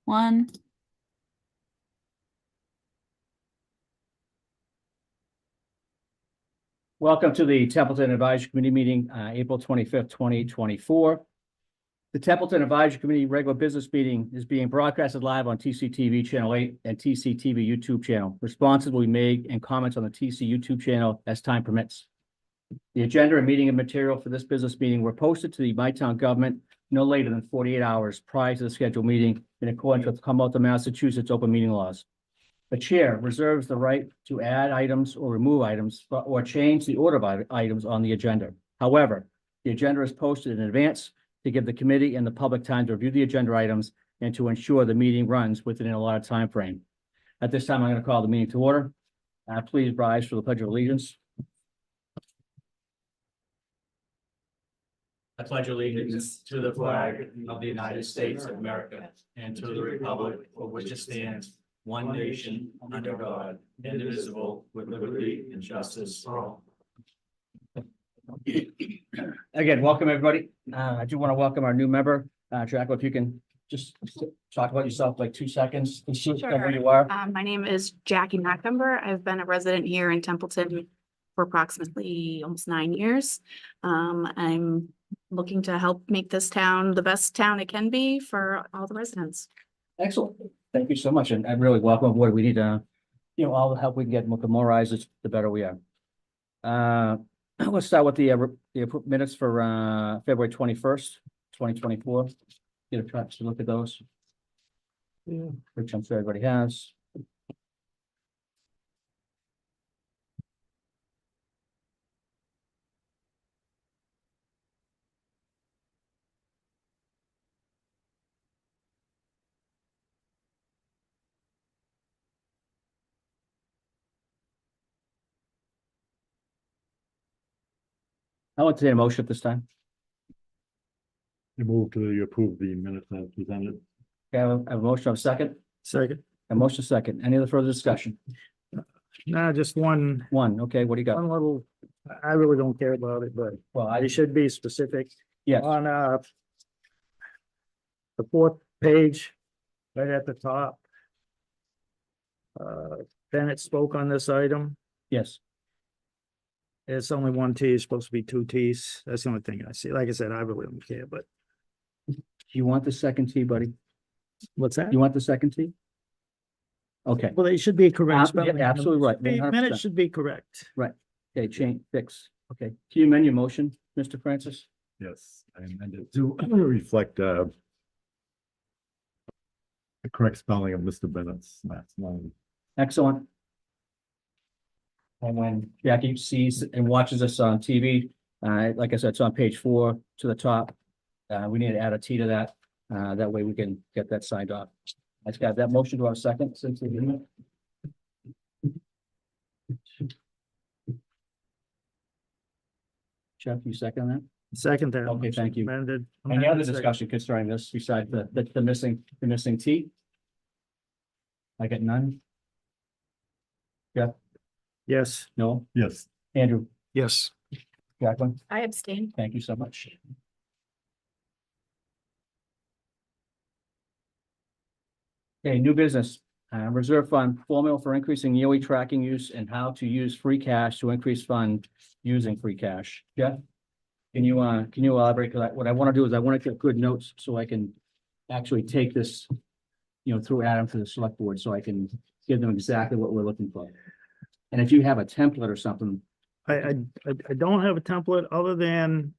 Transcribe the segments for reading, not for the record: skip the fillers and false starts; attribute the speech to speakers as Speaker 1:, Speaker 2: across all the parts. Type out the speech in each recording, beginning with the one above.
Speaker 1: one.
Speaker 2: Welcome to the Templeton Advisory Committee meeting, April 25th, 2024. The Templeton Advisory Committee regular business meeting is being broadcasted live on TCTV Channel 8 and TCTV YouTube channel. Responses will be made and comments on the TC YouTube channel as time permits. The agenda and meeting and material for this business meeting were posted to the Mytown government no later than 48 hours prior to the scheduled meeting in accordance with Commonwealth of Massachusetts open meeting laws. The chair reserves the right to add items or remove items or change the order of items on the agenda. However, the agenda is posted in advance to give the committee and the public time to review the agenda items and to ensure the meeting runs within a allotted time frame. At this time, I'm going to call the meeting to order. Please rise for the Pledge of Allegiance. I pledge allegiance to the flag of the United States of America and to the republic for which it stands, one nation, under God, indivisible, with liberty and justice for all. Again, welcome everybody. I do want to welcome our new member, Jack. If you can just talk about yourself like 2 seconds.
Speaker 1: Sure.
Speaker 2: Who you are.
Speaker 1: My name is Jackie Macumber. I've been a resident here in Templeton for approximately almost 9 years. I'm looking to help make this town the best town it can be for all the residents.
Speaker 2: Excellent. Thank you so much. And I'm really welcome aboard. We need all the help we can get. The more eyes, the better we are. Let's start with the minutes for February 21st, 2024. Get a chance to look at those. Yeah. Which I'm sure everybody has. I want to take a motion at this time.
Speaker 3: You move to approve the minutes as presented.
Speaker 2: Okay, I have a motion of second.
Speaker 3: Second.
Speaker 2: A motion second. Any other further discussion?
Speaker 4: No, just one
Speaker 2: Okay, what do you got?
Speaker 4: little, I really don't care about it, but
Speaker 2: Well,
Speaker 4: they should be specific.
Speaker 2: yes,
Speaker 4: On the fourth page, right at the top. Bennett spoke on this item.
Speaker 2: yes.
Speaker 4: It's only one T, it's supposed to be two Ts. That's the only thing I see. Like I said, I really don't care, but
Speaker 2: Do you want the second T, buddy?
Speaker 4: what's that?
Speaker 2: You want the second T? Okay,
Speaker 4: Well, they should be correct.
Speaker 2: yeah,
Speaker 4: spelling.
Speaker 2: absolutely right.
Speaker 4: The
Speaker 2: 100%.
Speaker 4: minutes should be correct.
Speaker 2: Okay, change, fix. Okay, can you amend your motion, Mr. Francis?
Speaker 3: Yes, I amended to reflect the correct spelling of Mr. Bennett's last name.
Speaker 2: Excellent. And when Jackie sees and watches us on TV, like I said, it's on page 4 to the top. We need to add a T to that. That way we can get that signed off. I just got that motion to our second. Since we did it. Jeff, you second that?
Speaker 4: Second that.
Speaker 2: Okay, thank you.
Speaker 4: Amended.
Speaker 2: Any other
Speaker 4: Amended, second.
Speaker 2: discussion concerning this besides the missing T? I get none.
Speaker 4: Yes.
Speaker 2: No.
Speaker 3: Yes,
Speaker 2: Andrew,
Speaker 4: Yes.
Speaker 2: Jacqueline,
Speaker 1: I abstain.
Speaker 2: thank you so much. Okay, new business, reserve fund formula for increasing yearly tracking use and how to use free cash to increase fund using free cash. Jeff? Can you elaborate? Because what I want to do is I want to get good notes so I can actually take this, through Adam to the select board, so I can give them exactly what we're looking for. And if you have a template or something,
Speaker 4: I don't have a template other than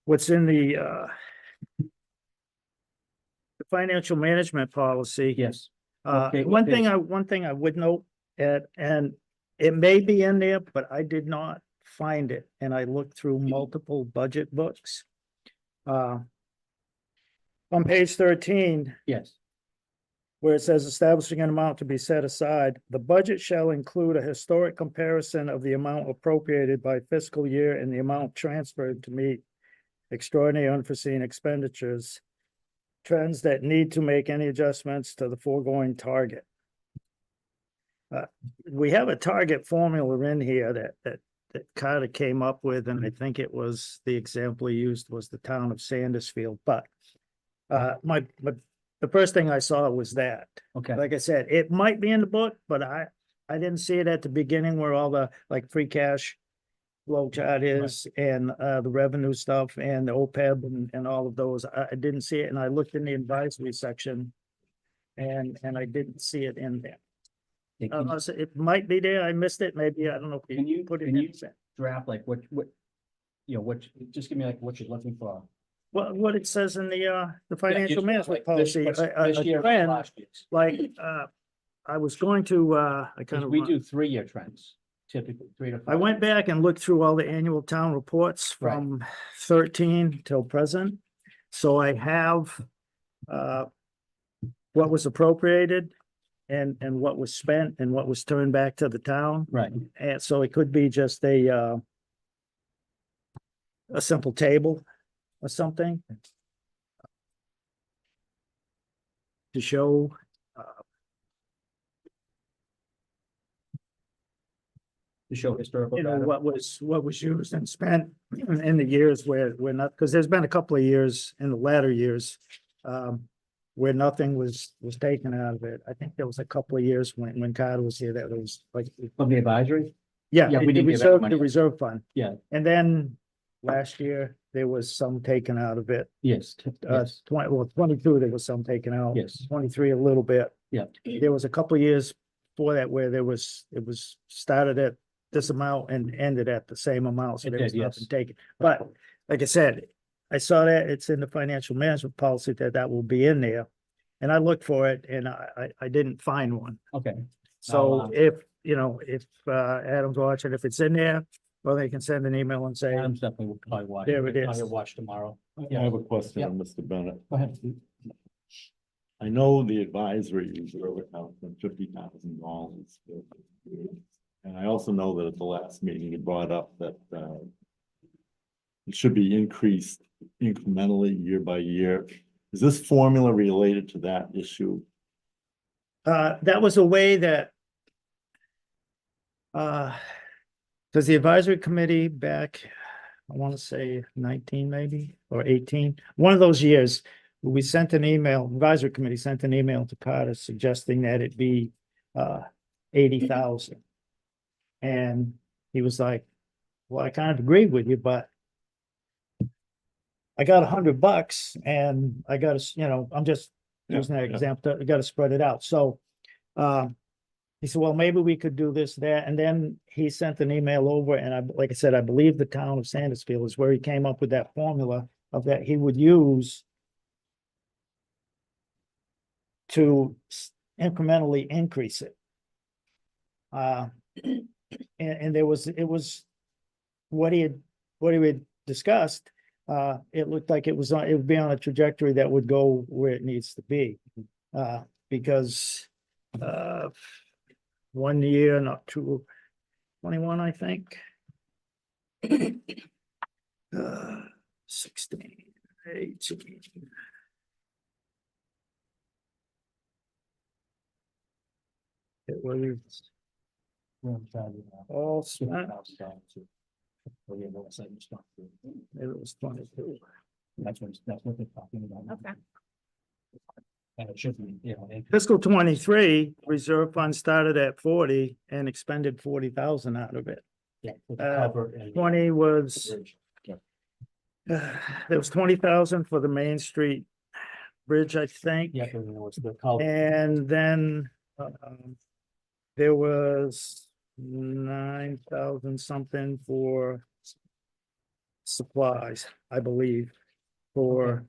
Speaker 4: what's in the financial management policy.
Speaker 2: yes, Okay,
Speaker 4: One
Speaker 2: okay.
Speaker 4: thing I would note, and it may be in there, but I did not find it, and I looked through multiple budget books. On page 13,
Speaker 2: yes,
Speaker 4: where it says establishing an amount to be set aside, the budget shall include a historic comparison of the amount appropriated by fiscal year and the amount transferred to meet extraordinary unforeseen expenditures, trends that need to make any adjustments to the foregoing target. We have a target formula in here that Carter came up with, and I think it was the example he used was the town of Sandersfield, but my the first thing I saw was that.
Speaker 2: Okay,
Speaker 4: Like I said, it might be in the book, but I didn't see it at the beginning where all the like free cash flow chart is and the revenue stuff and the OPEB and all of those. I didn't see it and I looked in the advisory section and I didn't see it in there.
Speaker 2: Yeah, can you
Speaker 4: It might be there. I missed it. Maybe, I don't know. if
Speaker 2: Can you-
Speaker 4: put it
Speaker 2: can
Speaker 4: in
Speaker 2: you-
Speaker 4: there.
Speaker 2: draft like what, just give me like what you're looking for.
Speaker 4: What it says in the
Speaker 2: Yeah,
Speaker 4: financial
Speaker 2: just
Speaker 4: management
Speaker 2: like this-
Speaker 4: policy,
Speaker 2: what's
Speaker 4: a
Speaker 2: this year,
Speaker 4: trend,
Speaker 2: last year's.
Speaker 4: like, I was going to, I kind
Speaker 2: Because
Speaker 4: of.
Speaker 2: we do 3-year trends, typically 3 to 5.
Speaker 4: I went back and looked through all the annual town reports
Speaker 2: Right.
Speaker 4: from 13 till present. So I have what was appropriated and what was spent and what was turned back to the town.
Speaker 2: Right,
Speaker 4: And so it could be just a simple table or something to show
Speaker 2: to show historical
Speaker 4: you know,
Speaker 2: data.
Speaker 4: what was used and spent in the years where we're not, because there's been a couple of years in the latter years where nothing was taken out of it. I think there was a couple of years when Carter was here that was like,
Speaker 2: From the advisory?
Speaker 4: yeah,
Speaker 2: Yeah, we
Speaker 4: the
Speaker 2: didn't give that
Speaker 4: reserve,
Speaker 2: money.
Speaker 4: the reserve fund.
Speaker 2: Yeah.
Speaker 4: And then last year, there was some taken out of it.
Speaker 2: Yes, yes,
Speaker 4: 22, there was some taken out.
Speaker 2: yes,
Speaker 4: 23, a little bit.
Speaker 2: yeah,
Speaker 4: There was a couple of years before that where it was started at this amount and ended at the same amount, so
Speaker 2: It
Speaker 4: there was
Speaker 2: did,
Speaker 4: nothing
Speaker 2: yes.
Speaker 4: taken. But like I said, I saw that it's in the financial management policy that will be in there. And I looked for it and I didn't find one.
Speaker 2: okay,
Speaker 4: So if, if Adam's watching, if it's in there, well, they can send an email and say,
Speaker 2: Adam's definitely will probably watch.
Speaker 4: There it is.
Speaker 2: I'll watch tomorrow.
Speaker 3: I have a question
Speaker 2: Yeah.
Speaker 3: on Mr. Bennett.
Speaker 2: Go ahead.
Speaker 3: I know the advisory reserve account for $50,000. And I also know that at the last meeting, you brought up that it should be increased incrementally year by year. Is this formula related to that issue?
Speaker 4: that was a way that because the advisory committee back, I want to say 19 maybe, or 18, one of those years, we sent an email, advisory committee sent an email to Carter suggesting that it be 80,000. And he was like, well, I kind of agree with you, but I got $100 and I got to, I'm just using that example, I got to spread it out. So he said, well, maybe we could do this, that, and then he sent an email over and like I said, I believe the town of Sandusfield is where he came up with that formula of that he would use to incrementally increase it. And it was what he had discussed. It looked like it would be on a trajectory that would go where it needs to be. Because 1 year, not 21, I think. 16, 18. It was all spent, it was 22.
Speaker 2: That's what they're talking about.
Speaker 1: Okay.
Speaker 2: And it should be,
Speaker 4: Fiscal 23, reserve fund started at 40 and expended 40,000 out of it.
Speaker 2: yeah. with the cover and-
Speaker 4: 20 was, there was 20,000 for the Main Street Bridge, I think.
Speaker 2: Yeah, because it was the color.
Speaker 4: And then there was 9,000 something for supplies, I believe, for,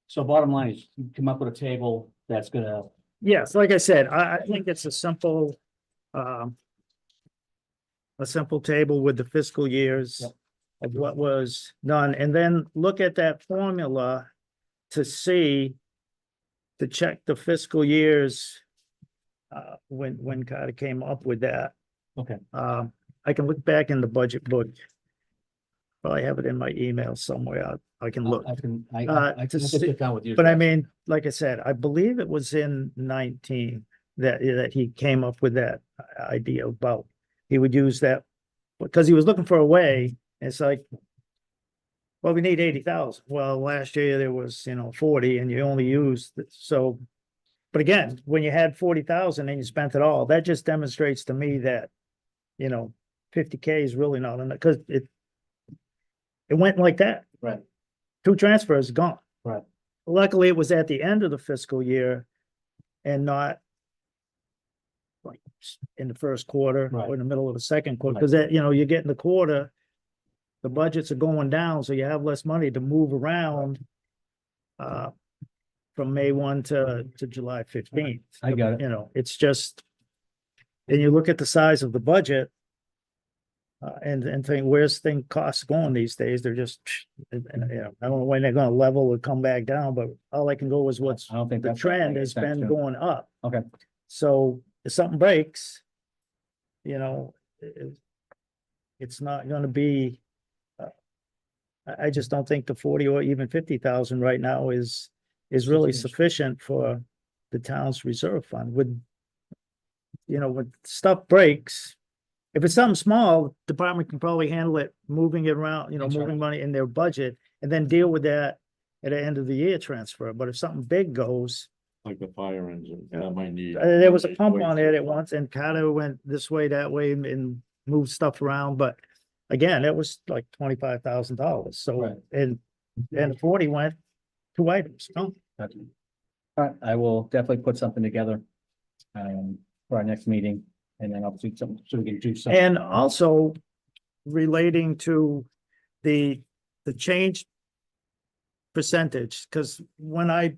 Speaker 2: So bottom line is you come up with a table that's gonna,
Speaker 4: yes, like I said, I think it's a simple table with the fiscal years
Speaker 2: Yep.
Speaker 4: of what was done, and then look at that formula to check the fiscal years when Carter came up with that.
Speaker 2: okay,
Speaker 4: I can look back in the budget book. Probably have it in my email somewhere. I can look.
Speaker 2: I can, I
Speaker 4: to
Speaker 2: can
Speaker 4: see-
Speaker 2: sit down with you.
Speaker 4: But I mean, like I said, I believe it was in 19 that he came up with that idea about, he would use that because he was looking for a way. It's like, well, we need 80,000. Well, last year there was, 40 and you only used, so. But again, when you had 40,000 and you spent it all, that just demonstrates to me that, 50K is really not enough, because it went like that.
Speaker 2: Right.
Speaker 4: 2 transfers gone.
Speaker 2: Right.
Speaker 4: Luckily, it was at the end of the fiscal year and not like in the first quarter
Speaker 2: Right.
Speaker 4: or in the middle of the second quarter,
Speaker 2: Right.
Speaker 4: because that, you get in the quarter, the budgets are going down, so you have less money to move around from May 1 to July 15th.
Speaker 2: I got it.
Speaker 4: It's just, and you look at the size of the budget and think, where's costs going these days? They're just, I don't know when they're gonna level or come back down, but all I can go is what's
Speaker 2: I don't think
Speaker 4: the
Speaker 2: that's.
Speaker 4: trend has been going up.
Speaker 2: Okay.
Speaker 4: So if something breaks, it's not gonna be, I just don't think the 40 or even 50,000 right now is really sufficient for the town's reserve fund. When stuff breaks, if it's something small, department can probably handle it, moving it around,
Speaker 2: That's right.
Speaker 4: moving money in their budget and then deal with that at the end of the year transfer. But if something big goes,
Speaker 3: Like the fire engine, that might need.
Speaker 4: there was a pump on it at once and kind of went this way, that way and moved stuff around. But again, it was like $25,000. So,
Speaker 2: Right.
Speaker 4: and the 40 went 2 items. No,
Speaker 2: All right, I will definitely put something together for our next meeting, and then obviously something, so we can do something.
Speaker 4: and also relating to the change percentage, because when I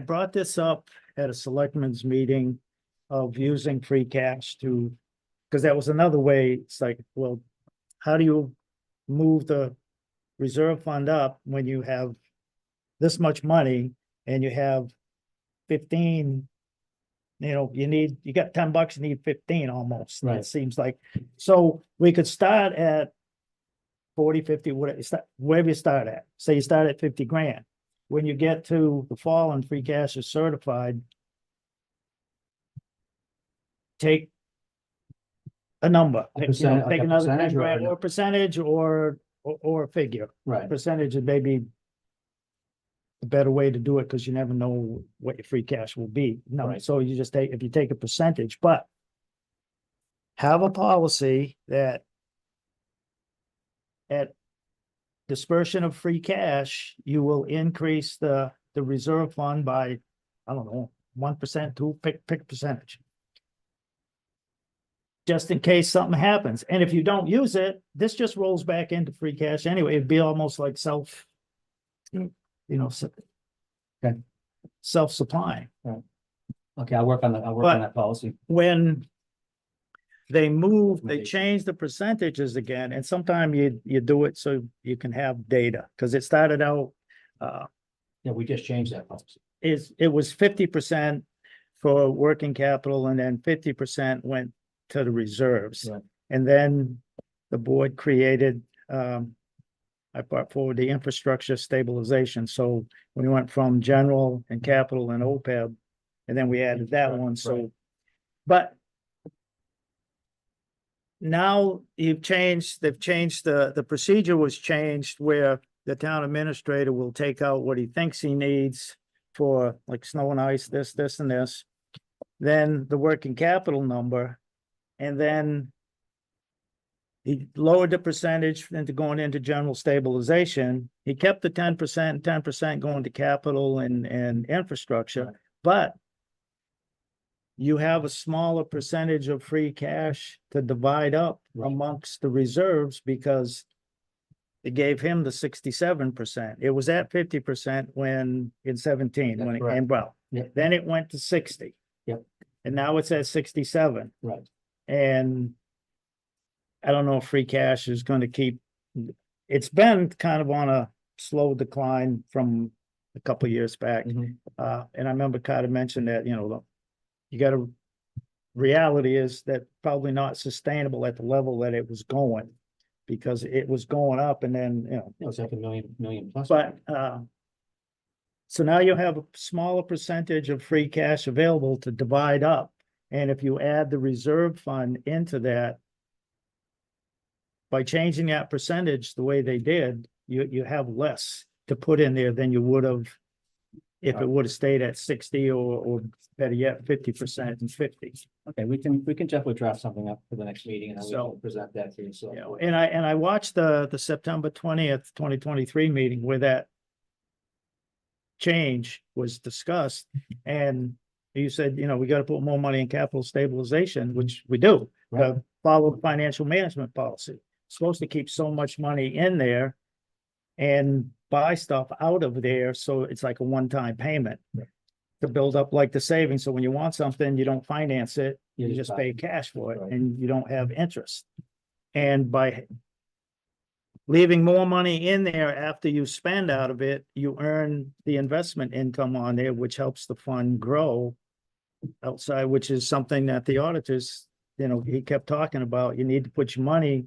Speaker 4: brought this up at a selectmen's meeting of using free cash to, because that was another way, it's like, well, how do you move the reserve fund up when you have this much money and you have 15, you got $10, you need 15 almost.
Speaker 2: Right.
Speaker 4: It seems like, so we could start at 40, 50, wherever you start at. Say you start at 50 grand. When you get to the fall and free cash is certified, take a number, take
Speaker 2: Like a
Speaker 4: another 10
Speaker 2: percentage or
Speaker 4: grand, or a percentage or a figure.
Speaker 2: Right.
Speaker 4: Percentage is maybe a better way to do it, because you never know what your free cash will be. No,
Speaker 2: Right.
Speaker 4: so you just if you take a percentage, but have a policy that at dispersion of free cash, you will increase the reserve fund by, I don't know, 1%, 2%, pick percentage. Just in case something happens. And if you don't use it, this just rolls back into free cash anyway. It'd be almost like self-supplying.
Speaker 2: Okay, I'll work on that policy.
Speaker 4: When they change the percentages again, and sometimes you do it so you can have data, because it started out,
Speaker 2: Yeah, we just changed that policy.
Speaker 4: it was 50% for working capital, and then 50% went to the reserves.
Speaker 2: Right.
Speaker 4: And then the board created, I brought forward the infrastructure stabilization. So we went from general and capital and OPEB, and then we added that one. So, but now they've changed the procedure was changed where the town administrator will take out what he thinks he needs for like snow and ice, this, and this. Then the working capital number, and then he lowered the percentage into going into general stabilization. He kept the 10% going to capital and infrastructure,
Speaker 2: Right.
Speaker 4: but you have a smaller percentage of free cash to divide up
Speaker 2: Right.
Speaker 4: amongst the reserves, because it gave him the 67%. It was at 50% when in 17,
Speaker 2: That's
Speaker 4: when it
Speaker 2: correct.
Speaker 4: came out.
Speaker 2: Yep.
Speaker 4: Then it went to 60.
Speaker 2: Yep.
Speaker 4: And now it's at 67.
Speaker 2: Right.
Speaker 4: And I don't know if free cash is going to keep, it's been kind of on a slow decline from a couple of years back.
Speaker 2: Mhm.
Speaker 4: And I remember Carter mentioned that, reality is that probably not sustainable at the level that it was going, because it was going up and then,
Speaker 2: It was like a million plus.
Speaker 4: but, so now you have a smaller percentage of free cash available to divide up. And if you add the reserve fund into that, by changing that percentage the way they did, you have less to put in there than you would have if it would have stayed at 60 or better yet, 50% and 50.
Speaker 2: Okay, we can definitely draft something up for the next meeting and then we
Speaker 4: So-
Speaker 2: can present that to you. So,
Speaker 4: You know, and I watched the September 20th, 2023 meeting where that change was discussed, and you said, you know, we got to put more money in capital stabilization, which we do,
Speaker 2: Right.
Speaker 4: follow the financial management policy. Supposed to keep so much money in there and buy stuff out of there, so it's like a one-time payment
Speaker 2: Right.
Speaker 4: to build up like the savings, so when you want something, you don't finance it,
Speaker 2: You
Speaker 4: you
Speaker 2: just
Speaker 4: just
Speaker 2: buy
Speaker 4: pay cash for it,
Speaker 2: Right.
Speaker 4: and you don't have interest. And by leaving more money in there after you spend out of it, you earn the investment income on there, which helps the fund grow outside, which is something that the auditors, you know, he kept talking about. You need to put your money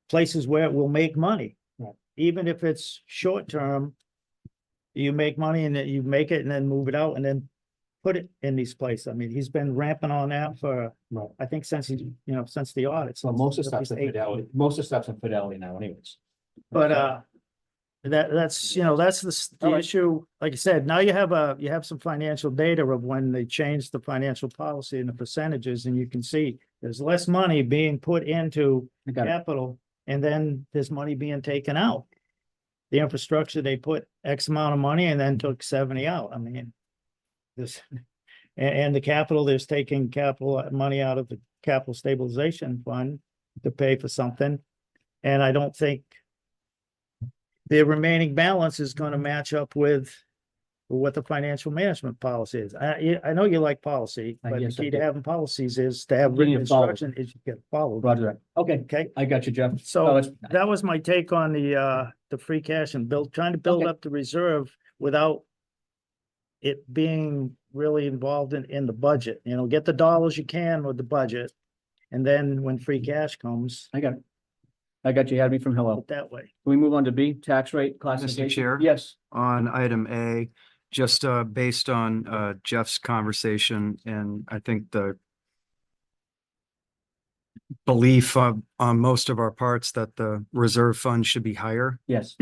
Speaker 4: places where it will make money.
Speaker 2: Right.
Speaker 4: Even if it's short term, you make money and then you make it and then move it out and then put it in these places. I mean, he's been ramping on that for,
Speaker 2: Right.
Speaker 4: I think since he's, you know, since the audit.
Speaker 2: So most of the
Speaker 4: since
Speaker 2: stuff's in
Speaker 4: at least
Speaker 2: Fidelity, most of the stuff's in Fidelity now anyways.
Speaker 4: But that's, you know, that's the
Speaker 2: All right.
Speaker 4: issue. Like I said, now you have some financial data of when they changed the financial policy and the percentages, and you can see there's less money being put into
Speaker 2: I got it.
Speaker 4: capital, and then there's money being taken out. The infrastructure, they put X amount of money and then took 70 out. I mean, this, and the capital, there's taking capital money out of the capital stabilization fund to pay for something. And I don't think the remaining balance is going to match up with what the financial management policy is. I know you like policy, but the
Speaker 2: Yes, I
Speaker 4: key to
Speaker 2: do.
Speaker 4: having policies is to have
Speaker 2: You
Speaker 4: written
Speaker 2: need to follow.
Speaker 4: instruction is you get followed.
Speaker 2: Roger that. Okay,
Speaker 4: Okay,
Speaker 2: I got you, Jeff.
Speaker 4: so
Speaker 2: it's-
Speaker 4: that was my take on the free cash and trying to build
Speaker 2: Okay.
Speaker 4: up the reserve without it being really involved in the budget, you know, get the dollars you can with the budget. And then when free cash comes,
Speaker 2: I got it. I got you. You had me from hello.
Speaker 4: put that way.
Speaker 2: Can we move on to B, tax rate classification?
Speaker 5: Chair?
Speaker 2: Yes.
Speaker 5: On item A, just based on Jeff's conversation, and I think the belief on most of our parts that the reserve fund should be higher.
Speaker 2: Yes.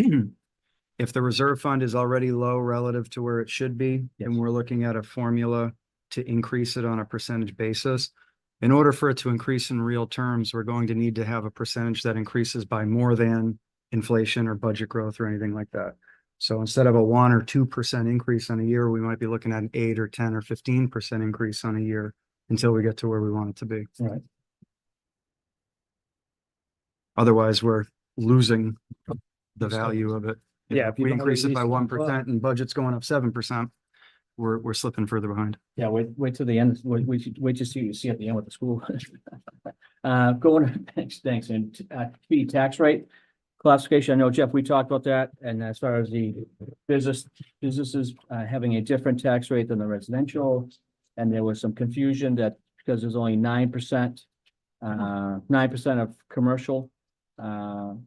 Speaker 5: If the reserve fund is already low relative to where it should be,
Speaker 2: Yes.
Speaker 5: and we're looking at a formula to increase it on a percentage basis, in order for it to increase in real terms, we're going to need to have a percentage that increases by more than inflation or budget growth or anything like that. So instead of a 1 or 2% increase on a year, we might be looking at an 8 or 10 or 15% increase on a year until we get to where we want it to be.
Speaker 2: Right.
Speaker 5: Otherwise, we're losing the value of it.
Speaker 4: Yeah,
Speaker 5: If
Speaker 4: if you
Speaker 5: we
Speaker 4: don't
Speaker 5: increase it by
Speaker 4: release it,
Speaker 5: 1% and budget's going up 7%, we're slipping further behind.
Speaker 2: Yeah, wait till the end. We should wait to see at the end what the school. Going, thanks. And B, tax rate classification. I know, Jeff, we talked about that. And as far as the businesses having a different tax rate than the residential. And there was some confusion that because there's only 9%, 9% of commercial out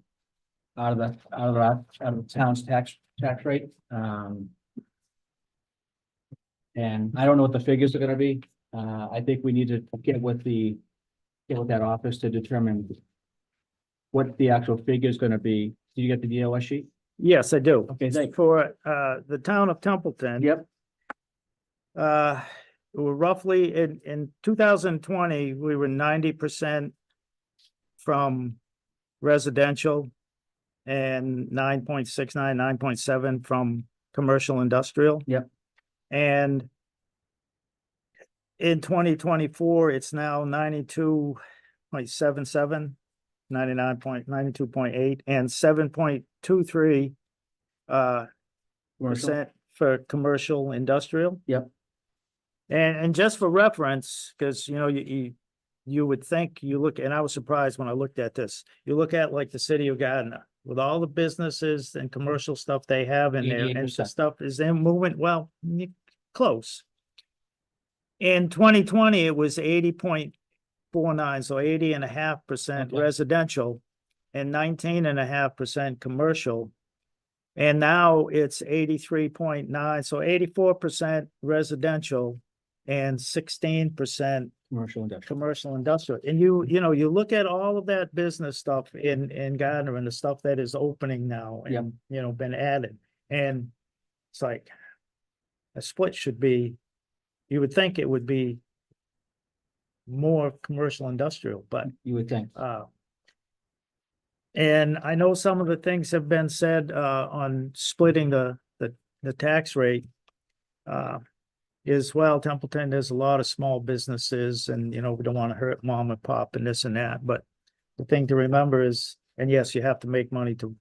Speaker 2: of the town's tax rate. And I don't know what the figures are gonna be. I think we need to get with that office to determine what the actual figure is gonna be. Did you get the DOS sheet?
Speaker 4: Yes, I do.
Speaker 2: Okay, thanks.
Speaker 4: For the town of Templeton.
Speaker 2: Yep.
Speaker 4: We're roughly in 2020, we were 90% from residential and 9.69, 9.7 from commercial industrial.
Speaker 2: Yep.
Speaker 4: And in 2024, it's now 92.77, 92.8, and 7.23
Speaker 2: Commercial?
Speaker 4: percent for commercial industrial.
Speaker 2: Yep.
Speaker 4: And just for reference, because you know, you would think you look, and I was surprised when I looked at this, you look at like the city of Gardner with all the businesses and commercial stuff they have in there, and the
Speaker 2: 88%.
Speaker 4: stuff is in movement, well, close. In 2020, it was 80.49, so 80.5%
Speaker 2: Okay.
Speaker 4: residential and 19.5% commercial. And now it's 83.9, so 84% residential and 16%
Speaker 2: Commercial industrial.
Speaker 4: commercial industrial. And you look at all of that business stuff in Gardner and the stuff that is opening now
Speaker 2: Yep.
Speaker 4: and, been added. And it's like a split should be, you would think it would be more commercial industrial, but
Speaker 2: You would think.
Speaker 4: and I know some of the things have been said on splitting the tax rate. Is, well, Templeton, there's a lot of small businesses and, we don't want to hurt mom and pop and this and that, but the thing to remember is, and yes, you have to make money to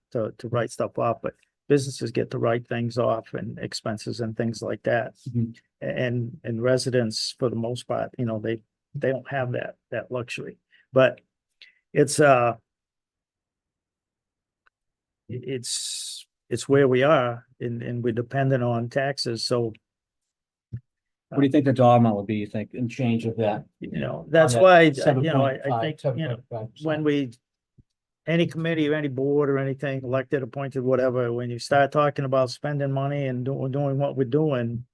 Speaker 4: write stuff off, but businesses get to write things off and expenses and things like that.
Speaker 2: Mhm.
Speaker 4: And residents, for the most part, they don't have that luxury, but it's where we are and we're dependent on taxes, so
Speaker 2: What do you think the dollar amount would be, you think, in change of that?
Speaker 4: that's
Speaker 2: that
Speaker 4: why, I
Speaker 2: 7.5,
Speaker 4: think,
Speaker 2: 7.5%?
Speaker 4: when any committee or any board or anything, elected, appointed, whatever, when you start talking about spending money and doing what we're doing,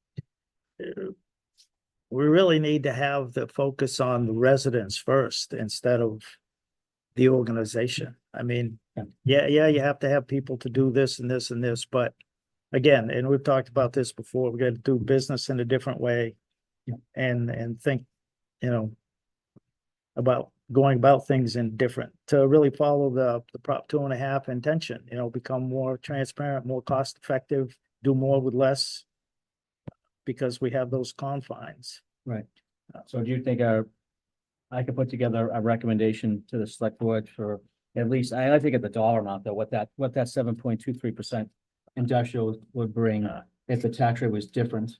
Speaker 4: we really need to have the focus on the residents first instead of the organization. I mean, yeah, you have to have people to do this and this and this, but again, and we've talked about this before, we got to do business in a different way.
Speaker 2: Yeah.
Speaker 4: And think, about going about things in different, to really follow the Prop 2.5 intention, become more transparent, more cost effective, do more with less. Because we have those confines.
Speaker 2: Right. So do you think I could put together a recommendation to the select board for at least, I like to get the dollar amount though, what that 7.23% industrial would bring if the tax rate was different.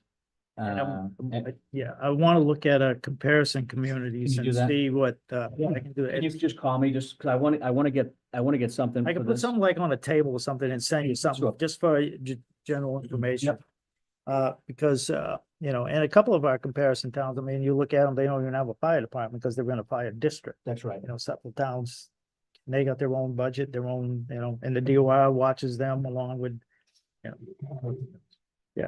Speaker 4: Yeah, I want to look at a comparison communities
Speaker 2: Can you
Speaker 4: and
Speaker 2: do that?
Speaker 4: see what, I can do.
Speaker 2: And you can just call me just because I want to get something.
Speaker 4: I can
Speaker 2: for
Speaker 4: put
Speaker 2: this.
Speaker 4: something like on a table or something and send you something
Speaker 2: Sure.
Speaker 4: just for general information.
Speaker 2: Yep.
Speaker 4: Because, and a couple of our comparison towns, I mean, you look at them, they don't even have a fire department because they're in a fire district.
Speaker 2: That's right.
Speaker 4: Several towns, they got their own budget, their own, and the DOR watches them along with,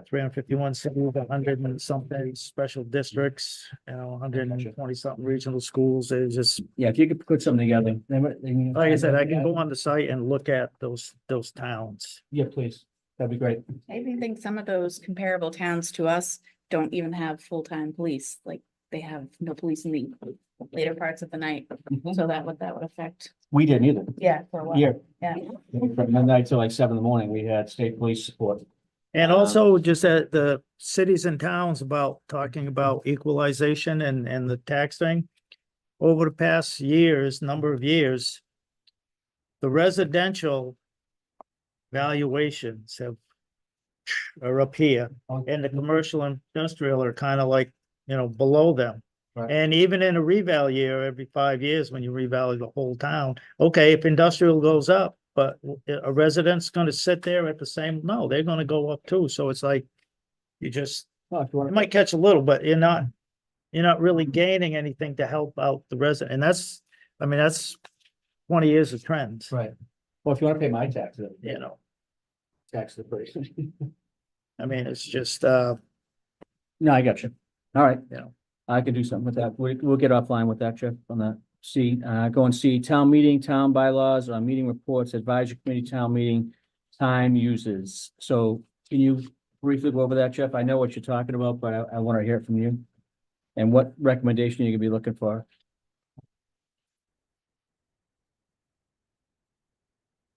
Speaker 4: 351 cities, 100 and something special districts, 120 something regional schools. It's just,
Speaker 2: Yeah, if you could put something together. Then
Speaker 4: like I said, I can go on the site and look at those towns.
Speaker 2: Yeah, please. That'd be great.
Speaker 1: I even think some of those comparable towns to us don't even have full-time police, like they have no police in the later parts of the night. So that would affect,
Speaker 2: We didn't either.
Speaker 1: yeah, for a while.
Speaker 2: Yeah.
Speaker 1: Yeah.
Speaker 2: From midnight till like 7 a.m, we had state police support.
Speaker 4: And also just at the cities and towns talking about equalization and the tax thing. Over the past number of years, the residential valuations are up here and the commercial and industrial are kind of like, below them.
Speaker 2: Right.
Speaker 4: And even in a reval year, every 5 years, when you revalue the whole town, okay, if industrial goes up, but a resident's gonna sit there at the same, no, they're gonna go up too. So it's like, you might catch a little, but you're not really gaining anything to help out the resident. And that's 20 years of trends,
Speaker 2: Right. Well, if you want to pay my taxes, tax the person.
Speaker 4: it's just,
Speaker 2: No, I got you. All right.
Speaker 4: Yeah.
Speaker 2: I can do something with that. We'll get offline with that, Jeff, on that. Go and see town meeting, town bylaws, meeting reports, advisory committee, town meeting, time uses. So can you briefly go over that, Jeff? I know what you're talking about, but I want to hear it from you. And what recommendation you could be looking for?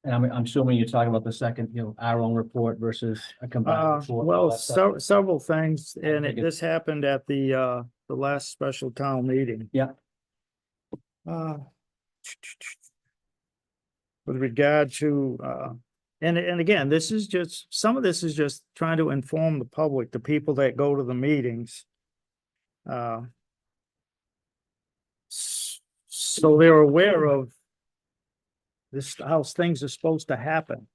Speaker 2: And I'm assuming you're talking about the second, our own report versus a combined report.
Speaker 4: well,
Speaker 2: all that stuff.
Speaker 4: several things, and
Speaker 2: think
Speaker 4: this happened at the last special town meeting.
Speaker 2: Yeah.
Speaker 4: With regard to, and again, some of this is just trying to inform the public, the people that go to the meetings. So they're aware of this, how things are supposed to happen.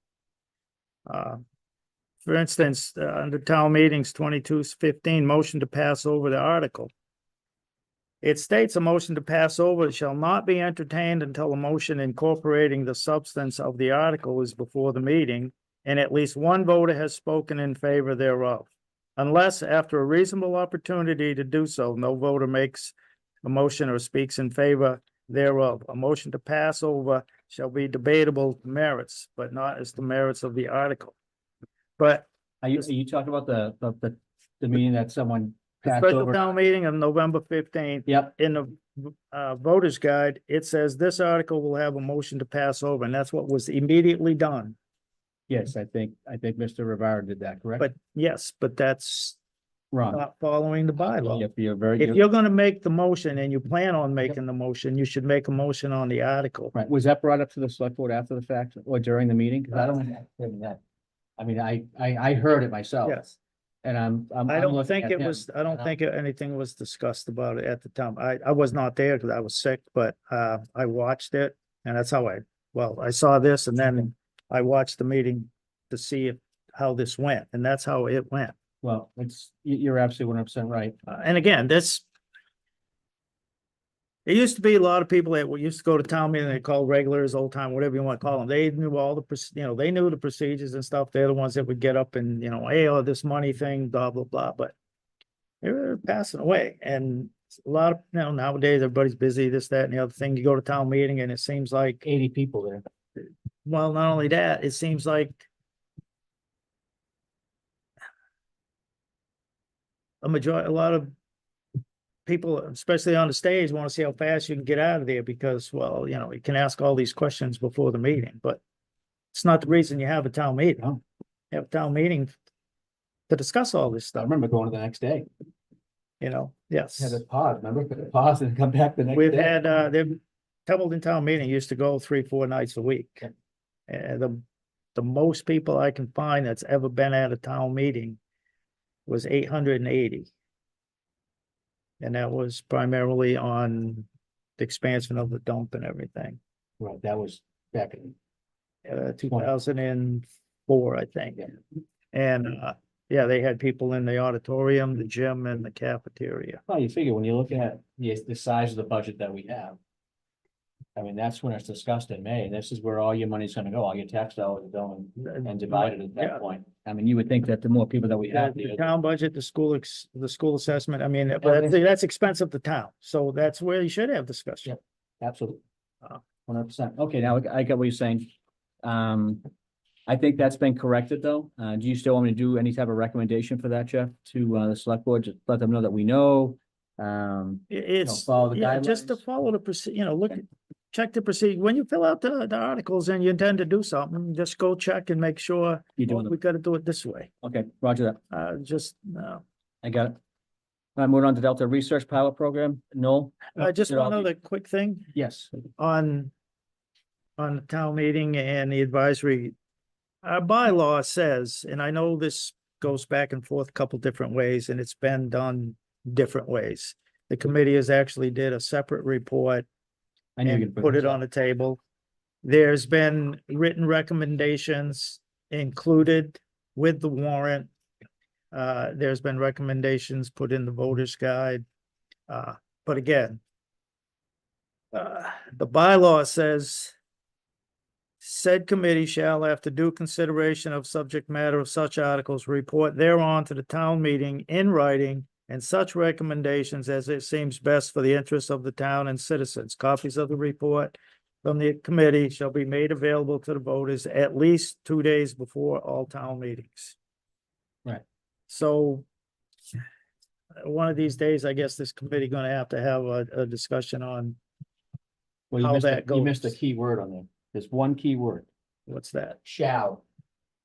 Speaker 4: For instance, under town meetings 2215, motion to pass over the article. It states a motion to pass over shall not be entertained until a motion incorporating the substance of the article is before the meeting and at least one voter has spoken in favor thereof. Unless after a reasonable opportunity to do so, no voter makes a motion or speaks in favor thereof. A motion to pass over shall be debatable merits, but not as the merits of the article. But
Speaker 2: Are you talking about the meeting that someone
Speaker 4: the
Speaker 2: passed
Speaker 4: special
Speaker 2: over?
Speaker 4: town meeting of November 15th,
Speaker 2: Yep,
Speaker 4: in the voters guide, it says this article will have a motion to pass over, and that's what was immediately done.
Speaker 2: yes, I think Mr. Rivera did that, correct?
Speaker 4: But yes, but that's
Speaker 2: Wrong.
Speaker 4: not following the bylaw.
Speaker 2: Yep, you're very,
Speaker 4: If you're gonna make the motion and you plan on making the motion, you should make a motion on the article.
Speaker 2: right. Was that brought up to the select board after the fact or during the meeting? 'Cause I don't that. I mean, I heard it myself.
Speaker 4: Yes,
Speaker 2: And I'm
Speaker 4: I don't
Speaker 2: looking
Speaker 4: think
Speaker 2: at
Speaker 4: it
Speaker 2: him,
Speaker 4: was, I don't
Speaker 2: and I'm-
Speaker 4: think anything was discussed about it at the time. I was not there because I was sick, but I watched it. And that's how I saw this and then I watched the meeting to see how this went, and that's how it went.
Speaker 2: Well, you're absolutely 100% right.
Speaker 4: And again, it used to be a lot of people that used to go to town meeting, they call regulars, old time, whatever you want to call them. They knew all they knew the procedures and stuff. They're the ones that would get up and, hey, oh, this money thing, blah, blah, blah, but they're passing away. And a lot of, nowadays, everybody's busy, this, that, and the other thing. You go to town meeting and it seems like,
Speaker 2: 80 people there.
Speaker 4: well, not only that, it seems like a lot of people, especially on the stage, want to see how fast you can get out of there because, well, you can ask all these questions before the meeting, but it's not the reason you have a town meeting.
Speaker 2: No.
Speaker 4: You have a town meeting to discuss all this
Speaker 2: I
Speaker 4: stuff,
Speaker 2: remember going to the next day.
Speaker 4: yes.
Speaker 2: Had a pause, remember? Pause and come back the next
Speaker 4: We've
Speaker 2: day.
Speaker 4: had, the Templeton Town Meeting used to go 3-4 nights a week.
Speaker 2: Okay.
Speaker 4: And the most people I can find that's ever been at a town meeting was 880. And that was primarily on the expansion of the dump and everything.
Speaker 2: Right, that was back in,
Speaker 4: 2004, I think.
Speaker 2: Yeah.
Speaker 4: And, yeah, they had people in the auditorium, the gym and the cafeteria.
Speaker 2: well, you figure when you look at the size of the budget that we have. I mean, that's when it's discussed in May. This is where all your money's gonna go, all your tax dollars are going and divided at
Speaker 4: Yeah.
Speaker 2: that point. I mean, you would think that the more people that we have.
Speaker 4: The town budget, the school assessment, I mean,
Speaker 2: Okay.
Speaker 4: but that's expensive to town, so that's where you should have discussion.
Speaker 2: Yep. Absolutely.
Speaker 4: Uh.
Speaker 2: 100%. Okay, now I get what you're saying. I think that's been corrected, though. Do you still want me to do any type of recommendation for that, Jeff, to the select board? Just let them know that we know.
Speaker 4: It's,
Speaker 2: follow the
Speaker 4: yeah, just to
Speaker 2: guidelines.
Speaker 4: follow the look, check the procedure. When you fill out the articles and you intend to do something, just go check and make sure
Speaker 2: You're doing
Speaker 4: we gotta do it this way.
Speaker 2: Okay, roger that. I got it. I'm moving on to Delta Research Pilot Program. No?
Speaker 4: Just
Speaker 2: Did all
Speaker 4: one
Speaker 2: the-
Speaker 4: other quick thing
Speaker 2: Yes.
Speaker 4: on the town meeting and the advisory. Our bylaw says, and I know this goes back and forth a couple different ways, and it's been done different ways. The committee has actually did a separate report
Speaker 2: I knew you
Speaker 4: and
Speaker 2: could
Speaker 4: put
Speaker 2: this
Speaker 4: it
Speaker 2: up.
Speaker 4: on the table. There's been written recommendations included with the warrant. There's been recommendations put in the voter's guide. But again, the bylaw says said committee shall, after due consideration of subject matter of such articles, report thereon to the town meeting in writing and such recommendations as it seems best for the interests of the town and citizens. Copies of the report from the committee shall be made available to the voters at least 2 days before all town meetings.
Speaker 2: Right.
Speaker 4: So one of these days, I guess this committee gonna have to have a discussion on
Speaker 2: Well, you
Speaker 4: how
Speaker 2: missed,
Speaker 4: that
Speaker 2: you missed a
Speaker 4: goes.
Speaker 2: key word on there. There's one key word.
Speaker 4: what's that.
Speaker 2: Shall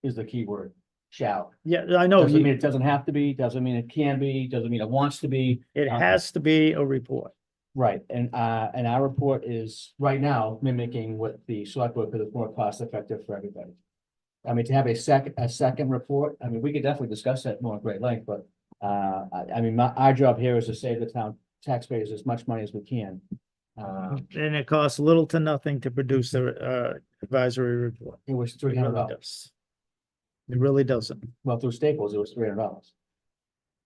Speaker 2: is the key word. Shall.
Speaker 4: Yeah, I know,
Speaker 2: Doesn't mean it doesn't have to be, doesn't mean it can be, doesn't mean it wants to be.
Speaker 4: it has to be a report.
Speaker 2: Right, and our report is right now mimicking what the select board, because it's more cost effective for everybody. I mean, to have a second report, I mean, we could definitely discuss that more at great length, but I mean, our job here is to save the town taxpayers as much money as we can.
Speaker 4: And it costs little to nothing to produce the advisory report.
Speaker 2: It was
Speaker 4: It
Speaker 2: $300.
Speaker 4: really does. It really doesn't.
Speaker 2: Well, through Staples, it was $300.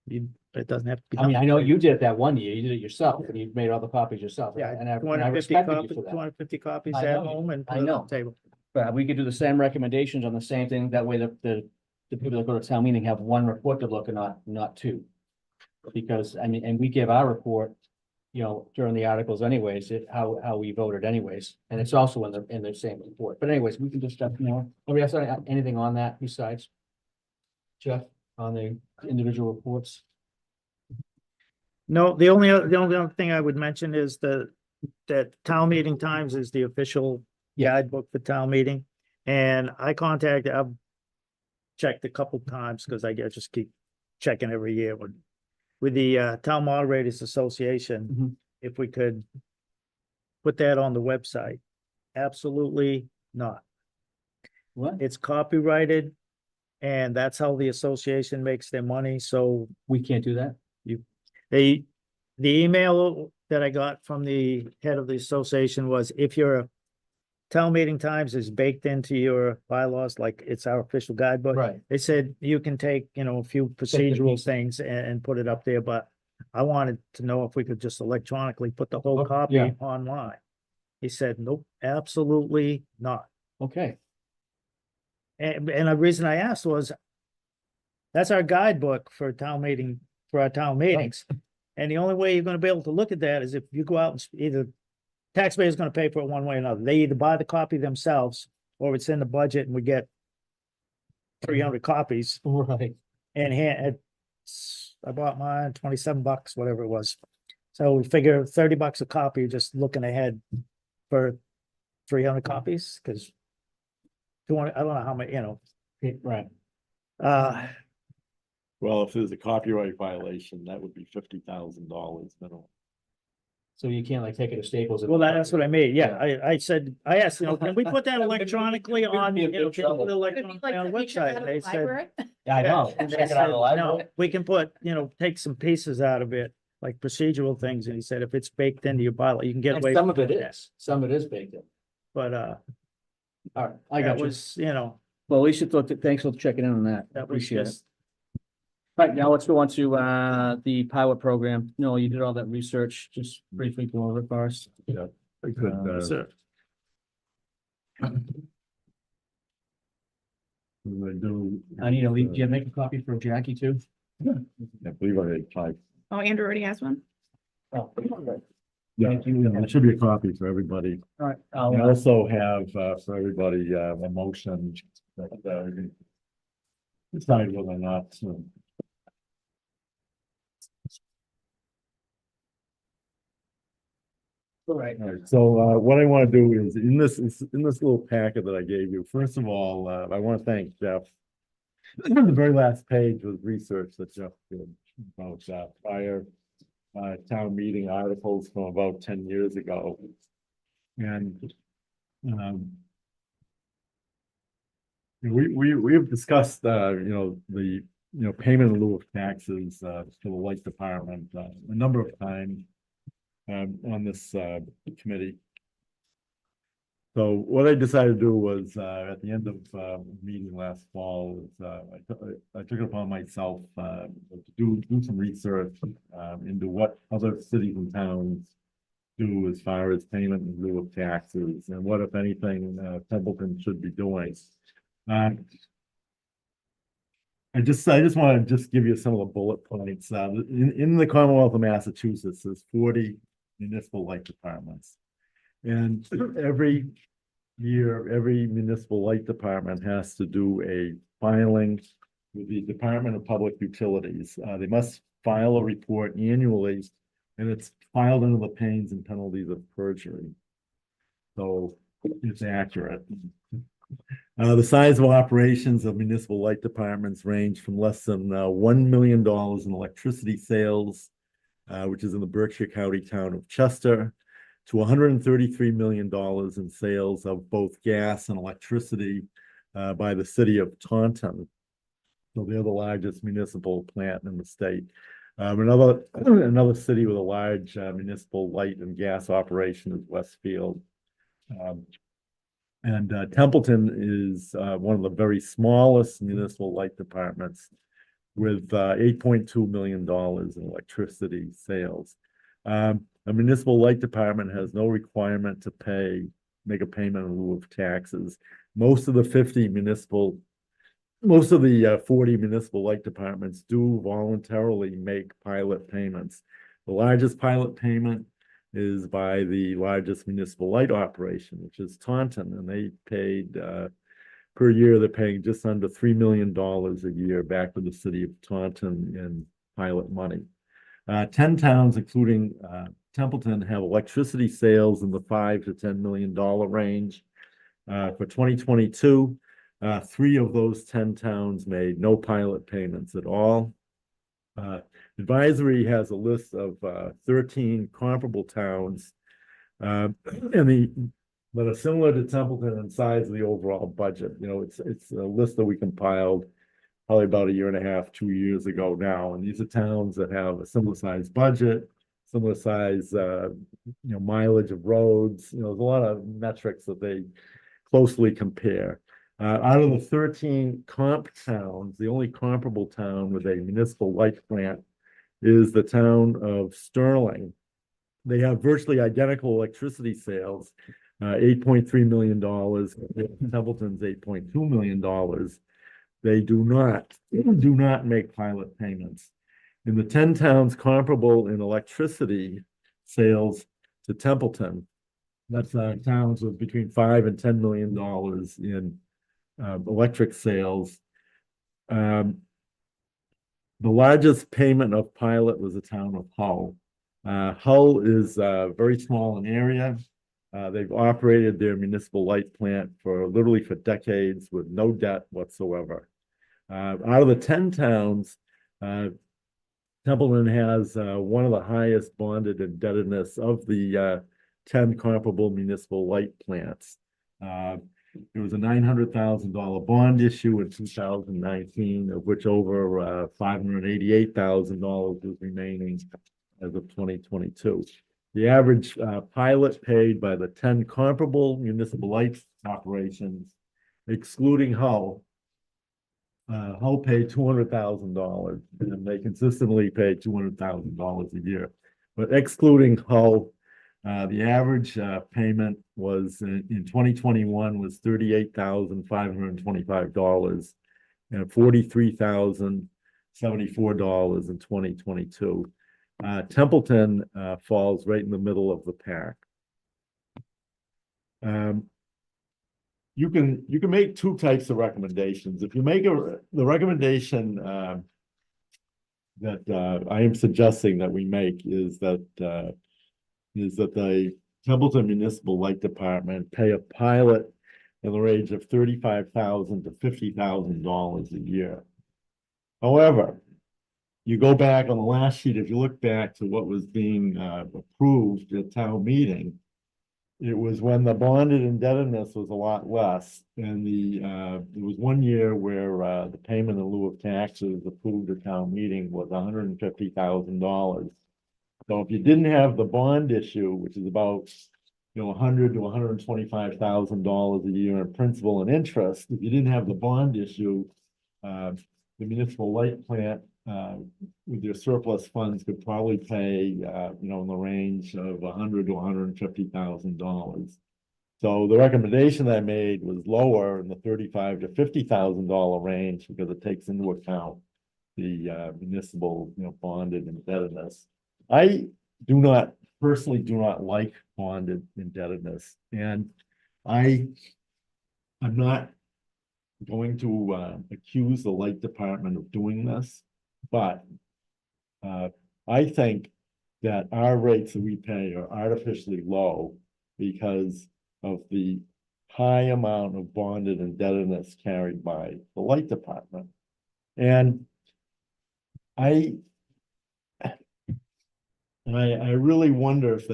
Speaker 4: It doesn't have to be.
Speaker 2: I mean,
Speaker 4: done
Speaker 2: I know
Speaker 4: by-
Speaker 2: you did it that one year, you did it yourself, and you made all the copies yourself.
Speaker 4: Yeah,
Speaker 2: and I
Speaker 4: 250
Speaker 2: respected you
Speaker 4: copies,
Speaker 2: for that.
Speaker 4: 250 copies
Speaker 2: I
Speaker 4: at
Speaker 2: know.
Speaker 4: home and
Speaker 2: I
Speaker 4: put it
Speaker 2: know.
Speaker 4: on the table.
Speaker 2: But we could do the same recommendations on the same thing, that way the people that go to town meeting have one report to look and not two. Because, I mean, and we give our report, you know, during the articles anyways, how we voted anyways. And it's also in the same report. But anyways, we can discuss more. Anybody else have anything on that besides Jeff, on the individual reports?
Speaker 4: No, the only other thing I would mention is that town meeting times is the official guidebook for town meeting. And I've checked a couple times because I just keep checking every year with the Town Moderators Association.
Speaker 2: Mhm.
Speaker 4: If we could put that on the website. Absolutely not.
Speaker 2: What?
Speaker 4: It's copyrighted. And that's how the association makes their money. So
Speaker 2: We can't do that?
Speaker 4: the email that I got from the head of the association was if your town meeting times is baked into your bylaws, like it's our official guidebook.
Speaker 2: Right.
Speaker 4: They said you can take, a few procedural
Speaker 2: pieces.
Speaker 4: things and put it up there, but I wanted to know if we could just electronically put the whole
Speaker 2: Oh,
Speaker 4: copy
Speaker 2: yeah.
Speaker 4: online. He said, nope, absolutely not.
Speaker 2: Okay.
Speaker 4: And the reason I asked was that's our guidebook for town meeting, for our town meetings. And the only way you're gonna be able to look at that is if you go out and either taxpayer's gonna pay for it one way or another. They either buy the copy themselves or it's in the budget and we get 300 copies
Speaker 2: Right.
Speaker 4: and I bought mine $27, whatever it was. So we figure $30 a copy, just looking ahead for 300 copies, because 200, I don't know how many,
Speaker 2: Right.
Speaker 3: Well, if there's a copyright violation, that would be $50,000 minimum.
Speaker 2: So you can't like take it to Staples. and-
Speaker 4: well, that's what I mean. Yeah, I asked, can we put that electronically on,
Speaker 2: We'd be in big
Speaker 4: can we put it
Speaker 2: trouble.
Speaker 4: electronically on the website? They said,
Speaker 2: Yeah, I know.
Speaker 4: and they
Speaker 2: Take it
Speaker 4: said,
Speaker 2: out of the library.
Speaker 4: no, we can put, take some pieces out of it, like procedural things. And he said, if it's baked into your bylaw, you can get
Speaker 2: And
Speaker 4: away.
Speaker 2: some of
Speaker 4: with
Speaker 2: it is, some of it is baked in.
Speaker 4: But,
Speaker 2: All right, I
Speaker 4: that
Speaker 2: got you.
Speaker 4: was,
Speaker 2: Well, Alicia, thanks for checking in on that.
Speaker 4: that was
Speaker 2: Appreciate it.
Speaker 4: just,
Speaker 2: Right, now let's go on to the pilot program. No, you did all that research, just briefly go over it for us.
Speaker 3: Yeah. I could,
Speaker 4: so,
Speaker 2: I need to leave, do you make a copy for Jackie too?
Speaker 3: I believe I had five.
Speaker 1: Oh, Andrew already has one?
Speaker 2: Oh,
Speaker 3: Yeah,
Speaker 2: Thank you.
Speaker 3: it should be a copy for everybody.
Speaker 2: all right,
Speaker 3: I
Speaker 2: I'll,
Speaker 3: also have, for everybody, a motion that, we can decide whether or not to.
Speaker 2: all right.
Speaker 3: All right, so what I want to do is in this little packet that I gave you, first of all, I want to thank Jeff. The very last page was research that Jeff did about prior town meeting articles from about 10 years ago. And we have discussed the payment in lieu of taxes for the light department a number of times on this committee. So what I decided to do was at the end of the meeting last fall, I took it upon myself to do some research into what other cities and towns do as far as payment in lieu of taxes and what, if anything, Templeton should be doing. I just want to give you some of the bullet points. In the Commonwealth of Massachusetts, there's 40 municipal light departments. And every year, every municipal light department has to do a filing with the Department of Public Utilities. They must file a report annually, and it's filed under the pains and penalties of perjury. So it's accurate. The size of operations of municipal light departments range from less than $1 million in electricity sales, which is in the Berkshire County town of Chester, to $133 million in sales of both gas and electricity by the city of Taunton. So they're the largest municipal plant in the state. Another city with a large municipal light and gas operation is Westfield. And Templeton is one of the very smallest municipal light departments with $8.2 million in electricity sales. A municipal light department has no requirement to make a payment in lieu of taxes. Most of the 40 municipal light departments do voluntarily make pilot payments. The largest pilot payment is by the largest municipal light operation, which is Taunton, and they paid, per year, they're paying just under $3 million a year back to the city of Taunton in pilot money. 10 towns, including Templeton, have electricity sales in the $5 to $10 million range. For 2022, 3 of those 10 towns made no pilot payments at all. Advisory has a list of 13 comparable towns that are similar to Templeton in size of the overall budget. You know, it's a list that we compiled probably about 1.5 to 2 years ago now, and these are towns that have a similar size budget, similar size mileage of roads. You know, there's a lot of metrics that they closely compare. Out of the 13 comp towns, the only comparable town with a municipal light plant is the town of Sterling. They have virtually identical electricity sales, $8.3 million. Templeton's $8.2 million. They do not make pilot payments. In the 10 towns comparable in electricity sales to Templeton, that's towns with between $5 and $10 million in electric sales. The largest payment of pilot was the town of Hull. Hull is very small in area. They've operated their municipal light plant literally for decades with no debt whatsoever. Out of the 10 towns, Templeton has one of the highest bonded indebtedness of the 10 comparable municipal light plants. There was a $900,000 bond issue in 2019, of which over $588,000 was remaining as of 2022. The average pilot paid by the 10 comparable municipal light operations, excluding Hull, Hull paid $200,000, and they consistently pay $200,000 a year. But excluding Hull, the average payment was in 2021 was $38,525 and $43,074 in 2022. Templeton falls right in the middle of the pack. You can make 2 types of recommendations. If you make the recommendation that I am suggesting that we make is that the Templeton Municipal Light Department pay a pilot in the range of $35,000 to $50,000 a year. However, you go back on the last sheet, if you look back to what was being approved at town meeting, it was when the bonded indebtedness was a lot less. And there was 1 year where the payment in lieu of taxes approved at town meeting was $150,000. So if you didn't have the bond issue, which is about $100,000 to $125,000 a year in principal and interest, if you didn't have the bond issue, the municipal light plant with their surplus funds could probably pay in the range of $100,000 to $150,000. So the recommendation that I made was lower in the $35,000 to $50,000 range because it takes into account the municipal bonded indebtedness. I personally do not like bonded indebtedness, and I'm not going to accuse the light department of doing this, but I think that our rates that we pay are artificially low because of the high amount of bonded indebtedness carried by the light department. And I really wonder if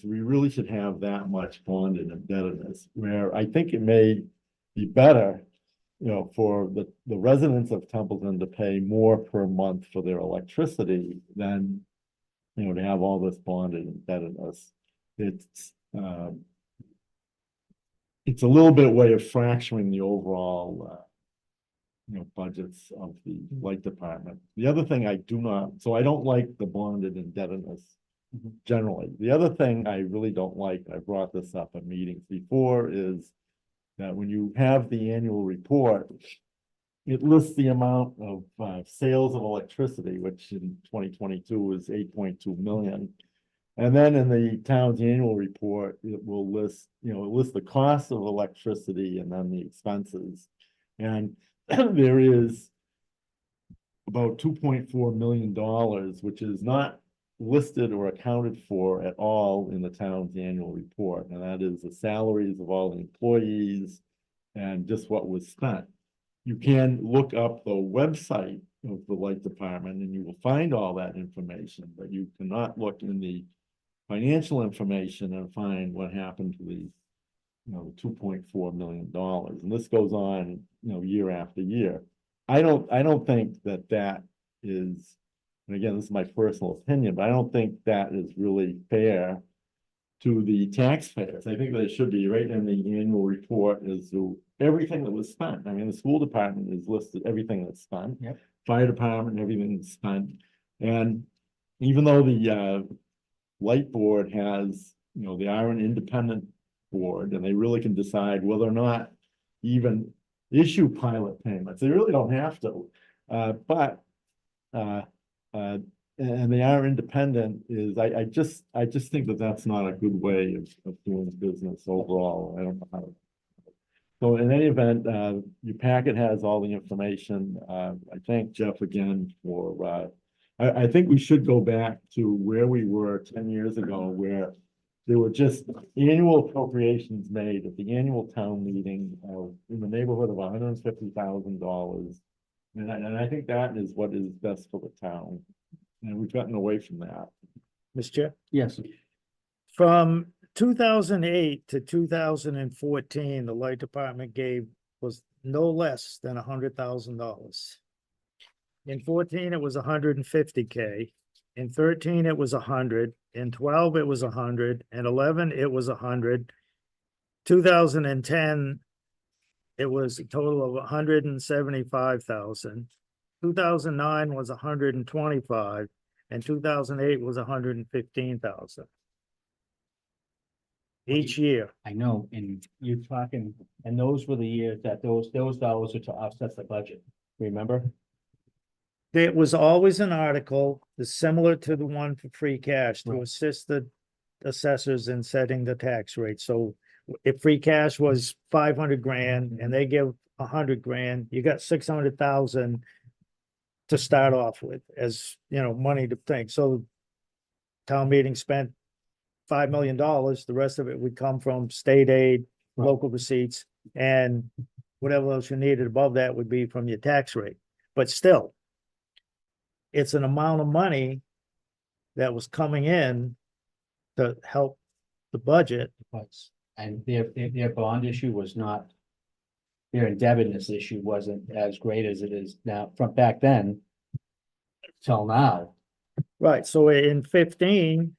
Speaker 3: we really should have that much bonded indebtedness, where I think it may be better, for the residents of Templeton to pay more per month for their electricity than, to have all this bonded indebtedness. It's a little bit way of fracturing the overall budgets of the light department. The other thing I don't like the bonded indebtedness generally. The other thing I really don't like, I brought this up at meetings before, is that when you have the annual report, it lists the amount of sales of electricity, which in 2022 was 8.2 million. And then in the town's annual report, it will list, it lists the cost of electricity and then the expenses. And there is about $2.4 million, which is not listed or accounted for at all in the town's annual report. And that is the salaries of all the employees and just what was spent. You can look up the website of the light department and you will find all that information, but you cannot look in the financial information and find what happened to the, $2.4 million. And this goes on, year after year. I don't think that is, and again, this is my personal opinion, but I don't think that is really fair to the taxpayers. I think that it should be right in the annual report as to everything that was spent. I mean, the school department is listed, everything that's spent.
Speaker 2: Yep.
Speaker 3: Fire department, everything that's spent. And even though the light board has, they are an independent board and they really can decide whether or not even issue pilot payments. They really don't have to. And they are independent I just think that that's not a good way of doing business overall. I don't know how. So in any event, your packet has all the information. I thank Jeff again for, I think we should go back to where we were 10 years ago, where there were just annual appropriations made at the annual town meeting in the neighborhood of $150,000. And I think that is what is best for the town. And we've gotten away from that.
Speaker 4: Mr. Chair?
Speaker 2: Yes.
Speaker 4: From 2008 to 2014, the light department was no less than $100,000. In 14, it was 150K. In 13, it was 100. In 12, it was 100. In 11, it was 100. 2010, it was a total of 175,000. 2009 was 125, and 2008 was 115,000. Each year.
Speaker 2: I know, and you're talking, and those were the years that those dollars were to offset the budget, remember?
Speaker 4: There was always an article that's similar to the one for free cash to assist the assessors in setting the tax rate. So if free cash was 500 grand and they give 100 grand, you got 600,000 to start off with as, money to think. So town meeting spent $5 million. The rest of it would come from state aid, local receipts, and whatever else you needed above that would be from your tax rate. But still, it's an amount of money that was coming in to help the budget.
Speaker 2: And their bond issue was not, their indebtedness issue wasn't as great as it is now from back then till now.
Speaker 4: Right, so in 15,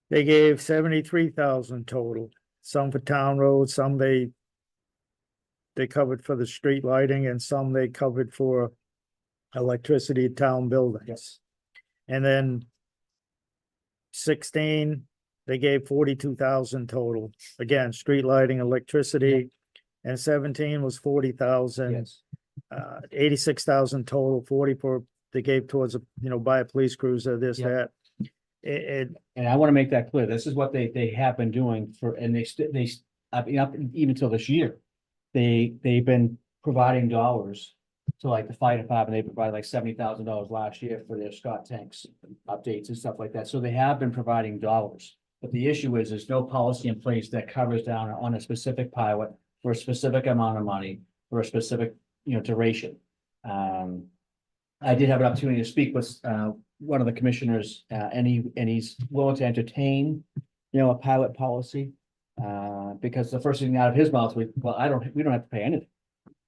Speaker 4: they gave 73,000 total, some for town roads, some they covered for the street lighting, and some they covered for electricity at town buildings.
Speaker 2: Yes.
Speaker 4: And then 16, they gave 42,000 total, again, street lighting, electricity, and 17 was 40,000.
Speaker 2: Yes.
Speaker 4: 86,000 total, 40 for, they gave towards buy a police cruiser, this,
Speaker 2: Yep.
Speaker 4: that.
Speaker 2: And I want to make that clear. This is what they have been doing and up even till this year. They've been providing dollars to like the fire department. They provided like $70,000 last year for their Scott tanks updates and stuff like that. So they have been providing dollars. But the issue is there's no policy in place that covers down on a specific pilot for a specific amount of money for a specific, duration. I did have an opportunity to speak with one of the commissioners, and he's willing to entertain, a pilot policy. Because the first thing out of his mouth, we don't have to pay anything.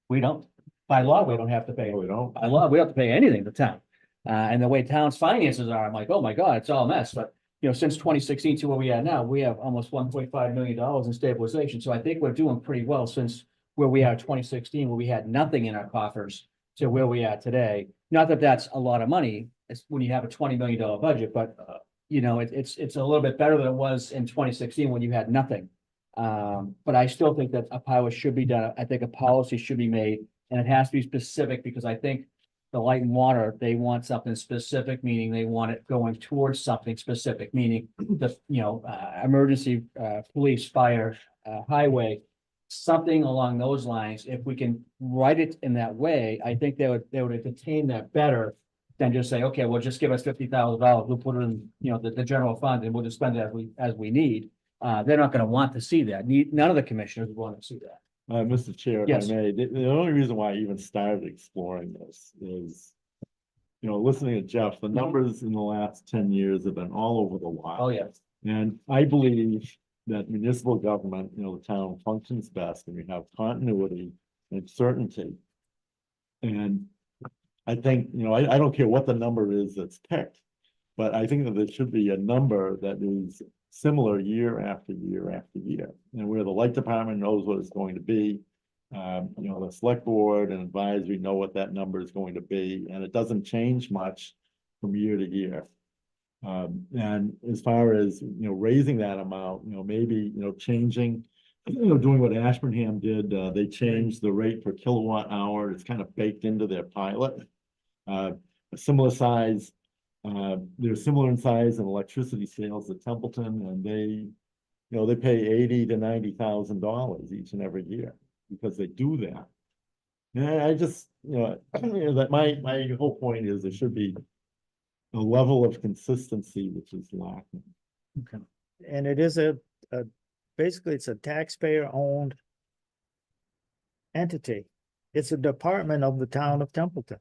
Speaker 2: We don't. By law, we don't have to pay.
Speaker 3: No, we don't.
Speaker 2: By law, we don't have to pay anything to town. And the way town's finances are, I'm like, oh my God, it's all a mess. But since 2016 to where we are now, we have almost $1.5 million in stabilization. So I think we're doing pretty well since where we are in 2016, where we had nothing in our coffers, to where we are today. Not that that's a lot of money. It's when you have a $20 million budget, but it's a little bit better than it was in 2016 when you had nothing. But I still think that a pilot should be done. I think a policy should be made, and it has to be specific, because I think the light and water, they want something specific, meaning they want it going towards something specific, meaning the, emergency, police, fire, highway, something along those lines. If we can write it in that way, I think they would entertain that better than just say, okay, well, just give us $50,000. We'll put it in, the general fund, and we'll just spend it as we need. They're not gonna want to see that. None of the commissioners want to see that.
Speaker 3: Mr. Chair, if
Speaker 2: Yes.
Speaker 3: I may, the only reason why I even started exploring this is, listening to Jeff, the numbers in the last 10 years have been all over the lot.
Speaker 2: Oh, yeah.
Speaker 3: And I believe that municipal government, the town functions best and we have continuity and certainty. And I think, I don't care what the number is that's picked, but I think that there should be a number that is similar year after year after year, and where the light department knows what it's going to be. The select board and advisory know what that number is going to be, and it doesn't change much from year to year. And as far as, raising that amount, maybe, changing, doing what Ashburnham did, they changed the rate per kilowatt hour. It's kind of baked into their pilot. A similar size, they're similar in size and electricity sales at Templeton, and they pay $80,000 to $90,000 each and every year because they do that. And I just, that my whole point is there should be a level of consistency which is lacking.
Speaker 4: And it is basically it's a taxpayer-owned entity. It's a department of the town of Templeton.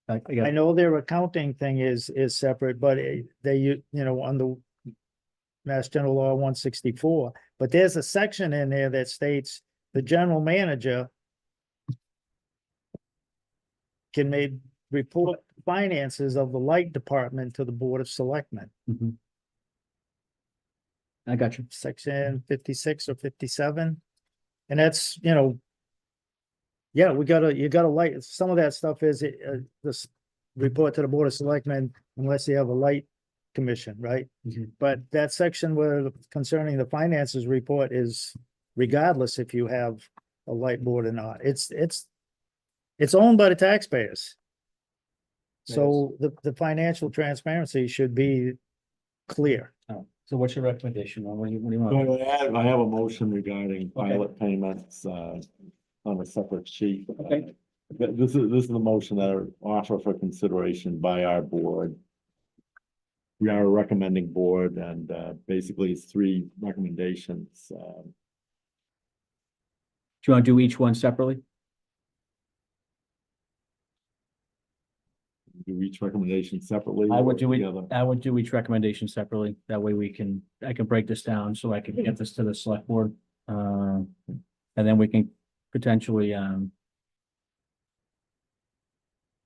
Speaker 4: I know their accounting thing is separate, but they, on the Mass General Law 164, but there's a section in there that states the general manager can report finances of the light department to the Board of Selectmen.
Speaker 2: I got you.
Speaker 4: Section 56 or 57. And that's, yeah, you gotta light, some of that stuff is this report to the Board of Selectmen unless you have a light commission, right? But that section where concerning the finances report is regardless if you have a light board or not. It's owned by the taxpayers. So the financial transparency should be clear.
Speaker 2: Oh, so what's your recommendation? What do you want?
Speaker 3: So I have a motion regarding pilot payments, on a separate sheet.
Speaker 2: Okay.
Speaker 3: This is the motion that are offered for consideration by our board. We are a recommending board, and basically it's 3 recommendations.
Speaker 2: Do you want to do each one separately?
Speaker 3: Do each recommendation separately.
Speaker 2: I would
Speaker 3: or
Speaker 2: do it.
Speaker 3: together?
Speaker 2: I would do each recommendation separately. That way I can break this down so I can get this to the select board. And then we can potentially,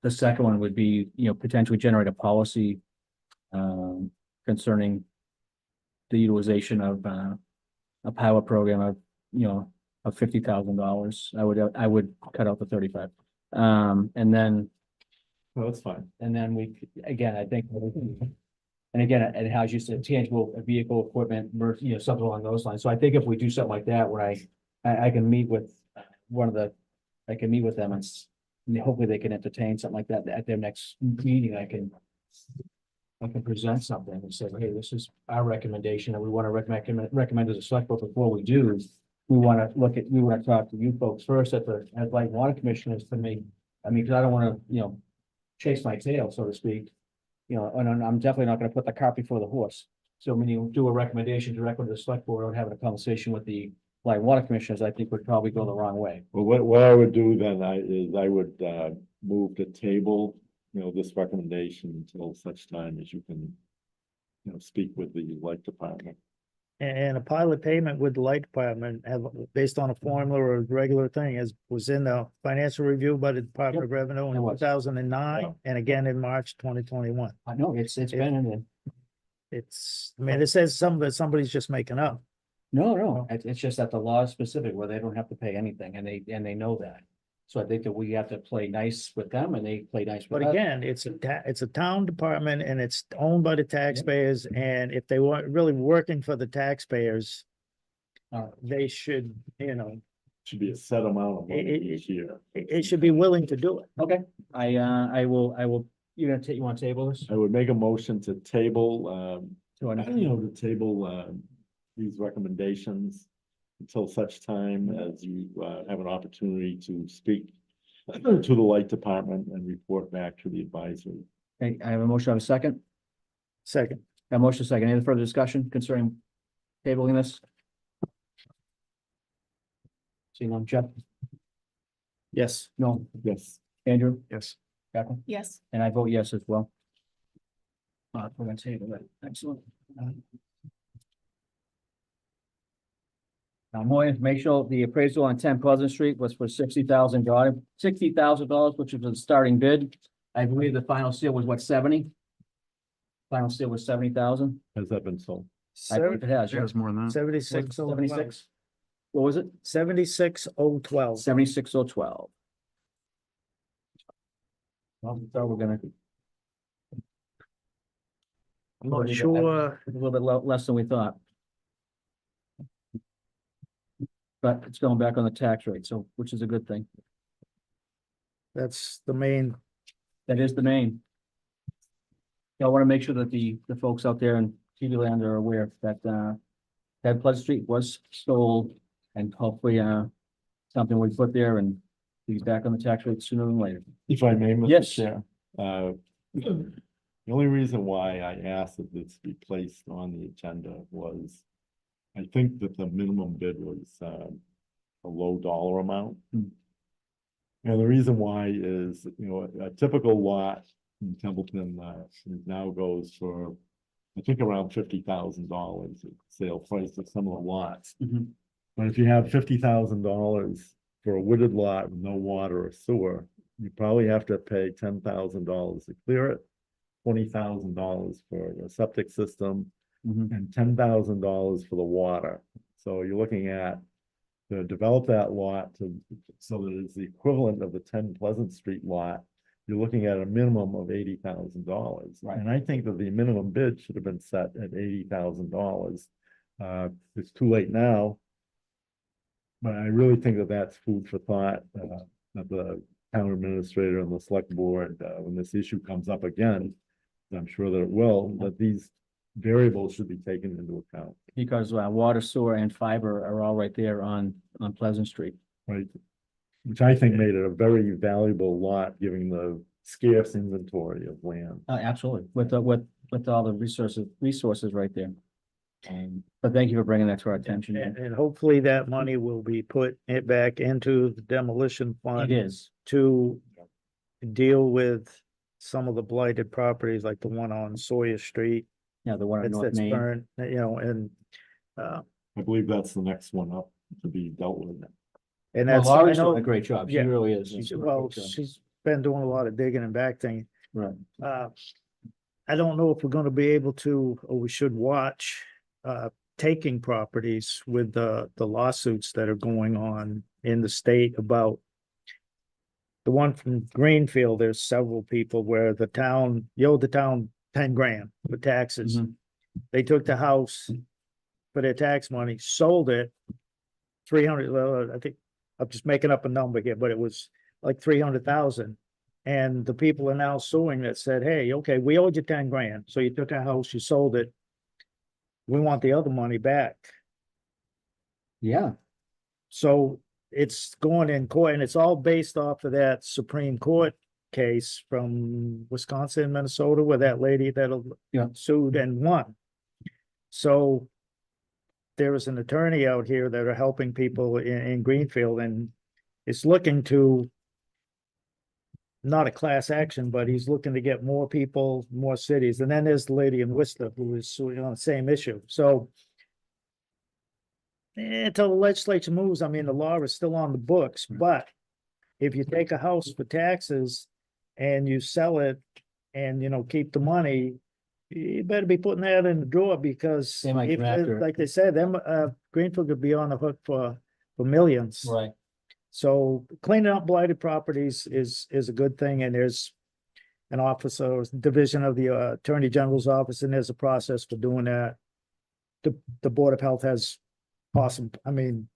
Speaker 2: the second one would be, potentially generate a policy concerning the utilization of a pilot program of, of $50,000. I would cut out the 35. And then
Speaker 3: No, that's fine.
Speaker 2: And then again, I think, and again, it has you said tangible vehicle equipment, something along those lines. So I think if we do something like that, where I can meet with I can meet with them and hopefully they can entertain something like that at their next meeting. I can present something and say, hey, this is our recommendation and we want to recommend as a select board. Before we do, we want to talk to you folks first as light water commissioners to me. I mean, because I don't want to, chase my tail, so to speak, and I'm definitely not going to put the cart before the horse. So when you do a recommendation directly to the select board or having a conversation with the light water commissioners, I think would probably go the wrong way.
Speaker 3: Well, what I would do then I would move to table, this recommendation until such time as you can, speak with the light department.
Speaker 4: And a pilot payment with the light department based on a formula or a regular thing was in the financial review by the Department of Revenue
Speaker 2: It
Speaker 4: in
Speaker 2: was.
Speaker 4: 2009
Speaker 3: Yeah.
Speaker 4: and again in March 2021.
Speaker 2: I know it's been in there.
Speaker 4: It says somebody's just making up.
Speaker 2: No, it's just that the law is specific where they don't have to pay anything and they know that. So I think that we have to play nice with them and they play nice with
Speaker 4: But
Speaker 2: us.
Speaker 4: again, it's a town department and it's owned by the taxpayers. And if they weren't really working for the taxpayers, they should,
Speaker 3: Should be a set amount of money each year.
Speaker 4: it should be willing to do it.
Speaker 2: Okay, I will, you're gonna take, you want to table this?
Speaker 3: I would make a motion to table,
Speaker 2: To
Speaker 3: to table, these recommendations until such time as you, have an opportunity to speak to the light department and report back to the advisory.
Speaker 2: Okay, I have a motion, I have a second.
Speaker 4: Second,
Speaker 2: A motion second. Any further discussion concerning tabling this? Seeing none, Jeff?
Speaker 4: yes.
Speaker 2: No,
Speaker 3: Yes.
Speaker 2: Andrew?
Speaker 5: Yes.
Speaker 2: Jacqueline?
Speaker 1: Yes.
Speaker 2: And I vote yes as well. We're gonna table that. Excellent. More information, the appraisal on 10 Pleasant Street was for $60,000, which was the starting bid. I believe the final seal was what, 70? Final seal was 70,000.
Speaker 3: Has that been sold?
Speaker 2: I believe it has,
Speaker 5: It
Speaker 2: yeah.
Speaker 5: was more than that.
Speaker 4: 76,012.
Speaker 2: 76? What was it?
Speaker 4: 76,012.
Speaker 2: 76,012. Well, so we're gonna.
Speaker 4: I'm not sure,
Speaker 2: A little bit less than we thought. But it's going back on the tax rate, so, which is a good thing.
Speaker 4: that's the main,
Speaker 2: That is the main. I want to make sure that the folks out there in TV land are aware that, that Pleasant Street was sold and hopefully, something we put there and he's back on the tax rate sooner than later.
Speaker 3: If I may, Mr.
Speaker 2: Yes.
Speaker 3: Chair, the only reason why I asked that this be placed on the agenda was I think that the minimum bid was, a low dollar amount.
Speaker 2: Hmm.
Speaker 3: And the reason why is, a typical lot in Templeton, now goes for, I think around $50,000 sale price of some of the lots.
Speaker 2: Mhm.
Speaker 3: But if you have $50,000 for a wooded lot with no water or sewer, you probably have to pay $10,000 to clear it, $20,000 for a septic system,
Speaker 2: Mhm.
Speaker 3: and $10,000 for the water. So you're looking at to develop that lot so that it's the equivalent of the 10 Pleasant Street lot. You're looking at a minimum of $80,000.
Speaker 2: Right.
Speaker 3: And I think that the minimum bid should have been set at $80,000. It's too late now. But I really think that that's food for thought, that the town administrator and the select board, when this issue comes up again, I'm sure that it will, that these variables should be taken into account,
Speaker 2: Because, water, sewer and fiber are all right there on Pleasant Street.
Speaker 3: right? Which I think made it a very valuable lot, given the scarce inventory of land.
Speaker 2: Absolutely, with all the resources right there. But thank you for bringing that to our attention.
Speaker 4: and hopefully that money will be put it back into the demolition
Speaker 2: It
Speaker 4: fund
Speaker 2: is.
Speaker 4: to deal with some of the blighted properties like the one on Sawyer Street.
Speaker 2: Yeah, the one on North
Speaker 4: That's
Speaker 2: Main.
Speaker 4: burned, and,
Speaker 3: I believe that's the next one up to be dealt with.
Speaker 4: and
Speaker 2: Well,
Speaker 4: that's, I
Speaker 2: Laurie's doing
Speaker 4: know,
Speaker 2: a great job. She
Speaker 4: yeah.
Speaker 2: really is.
Speaker 4: well, she's been doing a lot of digging and back thing.
Speaker 2: Right.
Speaker 4: I don't know if we're gonna be able to, or we should watch, taking properties with the lawsuits that are going on in the state about the one from Greenfield. There's several people where the town, you owe the town 10 grand for taxes.
Speaker 2: Mhm.
Speaker 4: They took the house for their tax money, sold it 300, I think, I'm just making up a number here, but it was like 300,000. And the people are now suing that said, hey, okay, we owed you 10 grand. So you took our house, you sold it. We want the other money back.
Speaker 2: Yeah,
Speaker 4: So it's going in court, and it's all based off of that Supreme Court case from Wisconsin, Minnesota, where that lady that
Speaker 2: Yeah.
Speaker 4: sued and won. So there is an attorney out here that are helping people in Greenfield, and is looking to, not a class action, but he's looking to get more people, more cities. And then there's the lady in Worcester who is suing on the same issue. So until the legislature moves, I mean, the law is still on the books, but if you take a house for taxes and you sell it and, keep the money, you better be putting that in the drawer, because
Speaker 2: They might
Speaker 4: if,
Speaker 2: come after it.
Speaker 4: like they said, Greenfield could be on the hook for millions.
Speaker 2: right.
Speaker 4: So cleaning up blighted properties is a good thing, and there's an office or division of the Attorney General's office, and there's a process for doing that. The Board of Health has awesome, I mean,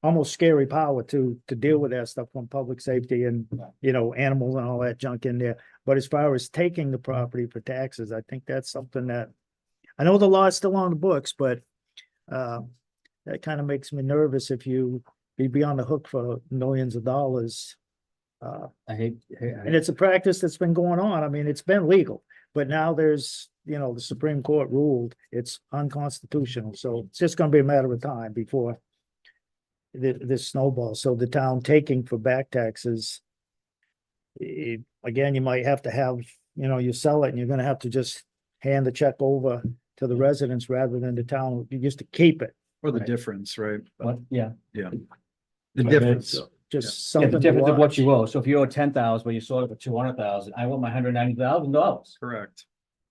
Speaker 4: almost scary power to deal with that stuff from public safety and, you know, animals and all that junk in there. But as far as taking the property for taxes, I think that's something that, I know the law is still on the books, but that kind of makes me nervous if you'd be on the hook for millions of dollars.
Speaker 2: I hate,
Speaker 4: And it's a practice that's been going on. I mean, it's been legal, but now there's, you know, the Supreme Court ruled it's unconstitutional. So it's just gonna be a matter of time before this snowball. So the town taking for back taxes, again, you might have to have, you know, you sell it and you're gonna have to just hand the check over to the residents rather than the town, you used to keep it.
Speaker 5: Or the
Speaker 2: Right.
Speaker 5: difference, right?
Speaker 2: what, yeah.
Speaker 5: The
Speaker 3: Okay,
Speaker 5: difference.
Speaker 3: so-
Speaker 4: Just
Speaker 2: Yeah, the
Speaker 4: something to
Speaker 2: difference of what
Speaker 4: watch.
Speaker 2: you owe. So if you owe 10,000, but you sold it for 200,000, I want my $190,000.
Speaker 5: Correct.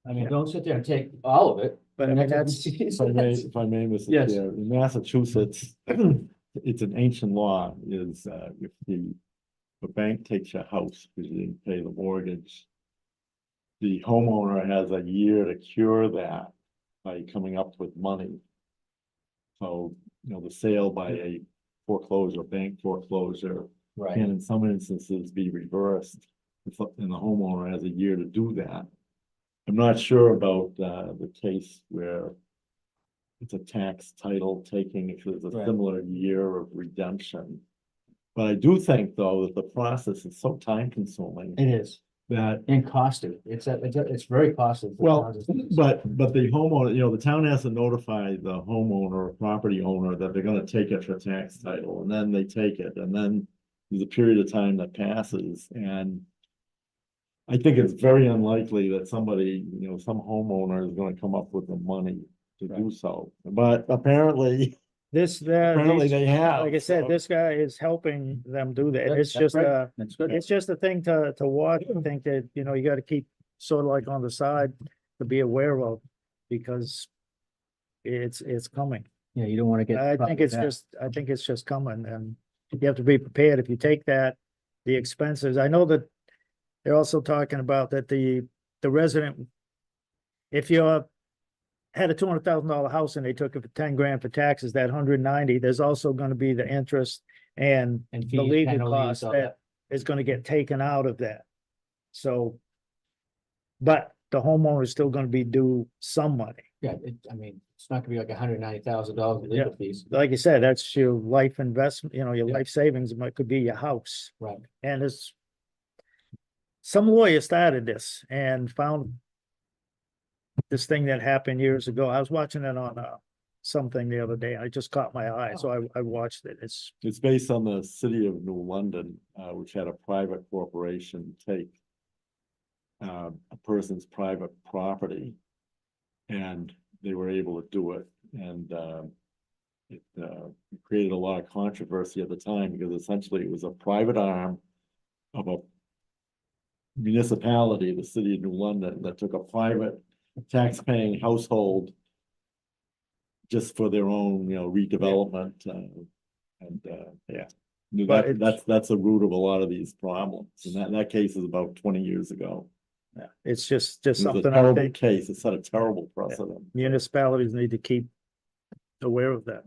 Speaker 2: I mean, don't sit there and take all of it.
Speaker 4: But I mean, that's,
Speaker 3: If I may, Mr.
Speaker 2: Yes.
Speaker 3: Chair, in Massachusetts, it's an ancient law, is, if the bank takes your house because you didn't pay the mortgage, the homeowner has a year to cure that by coming up with money. So, you know, the sale by a foreclosure, bank foreclosure,
Speaker 2: Right.
Speaker 3: can in some instances be reversed. And the homeowner has a year to do that. I'm not sure about the case where it's a tax title taking, if there's a
Speaker 2: Right.
Speaker 3: similar year of redemption. But I do think, though, that the process is so time consuming
Speaker 2: It is.
Speaker 3: that,
Speaker 2: And costly. It's very costly. for
Speaker 3: well,
Speaker 2: towns.
Speaker 3: but the homeowner, you know, the town has to notify the homeowner or property owner that they're gonna take it for tax title, and then they take it, and then there's a period of time that passes, and I think it's very unlikely that somebody, you know, some homeowner is gonna come up with the money to do so, but apparently
Speaker 4: apparently
Speaker 3: they have.
Speaker 4: like I said,
Speaker 3: so-
Speaker 4: this guy is helping them do that.
Speaker 2: That-
Speaker 4: It's
Speaker 2: that's
Speaker 4: just
Speaker 2: right. That's good.
Speaker 4: it's just a thing to watch. I think that, you know, you gotta keep sort of like on the side to be aware of, because it's coming.
Speaker 2: Yeah, you don't want to get.
Speaker 4: I
Speaker 2: caught
Speaker 4: think
Speaker 2: with
Speaker 4: it's
Speaker 2: that.
Speaker 4: I think it's just coming, and you have to be prepared. If you take that, the expenses, I know that they're also talking about that the resident, if you're had a $200,000 house and they took it for 10 grand for taxes, that 190, there's also gonna be the interest and
Speaker 2: And
Speaker 4: the
Speaker 2: fees,
Speaker 4: legal
Speaker 2: penalties,
Speaker 4: cost
Speaker 2: all
Speaker 4: that is gonna get taken out of that. So, but the homeowner is still gonna be due some money.
Speaker 2: Yeah, I mean, it's not gonna be like $190,000 in legal fees.
Speaker 4: Like you said, that's your life investment, you know, your
Speaker 2: Yeah.
Speaker 4: life savings, it could be your house.
Speaker 2: Right.
Speaker 4: And it's some lawyer started this and found this thing that happened years ago. I was watching it on something the other day. I just caught my eye, so I watched it. It's
Speaker 3: It's based on the city of New London, which had a private corporation take a person's private property, and they were able to do it, and it created a lot of controversy at the time, because essentially it was a private arm of a municipality, the city of New London, that took a private tax-paying household just for their own, you know, redevelopment, yeah.
Speaker 4: But it's-
Speaker 3: That's the root of a lot of these problems, and that case is about 20 years ago.
Speaker 4: it's just
Speaker 3: It was a
Speaker 4: something I
Speaker 3: terrible
Speaker 4: think
Speaker 3: case, it set a terrible precedent.
Speaker 4: municipalities need to keep aware of that.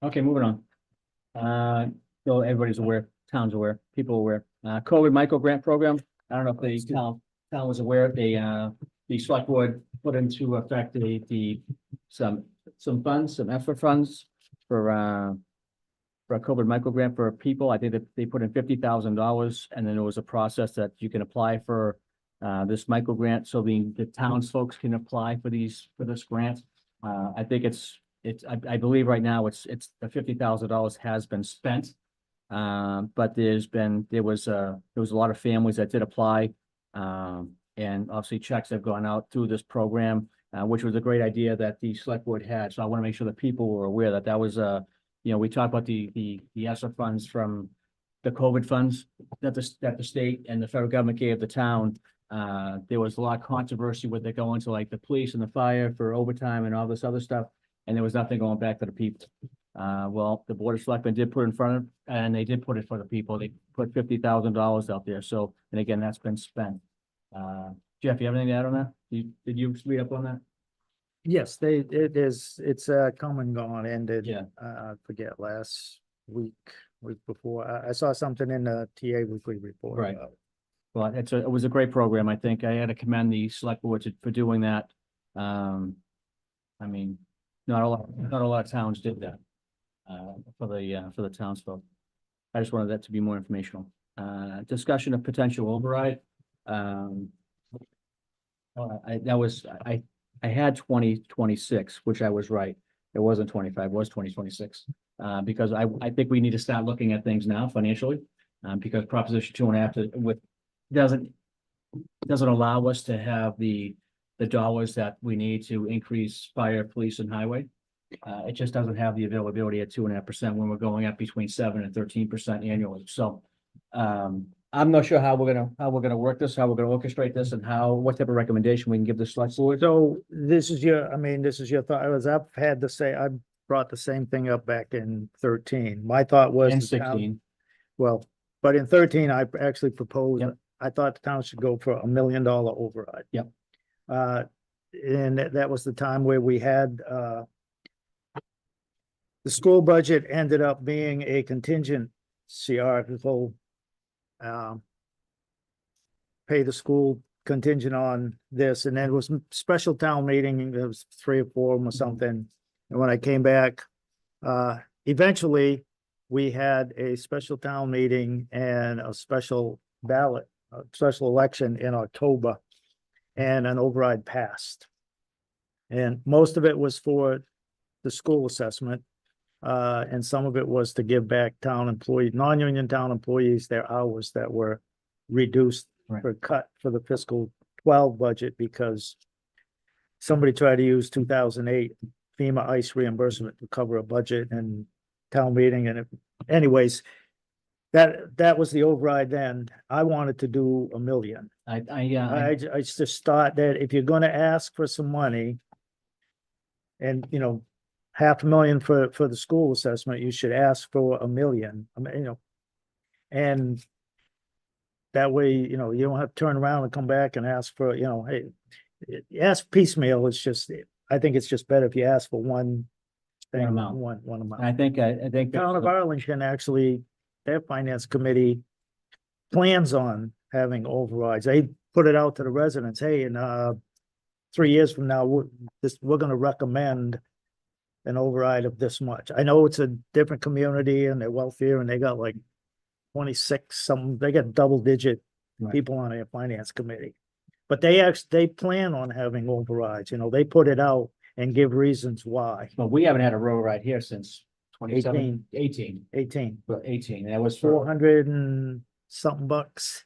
Speaker 2: Okay, moving on. So everybody's aware, town's aware, people aware. COVID micro grant program. I don't know if the town was aware, the select board put into effect some funds, some extra funds for a COVID micro grant for people. I think that they put in $50,000, and then there was a process that you can apply for this micro grant, so the town's folks can apply for this grant. I think I believe right now it's the $50,000 has been spent. But there was a lot of families that did apply. And obviously checks have gone out through this program, which was a great idea that the select board had. So I want to make sure that people were aware that that was you know, we talked about the ESSER funds from the COVID funds that the state and the federal government gave the town. There was a lot of controversy with it going to like the police and the fire for overtime and all this other stuff. And there was nothing going back to the people. Well, the Board of Selectmen did put in front of, and they did put it for the people. They put $50,000 out there. So, and again, that's been spent. Jeff, you have anything to add on that? Did you read up on that?
Speaker 4: Yes, it's come and gone, ended.
Speaker 2: Yeah.
Speaker 4: I forget, last week before. I saw something in the TA weekly report.
Speaker 2: Right.
Speaker 4: about it.
Speaker 2: Well, it was a great program. I think I had to commend the select board for doing that. I mean, not a lot of towns did that, for the townsfolk. I just wanted that to be more informational. Discussion of potential override. I had 2026, which I was right. It wasn't 25, it was 2026. Because I think we need to start looking at things now financially. Because Proposition 2.5 doesn't allow us to have the dollars that we need to increase fire, police, and highway. It just doesn't have the availability at 2.5% when we're going up between 7% and 13% annually. So I'm not sure how we're gonna work this, how we're gonna orchestrate this, and what type of recommendation we can give the select board.
Speaker 4: So this is your thought. I brought the same thing up back in 13. My thought was.
Speaker 2: And
Speaker 4: the town-
Speaker 2: 16.
Speaker 4: Well, but in 13, I actually proposed,
Speaker 2: Yep.
Speaker 4: I thought the town should go for $1 million override.
Speaker 2: Yep.
Speaker 4: And that was the time where we had, the school budget ended up being a contingency article. Pay the school contingent on this, and then it was special town meeting, there was 3 or 4 of them or something. And when I came back, eventually, we had a special town meeting and a special ballot, a special election in October, and an override passed. And most of it was for the school assessment, and some of it was to give back non-union town employees their hours that were reduced
Speaker 2: Right.
Speaker 4: or cut for the fiscal 12 budget because somebody tried to use 2008 FEMA ice reimbursement to cover a budget and town meeting, and anyways, that was the override then. I wanted to do $1 million. I just thought that if you're gonna ask for some money and, $500,000 for the school assessment, you should ask for $1 million. I mean, and that way, you don't have to turn around and come back and ask for, hey, ask piecemeal. I think it's just better if you ask for one thing,
Speaker 2: amount.
Speaker 4: one amount.
Speaker 2: I think
Speaker 4: Town of Arlington, actually, their finance committee plans on having overrides. They put it out to the residents, hey, in 3 years from now, we're gonna recommend an override of this much. I know it's a different community and they're wealthier and they got like 26, they got double-digit
Speaker 2: Right.
Speaker 4: people on their finance committee. But they plan on having overrides, they put it out and give reasons why.
Speaker 2: But we haven't had a override here since 18.
Speaker 4: 18,
Speaker 2: But 18, that was for,
Speaker 4: 400 and something bucks,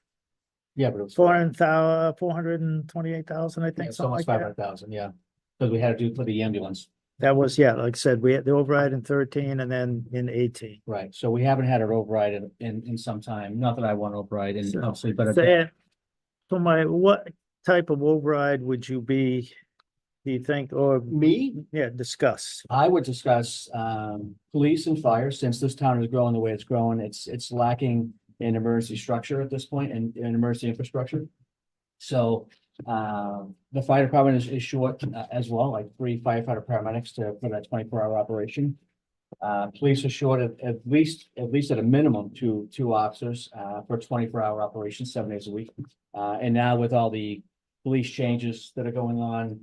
Speaker 2: yeah, but it was
Speaker 4: 428,000, I think,
Speaker 2: it's
Speaker 4: something
Speaker 2: almost
Speaker 4: like that.
Speaker 2: 500,000, yeah. Because we had to do for the ambulance,
Speaker 4: That was, yeah, like I said, we had the override in 13 and then in 18.
Speaker 2: right? So we haven't had an override in some time. Not that I want override, and
Speaker 4: So-
Speaker 2: obviously, but
Speaker 4: So what type of override would you be, do you think, or,
Speaker 2: me,
Speaker 4: discuss?
Speaker 2: I would discuss police and fire, since this town is growing the way it's growing, it's lacking in emergency structure at this point and in emergency infrastructure. So the fire department is short as well, like 3 firefighter paramedics for that 24-hour operation. Police are short at least at a minimum two officers for a 24-hour operation, 7 days a week. And now with all the police changes that are going on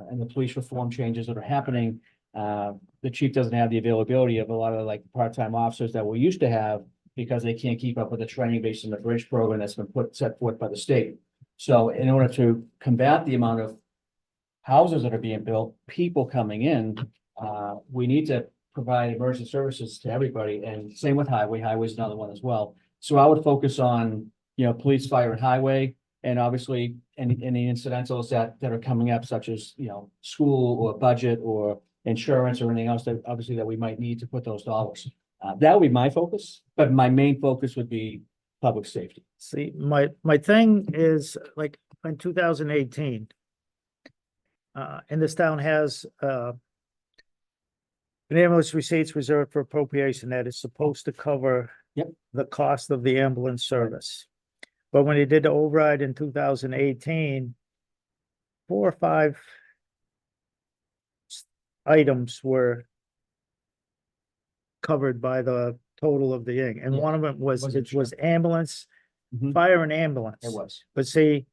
Speaker 2: and the police reform changes that are happening, the chief doesn't have the availability of a lot of like part-time officers that we used to have because they can't keep up with the training based on the bridge program that's been set forth by the state. So in order to combat the amount of houses that are being built, people coming in, we need to provide emergency services to everybody, and same with highway. Highway is another one as well. So I would focus on, police, fire, and highway, and obviously any incidentals that are coming up, such as, school or budget or insurance or anything else that obviously that we might need to put those dollars. That would be my focus, but my main focus would be public safety.
Speaker 4: See, my thing is, like, in 2018, and this town has, an ambulance receipts reserved for appropriation that is supposed to cover
Speaker 2: Yep.
Speaker 4: the cost of the ambulance service. But when he did the override in 2018, 4 or 5 items were covered by the total of the thing, and
Speaker 2: Yeah.
Speaker 4: one of them was,
Speaker 2: Wasn't
Speaker 4: it was
Speaker 2: sure.
Speaker 4: ambulance,
Speaker 2: Mhm.
Speaker 4: fire and ambulance.
Speaker 2: It was.
Speaker 4: But see,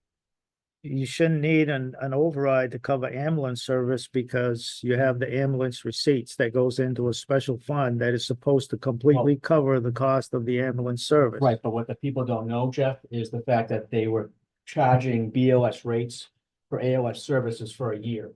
Speaker 4: you shouldn't need an override to cover ambulance service because you have the ambulance receipts that goes into a special fund that is supposed to completely cover the cost of the ambulance service.
Speaker 2: Right, but what the people don't know, Jeff, is the fact that they were charging BOS rates for AOS services for a year.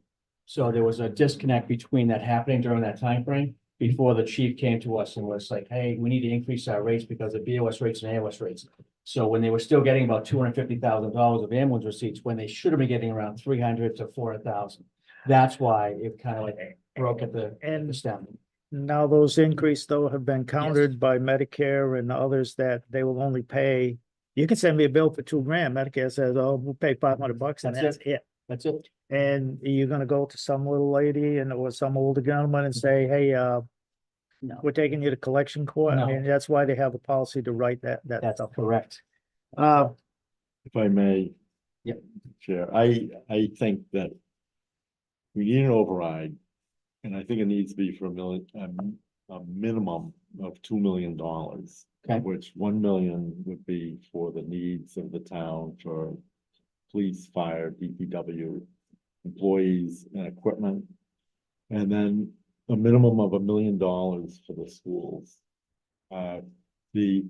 Speaker 2: So there was a disconnect between that happening during that time frame before the chief came to us and was like, hey, we need to increase our rates because of BOS rates and AOS rates. So when they were still getting about $250,000 of ambulance receipts, when they should have been getting around 300 to 400,000. That's why it kind of like broke at the stem.
Speaker 4: Now those increases though have been countered by Medicare and others that they will only pay. You can send me a bill for $2,000. Medicare says, oh, we'll pay $500 and
Speaker 2: That's
Speaker 4: that's it.
Speaker 2: That's it.
Speaker 4: And you're gonna go to some little lady and or some older gentleman and say, hey,
Speaker 2: No,
Speaker 4: we're taking you to collection court. I
Speaker 2: No.
Speaker 4: mean, that's why they have a policy to write that
Speaker 2: that's
Speaker 4: stuff.
Speaker 2: correct.
Speaker 3: If I may.
Speaker 2: Yep.
Speaker 3: Chair, I think that we need an override. And I think it needs to be for a minimum of $2 million.
Speaker 2: Okay.
Speaker 3: Which 1 million would be for the needs of the town for police, fire, DPW, employees and equipment. And then a minimum of $1 million for the schools. The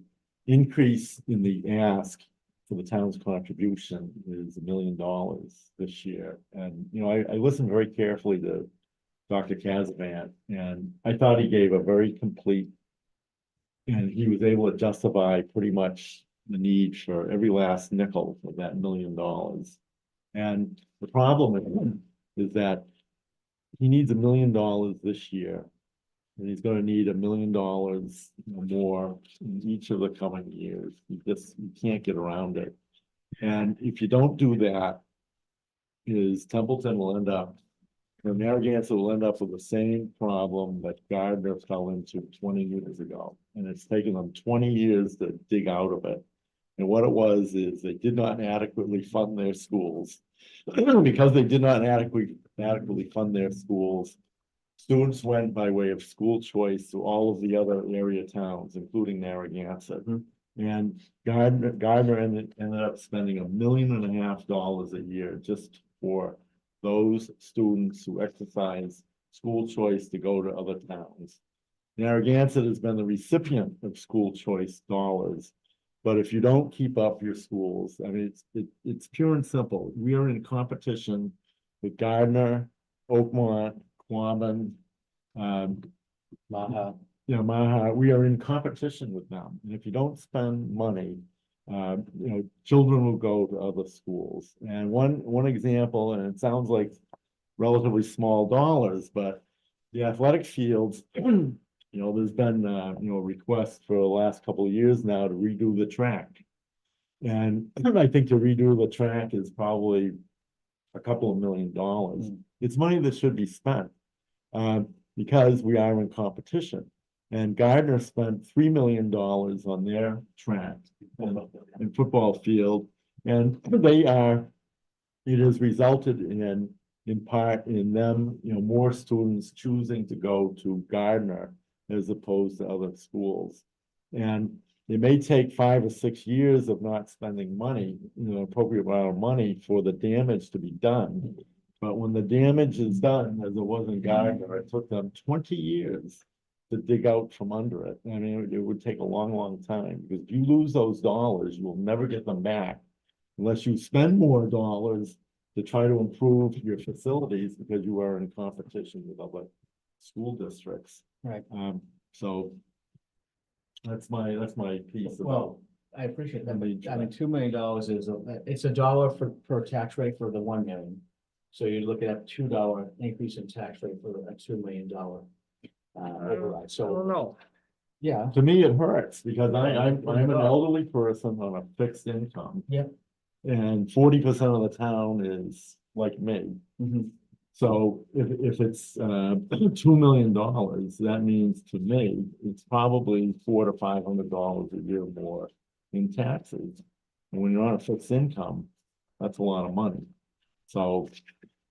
Speaker 3: increase in the ask for the town's contribution is $1 million this year. And, you know, I listened very carefully to Dr. Casavant, and I thought he gave a very complete, and he was able to justify pretty much the need for every last nickel of that $1 million. And the problem is that he needs $1 million this year, and he's gonna need $1 million more in each of the coming years. You can't get around it. And if you don't do that, Templeton will end up, Narragansett will end up with the same problem that Gardner fell into 20 years ago. And it's taken them 20 years to dig out of it. And what it was is they did not adequately fund their schools. Because they did not adequately fund their schools, students went by way of school choice to all of the other area towns, including Narragansett. And Gardner ended up spending $1.5 million a year just for those students who exercise school choice to go to other towns. Narragansett has been the recipient of school choice dollars. But if you don't keep up your schools, I mean, it's pure and simple. We are in competition with Gardner, Oakmont, Quabbin,
Speaker 2: Maha.
Speaker 3: Maha. We are in competition with them. And if you don't spend money, children will go to other schools. And one example, and it sounds like relatively small dollars, but the athletic fields, there's been, requests for the last couple of years now to redo the track. And I think to redo the track is probably a couple of $1 million. It's money that should be spent, because we are in competition. And Gardner spent $3 million on their track and football field. And it has resulted in part in them, more students choosing to go to Gardner as opposed to other schools. And it may take 5 or 6 years of not spending money, appropriate amount of money for the damage to be done. But when the damage is done, as it was in Gardner, it took them 20 years to dig out from under it. I mean, it would take a long, long time, because if you lose those dollars, you will never get them back unless you spend more dollars to try to improve your facilities, because you are in competition with other school districts.
Speaker 2: Right.
Speaker 3: So that's my piece.
Speaker 2: Well, I appreciate that, but I mean, $2 million is, it's $1 per tax rate for the 1 million. So you're looking at $2 increase in tax rate for a $2 million override.
Speaker 4: I
Speaker 2: So,
Speaker 4: don't know.
Speaker 2: yeah,
Speaker 3: To me, it hurts, because I'm an elderly person on a fixed income.
Speaker 2: Yep.
Speaker 3: And 40% of the town is like me.
Speaker 2: mhm,
Speaker 3: So if it's $2 million, that means to me, it's probably $400 to $500 a year more in taxes. And when you're on a fixed income, that's a lot of money. So,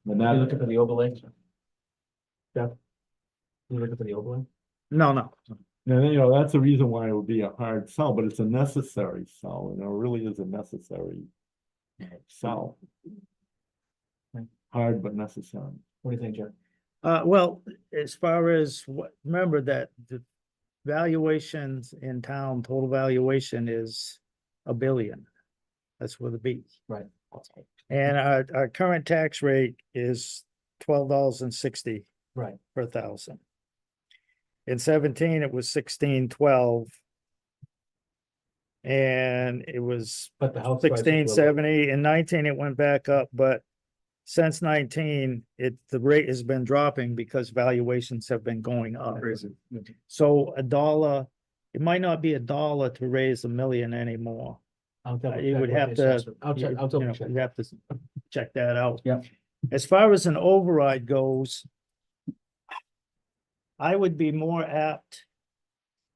Speaker 3: and
Speaker 2: you
Speaker 3: that,
Speaker 2: looking for the overlay? Yeah. You looking for the overlay?
Speaker 4: No, no.
Speaker 3: And you know, that's the reason why it would be a hard sell, but it's a necessary sell, and it really is a necessary sell. Hard but necessary.
Speaker 2: What do you think, Jeff?
Speaker 4: Well, as far as what, remember that the valuations in town, total valuation is $1 billion. That's with a B.
Speaker 2: Right.
Speaker 4: And our current tax rate is $12.60
Speaker 2: Right.
Speaker 4: per thousand. In 17, it was 16.12. And it was
Speaker 2: But the house. prices were low.
Speaker 4: 16.70. In 19, it went back up, but since 19, the rate has been dropping because valuations have been going up. So $1, it might not be $1 to raise $1 million anymore.
Speaker 2: I'll double
Speaker 4: You
Speaker 2: check
Speaker 4: would
Speaker 2: what
Speaker 4: have
Speaker 2: the
Speaker 4: to,
Speaker 2: assessment- I'll check, I'll
Speaker 4: you
Speaker 2: double
Speaker 4: know,
Speaker 2: check.
Speaker 4: you have to check that out.
Speaker 2: Yep.
Speaker 4: As far as an override goes, I would be more apt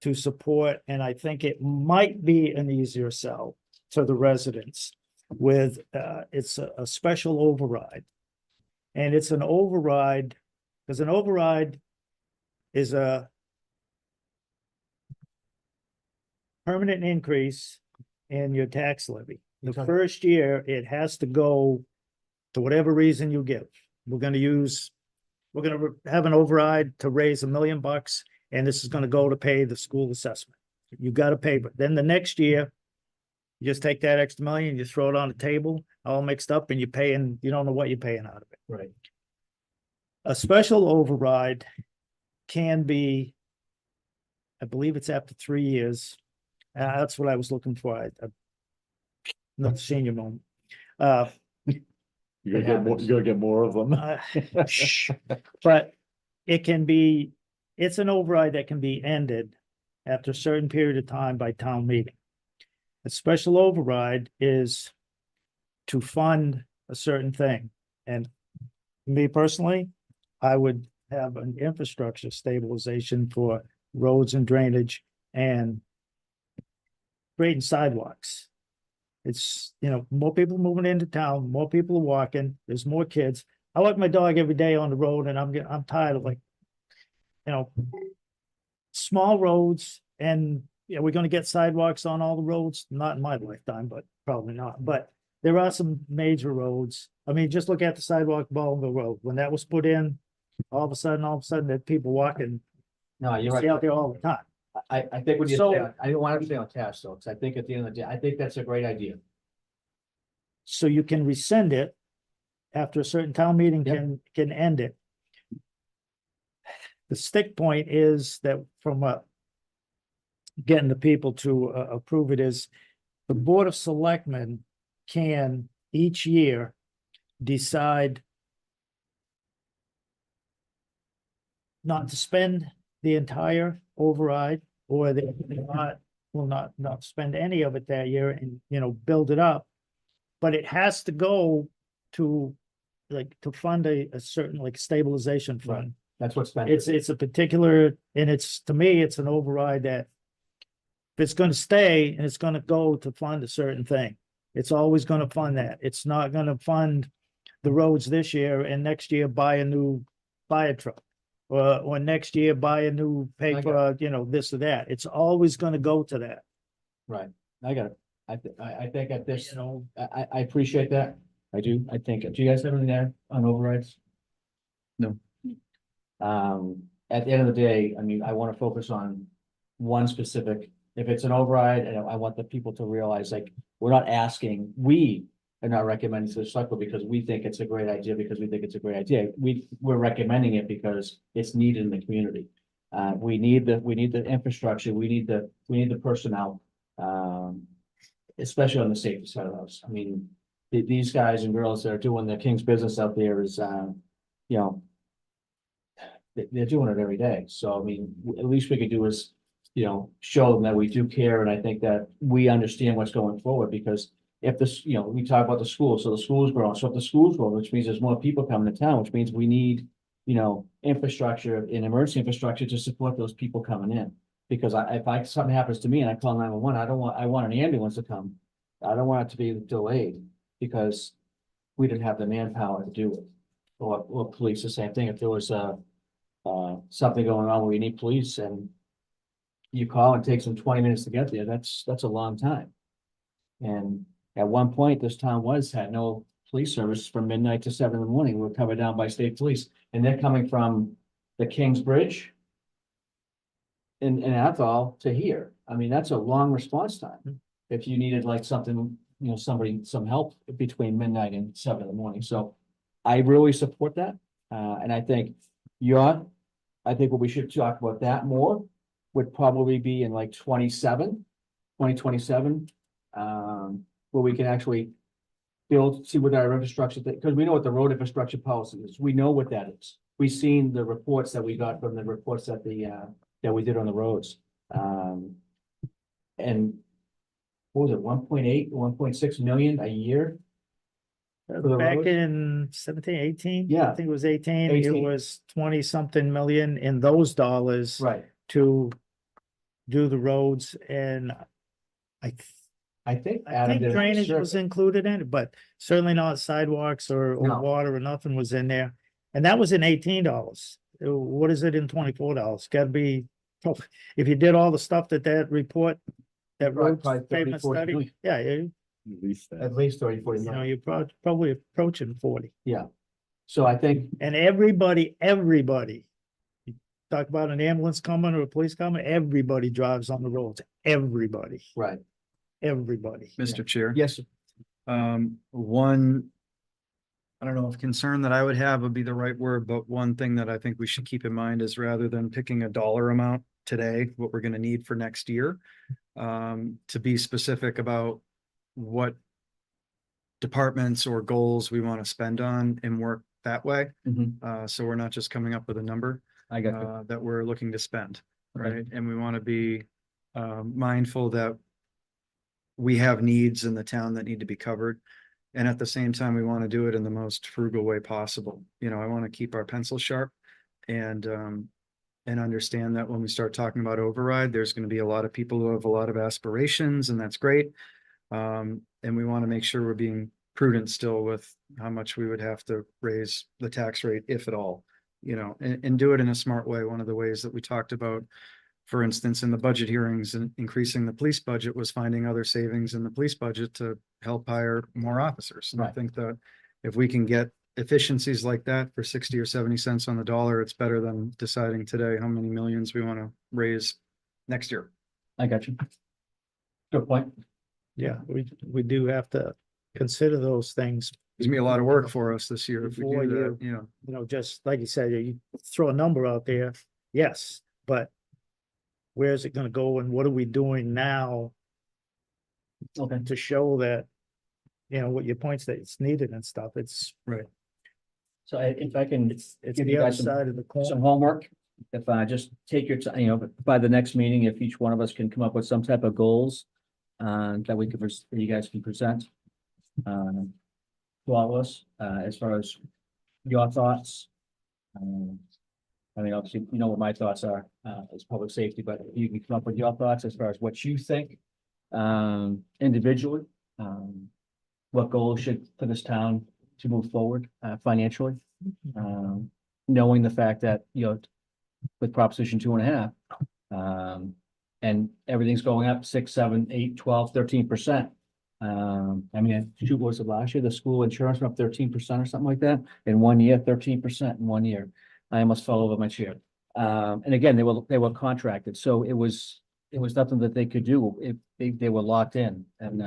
Speaker 4: to support, and I think it might be an easier sell to the residents with, it's a special override. And it's an override, because an override is a permanent increase in your tax levy. The
Speaker 2: Okay.
Speaker 4: first year, it has to go to whatever reason you give. We're gonna have an override to raise $1 million, and this is gonna go to pay the school assessment. You gotta pay, but then the next year, you just take that extra million, you throw it on the table, all mixed up, and you're paying, you don't know what you're paying out of it.
Speaker 2: Right.
Speaker 4: A special override can be, I believe it's after 3 years. That's what I was looking for. Not the senior moment.
Speaker 3: You're gonna get more, you're gonna get more of them.
Speaker 4: But it can be, it's an override that can be ended after a certain period of time by town meeting. A special override is to fund a certain thing. And me personally, I would have an infrastructure stabilization for roads and drainage and grading sidewalks. It's, you know, more people moving into town, more people are walking, there's more kids. I walk my dog every day on the road and I'm tired of, like, you know, small roads, and yeah, we're gonna get sidewalks on all the roads, not in my lifetime, but probably not, but there are some major roads. I mean, just look at the sidewalk Baldwin Road, when that was put in, all of a sudden, there are people walking,
Speaker 2: No,
Speaker 4: you
Speaker 2: you're
Speaker 4: see
Speaker 2: right.
Speaker 4: out there all the time.
Speaker 2: I think when you
Speaker 4: So-
Speaker 2: say, I don't want to stay on task though, because I think at the end of the day, I think that's a great idea.
Speaker 4: So you can rescind it after a certain town meeting
Speaker 2: Yep.
Speaker 4: can end it. The stick point is that from getting the people to approve it is the Board of Selectmen can each year decide not to spend the entire override, or they will not spend any of it that year and, you know, build it up. But it has to go to, like, to fund a certain, like, stabilization fund.
Speaker 2: That's what's spent.
Speaker 4: It's a particular, and it's, to me, it's an override that if it's gonna stay and it's gonna go to fund a certain thing, it's always gonna fund that. It's not gonna fund the roads this year and next year buy a new fire truck. Or next year buy a new
Speaker 2: I
Speaker 4: paper, you know, this or that. It's always gonna go to that,
Speaker 2: Right, I got it. I think at this,
Speaker 4: you know.
Speaker 2: I appreciate that. I do, I think, do you guys have anything there on overrides? No. At the end of the day, I mean, I want to focus on one specific, if it's an override, and I want the people to realize, like, we're not asking, we are not recommending to the select board because we think it's a great idea, because we think it's a great idea. We're recommending it because it's needed in the community. We need the infrastructure, we need the personnel, especially on the safety side of the house. I mean, these guys and girls that are doing the king's business out there is, you know, they're doing it every day. So, I mean, at least we could do is, you know, show them that we do care, and I think that we understand what's going forward, because if this, you know, we talk about the school, so the school's growing, so if the school's growing, which means there's more people coming to town, which means we need, you know, infrastructure and emergency infrastructure to support those people coming in. Because if something happens to me and I call 911, I want an ambulance to come. I don't want it to be delayed because we didn't have the manpower to do it. Or police, the same thing. If there was something going on where you need police and you call and it takes them 20 minutes to get there, that's a long time. And at one point, this town had no police service from midnight to 7 in the morning. We were covered down by state police, and they're coming from the Kings Bridge in Athol to here. I mean, that's a long response time. If you needed like something, you know, some help between midnight and 7 in the morning. So I really support that. And I think I think what we should talk about that more would probably be in like 2027, where we can actually see what our infrastructure, because we know what the road infrastructure policy is. We know what that is. We've seen the reports that we got from the reports that that we did on the roads. And what was it, 1.8, 1.6 million a year? For the
Speaker 4: Back
Speaker 2: roads?
Speaker 4: in 17, 18?
Speaker 2: Yeah.
Speaker 4: I think it was 18. It
Speaker 2: 18.
Speaker 4: was 20 something million in those dollars
Speaker 2: Right.
Speaker 4: to do the roads, and
Speaker 2: I think
Speaker 4: I
Speaker 2: Adam
Speaker 4: think
Speaker 2: did a
Speaker 4: drainage
Speaker 2: survey.
Speaker 4: was included in it, but certainly not sidewalks or
Speaker 2: No.
Speaker 4: water or nothing was in there. And that was in $18. What is it in $24? Gotta be, if you did all the stuff that report, that
Speaker 2: Probably
Speaker 4: road
Speaker 2: 30,
Speaker 4: pavement
Speaker 2: 40
Speaker 4: study,
Speaker 2: million.
Speaker 4: yeah,
Speaker 3: At least that.
Speaker 2: At least 30, 40
Speaker 4: you know,
Speaker 2: million.
Speaker 4: you're probably approaching 40.
Speaker 2: So I think,
Speaker 4: And everybody, you talk about an ambulance coming or a police coming, everybody drives on the roads, everybody,
Speaker 2: right,
Speaker 4: everybody.
Speaker 5: Mr. Chair.
Speaker 2: yes,
Speaker 5: One, I don't know if concern that I would have would be the right word, but one thing that I think we should keep in mind is rather than picking a dollar amount today, what we're gonna need for next year, to be specific about what departments or goals we want to spend on and work that way. So we're not just coming up with a number
Speaker 2: I got you.
Speaker 5: that we're looking to spend,
Speaker 2: Okay.
Speaker 5: right? And we want to be mindful that we have needs in the town that need to be covered. And at the same time, we want to do it in the most frugal way possible. You know, I want to keep our pencil sharp and understand that when we start talking about override, there's going to be a lot of people who have a lot of aspirations, and that's great. And we want to make sure we're being prudent still with how much we would have to raise the tax rate, if at all, you know, and do it in a smart way. One of the ways that we talked about, for instance, in the budget hearings and increasing the police budget, was finding other savings in the police budget to help hire more officers. And I
Speaker 2: Right.
Speaker 5: think that if we can get efficiencies like that for 60 or 70 cents on the dollar, it's better than deciding today how many millions we want to raise next year.
Speaker 2: I got you. Good point.
Speaker 4: Yeah, we do have to consider those things,
Speaker 5: It's gonna be a lot of work for us this year if we
Speaker 4: Before
Speaker 5: do that, you know.
Speaker 4: you know, just like you said, you throw a number out there, yes, but where's it gonna go and what are we doing now
Speaker 2: Okay.
Speaker 4: to show that, you know, what your points that it's needed and stuff, it's,
Speaker 2: So if I can,
Speaker 4: it's
Speaker 2: Give you
Speaker 4: the other
Speaker 2: guys some-
Speaker 4: side of the
Speaker 2: some
Speaker 4: coin.
Speaker 2: homework, if I just take your time, you know, by the next meeting, if each one of us can come up with some type of goals that we could, that you guys can present to all of us, as far as your thoughts. I mean, obviously, you know what my thoughts are, as public safety, but you can come up with your thoughts as far as what you think, individually. What goals should for this town to move forward, financially. Knowing the fact that, you know, with Proposition 2.5, and everything's going up 6, 7, 8, 12, 13%. I mean, shoot, what was it last year? The school insurance went up 13% or something like that in 1 year, 13% in 1 year. I almost fell over my chair. And again, they were contracted, so it was nothing that they could do. They were locked in, and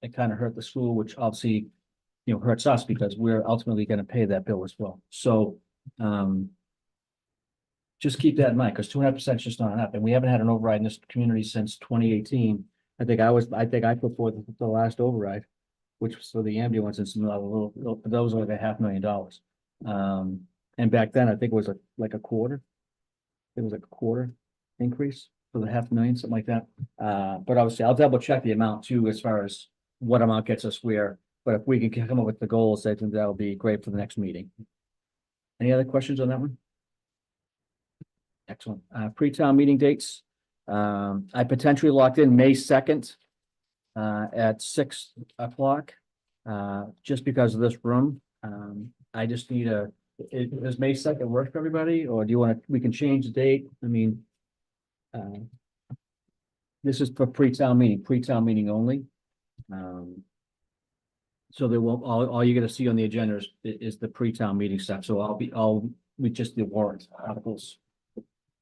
Speaker 2: it kind of hurt the school, which obviously, you know, hurts us because we're ultimately going to pay that bill as well. So, just keep that in mind, because 2.5% is just not enough, and we haven't had an override in this community since 2018. I think I put forward the last override, which was for the ambulance and some little, those were like $500,000. And back then, I think it was like a quarter. It was like a quarter increase for the $500,000, something like that. But obviously, I'll double check the amount too, as far as what amount gets us where. But if we can come up with the goals, I think that'll be great for the next meeting. Any other questions on that one? Excellent. Pre-town meeting dates. I potentially locked in May 2nd at 6 o'clock, just because of this room. I just need Does May 2nd work for everybody, or do you want to, we can change the date? I mean, this is for pre-town meeting only. So there will, all you're gonna see on the agenda is the pre-town meeting stuff, so we just the warrant articles.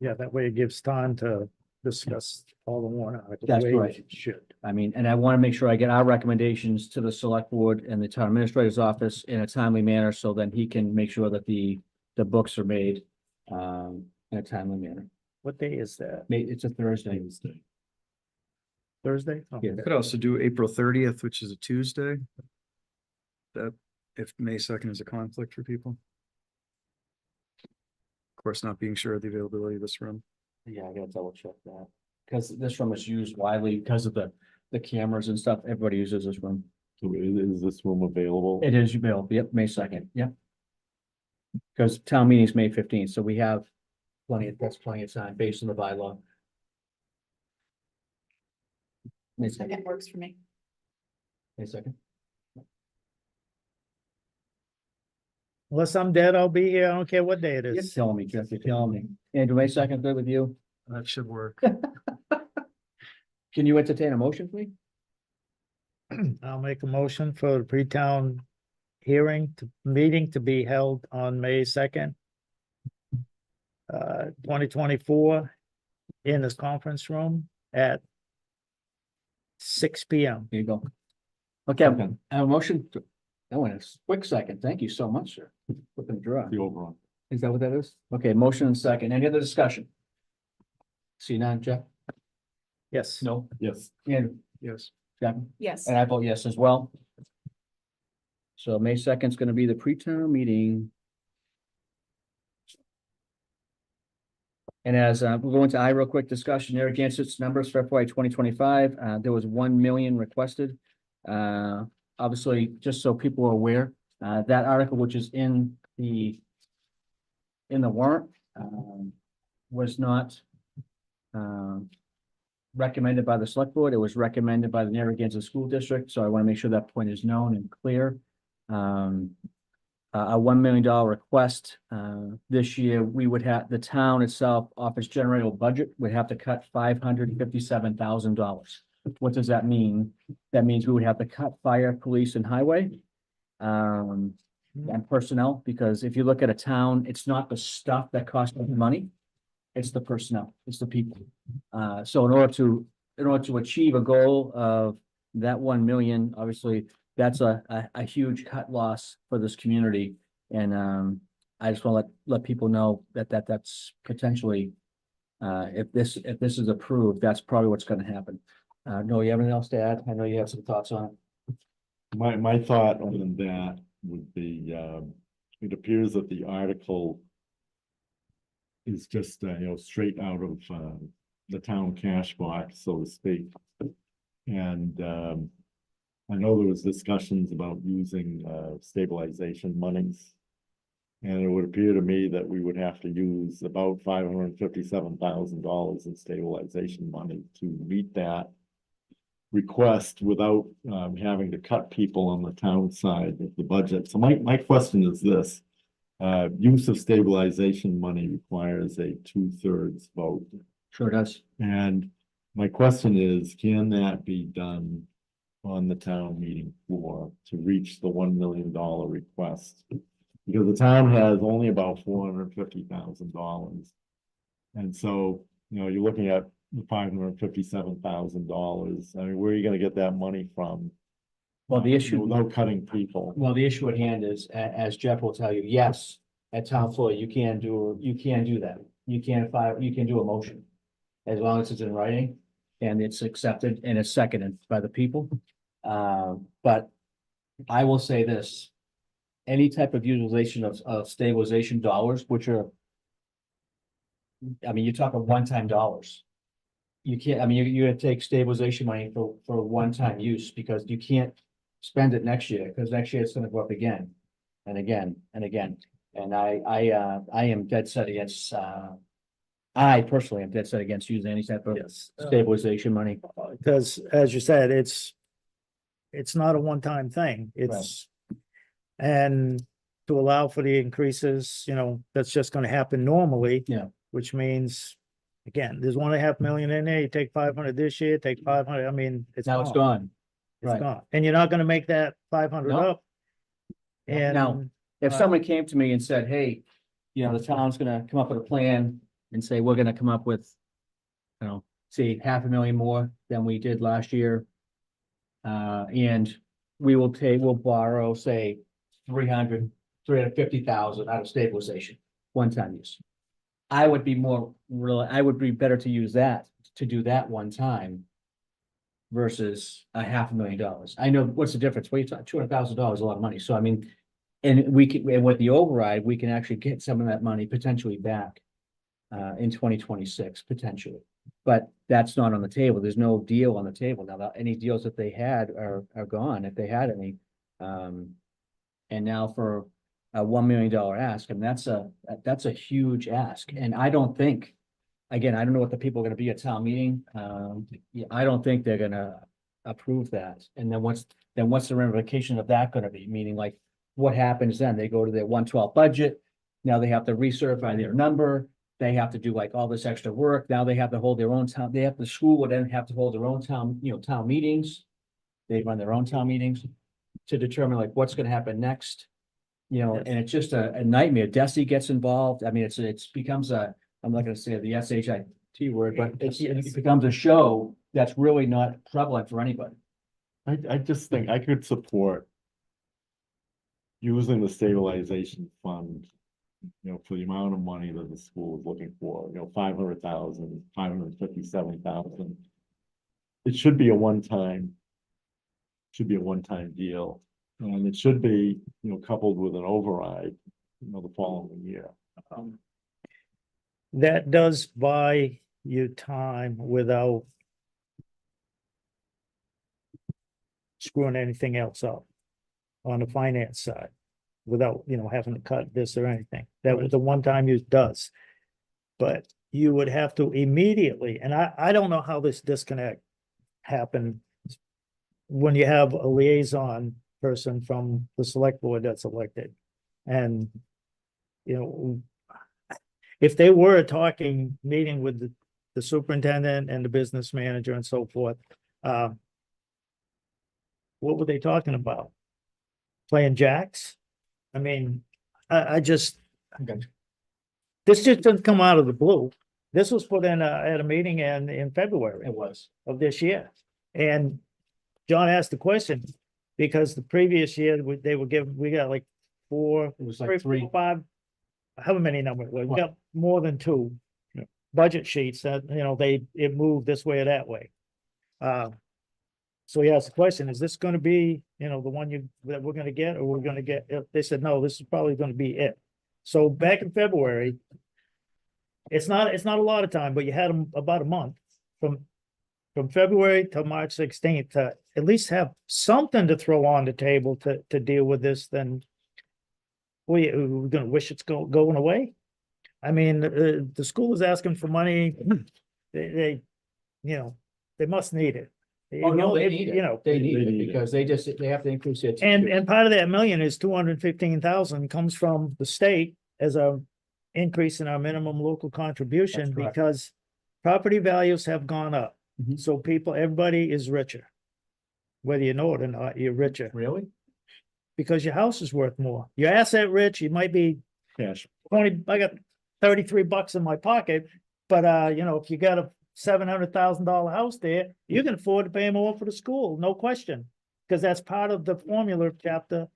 Speaker 4: Yeah, that way it gives time to discuss all the warrant articles.
Speaker 2: That's
Speaker 4: the way
Speaker 2: right.
Speaker 4: it should.
Speaker 2: I mean, and I want to make sure I get our recommendations to the select board and the town administrator's office in a timely manner, so then he can make sure that the books are made in a timely manner.
Speaker 4: What day is that?
Speaker 2: It's a Thursday.
Speaker 4: Thursday? Oh,
Speaker 2: Yeah.
Speaker 4: okay.
Speaker 5: Could also do April 30th, which is a Tuesday. That, if May 2nd is a conflict for people. Of course, not being sure of the availability of this room.
Speaker 2: Yeah, I gotta double check that, because this room is used widely because of the cameras and stuff. Everybody uses this room.
Speaker 3: So is this room available?
Speaker 2: It is, Bill. Yep, May 2nd. Yep. Because town meeting is May 15th, so we have that's plenty of time based on the bylaw. May 2nd.
Speaker 1: Second works for me.
Speaker 2: May 2nd.
Speaker 4: Unless I'm dead, I'll be here. I don't care what day it
Speaker 2: You're
Speaker 4: is.
Speaker 2: telling me, Jeff, you're telling me. Andrew, May 2nd, good with you?
Speaker 5: That should work.
Speaker 2: Can you entertain a motion, please?
Speaker 4: I'll make a motion for the pre-town meeting to be held on May 2nd. 2024 in this conference room at 6 p.m.
Speaker 2: Here you go. Okay, I have a motion. That went a quick second. Thank you so much, sir. Flipping draw.
Speaker 3: The overall.
Speaker 2: Is that what that is? Okay, motion and second. Any other discussion? See none, Jeff?
Speaker 4: Yes.
Speaker 2: No.
Speaker 3: Yes.
Speaker 2: Andrew?
Speaker 5: Yes.
Speaker 2: Jeff?
Speaker 1: Yes.
Speaker 2: And I vote yes as well. So May 2nd is gonna be the pre-town meeting. And as we'll go into real quick discussion, Eric Gansit's numbers for FY 2025, there was 1 million requested. Obviously, just so people are aware, that article, which is in the warrant, was not recommended by the select board. It was recommended by the Narragansett School District, so I want to make sure that point is known and clear. A $1 million request, this year, we would have, the town itself, office general budget would have to cut $557,000. What does that mean? That means we would have to cut fire, police, and highway. And personnel, because if you look at a town, it's not the stuff that costs money. It's the personnel, it's the people. So in order to achieve a goal of that 1 million, obviously, that's a huge cut loss for this community. And I just want to let people know that's potentially, if this is approved, that's probably what's going to happen. No, you have anything else to add? I know you have some thoughts on it.
Speaker 3: My thought on that would be, it appears that the article is just, straight out of, the town cash box, so to speak. And, I know there was discussions about using, stabilization monies. And it would appear to me that we would have to use about $557,000 in stabilization money to meet that request without having to cut people on the town side of the budget. So my question is this, use of stabilization money requires a 2/3 vote.
Speaker 2: Sure does.
Speaker 3: And my question is, can that be done on the town meeting floor to reach the $1 million request? Because the town has only about $450,000. And so, you're looking at the $557,000. I mean, where are you gonna get that money from?
Speaker 2: Well, the issue.
Speaker 3: Without cutting people.
Speaker 2: Well, the issue at hand is, as Jeff will tell you, yes, at town floor, you can do that. You can do a motion. As long as it's in writing and it's accepted and it's seconded by the people. But I will say this, any type of utilization of stabilization dollars, which are, I mean, you're talking one-time dollars. You can't, I mean, you're gonna take stabilization money for one-time use, because you can't spend it next year, because next year it's gonna go up again and again and again. And I am dead set against, I personally am dead set against using any type of
Speaker 4: Yes.
Speaker 2: stabilization money.
Speaker 4: Because as you said, it's not a one-time thing. And to allow for the increases, that's just gonna happen normally.
Speaker 2: Yeah.
Speaker 4: Which means, again, there's 1.5 million in there, you take 500 this year, take 500, I mean, it's
Speaker 2: Now it's
Speaker 4: gone.
Speaker 2: gone.
Speaker 4: It's
Speaker 2: Right.
Speaker 4: gone, and you're not gonna make that 500
Speaker 2: No.
Speaker 4: up.
Speaker 2: Now,
Speaker 4: And,
Speaker 2: if
Speaker 4: uh,
Speaker 2: someone came to me and said, hey, the town's gonna come up with a plan and say, we're gonna come up with, say $500,000 more than we did last year. And we'll borrow, say, 350,000 out of stabilization, one-time use. I would be better to use that, to do that one time versus $500,000. I know, what's the difference? Well, you talk $200,000 is a lot of money. So I mean, and with the override, we can actually get some of that money potentially back in 2026, potentially. But that's not on the table. There's no deal on the table now. Any deals that they had are gone, if they had any. And now for a $1 million ask, and that's a huge ask. And I don't think, again, I don't know what the people are gonna be at town meeting. I don't think they're gonna approve that. And then what's the ramification of that gonna be? Meaning, like, what happens then? They go to their 112 budget. Now they have to recertify their number. They have to do like all this extra work. Now they have to hold their own town. The school would then have to hold their own town meetings. They run their own town meetings to determine like what's gonna happen next.
Speaker 4: Yes.
Speaker 2: And it's just a nightmare. DESI gets involved. I mean, it's becomes I'm not gonna say the SHIT word, but it becomes a show that's really not prevalent for anybody.
Speaker 3: I just think I could support using the stabilization fund, for the amount of money that the school is looking for, 500,000, 557,000. It should be a one-time deal. And it should be, coupled with an override, the following year.
Speaker 4: that does buy you time without screwing anything else up on the finance side, without, having to cut this or anything. That was the one-time use does. But you would have to immediately, and I don't know how this disconnect happened when you have a liaison person from the select board that's elected. And, if they were meeting with the superintendent and the business manager and so forth, what were they talking about? Playing jacks? I mean, I just, this just doesn't come out of the blue. This was put in at a meeting in February
Speaker 2: It was.
Speaker 4: of this year. And John asked the question because the previous year we got like
Speaker 2: It was like
Speaker 4: three,
Speaker 2: three.
Speaker 4: four, five, however many numbers, we
Speaker 2: What?
Speaker 4: got more than two
Speaker 3: Yeah.
Speaker 4: budget sheets that, it moved this way or that way. So he asked the question, is this gonna be, the one that we're gonna get, or we're gonna get, they said, no, this is probably gonna be it. So back in February, it's not a lot of time, but you had them about a month from February to March 16th to at least have something to throw on the table to deal with this, then we're gonna wish it's going away. I mean, the school is asking for money. They must need it.
Speaker 2: Oh, no, they need
Speaker 4: You
Speaker 2: it.
Speaker 4: know,
Speaker 2: They need
Speaker 3: They
Speaker 2: it
Speaker 3: need it.
Speaker 2: because they have to increase their.
Speaker 4: and
Speaker 2: teachers.
Speaker 4: part of that million is 215,000 comes from the state as a increase in our minimum local contribution
Speaker 2: That's correct.
Speaker 4: because property values have gone up.
Speaker 2: Mhm.
Speaker 4: So everybody is richer. Whether you know it or not, you're richer
Speaker 2: Really?
Speaker 4: because your house is worth more. You're asset rich, you might be
Speaker 3: Cash.
Speaker 4: I got $33 in my pocket, but if you got a $700,000 house there, you can afford to pay more for the school, no question. Because that's part of the formula of chapter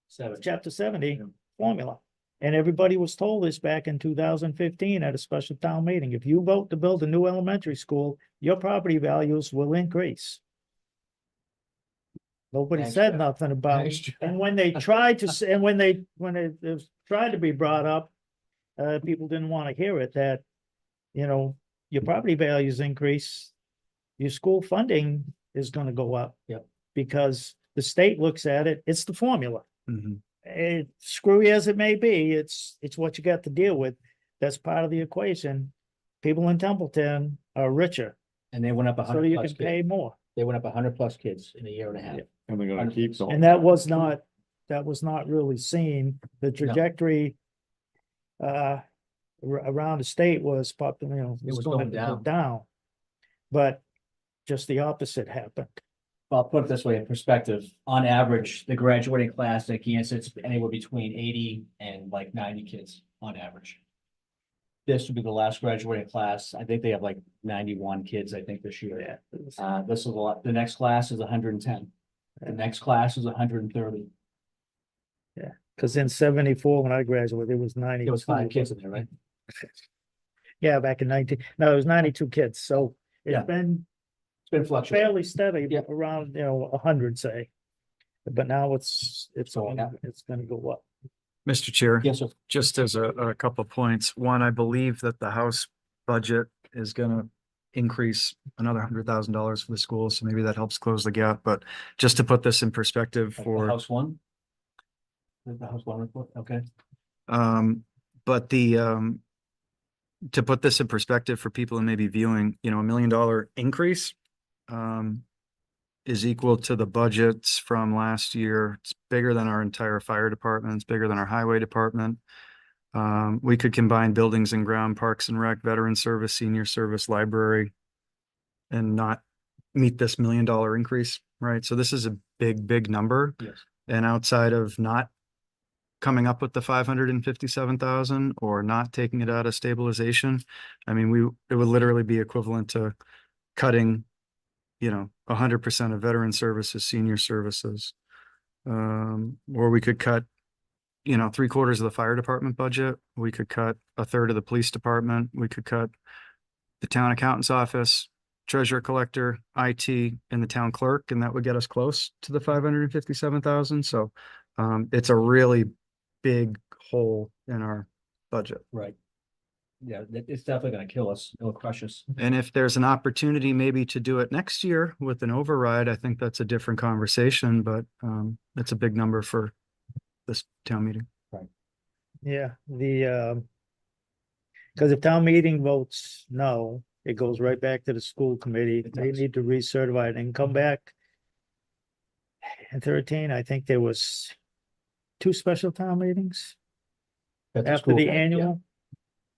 Speaker 4: 70
Speaker 3: Yeah.
Speaker 4: formula. And everybody was told this back in 2015 at a special town meeting. If you vote to build a new elementary school, your property values will increase. Nobody
Speaker 2: Thanks,
Speaker 4: said
Speaker 2: Jeff.
Speaker 4: nothing about,
Speaker 2: Thanks, Jeff.
Speaker 4: and when they tried to, and when it was tried to be brought up, people didn't want to hear it, that, your property values increase, your school funding is gonna go up.
Speaker 2: Yep.
Speaker 4: Because the state looks at it, it's the formula.
Speaker 5: Mhm.
Speaker 4: Screwy as it may be, it's what you got to deal with. That's part of the equation. People in Templeton are richer,
Speaker 2: And they went up
Speaker 4: so
Speaker 2: 100
Speaker 4: you
Speaker 2: plus
Speaker 4: can
Speaker 2: kids.
Speaker 4: pay more.
Speaker 2: They went up 100 plus kids in a year and a half.
Speaker 3: And they're gonna keep going.
Speaker 4: And that was not that was not really seen. The trajectory around the state was
Speaker 2: was
Speaker 4: going
Speaker 2: going
Speaker 4: to go
Speaker 2: down.
Speaker 4: down. But just the opposite happened.
Speaker 2: Well, I'll put it this way in perspective, on average, the graduating class at Kansas, it's anywhere between 80 and like 90 kids on average. This would be the last graduating class. I think they have like 91 kids, I think, this year. This is a lot. The next class is 110. The next class is 130.
Speaker 4: Because in 74, when I graduated, it was 90.
Speaker 2: There was 5 kids in there, right?
Speaker 4: Yeah, back in 19, no, it was 92 kids. So
Speaker 2: Yeah.
Speaker 4: it's been
Speaker 2: It's been fluctuating.
Speaker 4: fairly steady,
Speaker 2: Yeah.
Speaker 4: around, 100, say. But now it's
Speaker 2: So, yeah.
Speaker 4: gonna go up.
Speaker 5: Mr. Chair.
Speaker 2: Yes, sir.
Speaker 5: Just as a couple of points. One, I believe that the House budget is gonna increase another $100,000 for the schools, so maybe that helps close the gap. But just to put this in perspective
Speaker 2: The
Speaker 5: for,
Speaker 2: House one? The House one report, okay.
Speaker 5: but to put this in perspective for people who may be viewing, $1 million increase is equal to the budgets from last year. It's bigger than our entire fire department. It's bigger than our highway department. We could combine buildings and ground, parks and rec, veteran service, senior service, library, and not meet this $1 million increase, right? So this is a big, big number.
Speaker 2: Yes.
Speaker 5: And outside of not coming up with the 557,000 or not taking it out of stabilization, I mean, it would literally be equivalent to cutting, 100% of veteran services, senior services. Or we could cut, 3/4 of the fire department budget. We could cut 1/3 of the police department. We could cut the town accountant's office, treasurer collector, IT, and the town clerk, and that would get us close to the 557,000. So it's a really big hole in our budget.
Speaker 2: Right. Yeah, it's definitely gonna kill us. It'll crush us.
Speaker 5: And if there's an opportunity maybe to do it next year with an override, I think that's a different conversation, but it's a big number for this town meeting.
Speaker 4: Yeah, because if town meeting votes no, it goes right back to the school committee.
Speaker 2: It
Speaker 4: They
Speaker 2: does.
Speaker 4: need to recertify it and come back. In 13, I think there was 2 special town meetings
Speaker 2: At
Speaker 4: after
Speaker 2: school,
Speaker 4: the
Speaker 2: yeah.
Speaker 4: annual.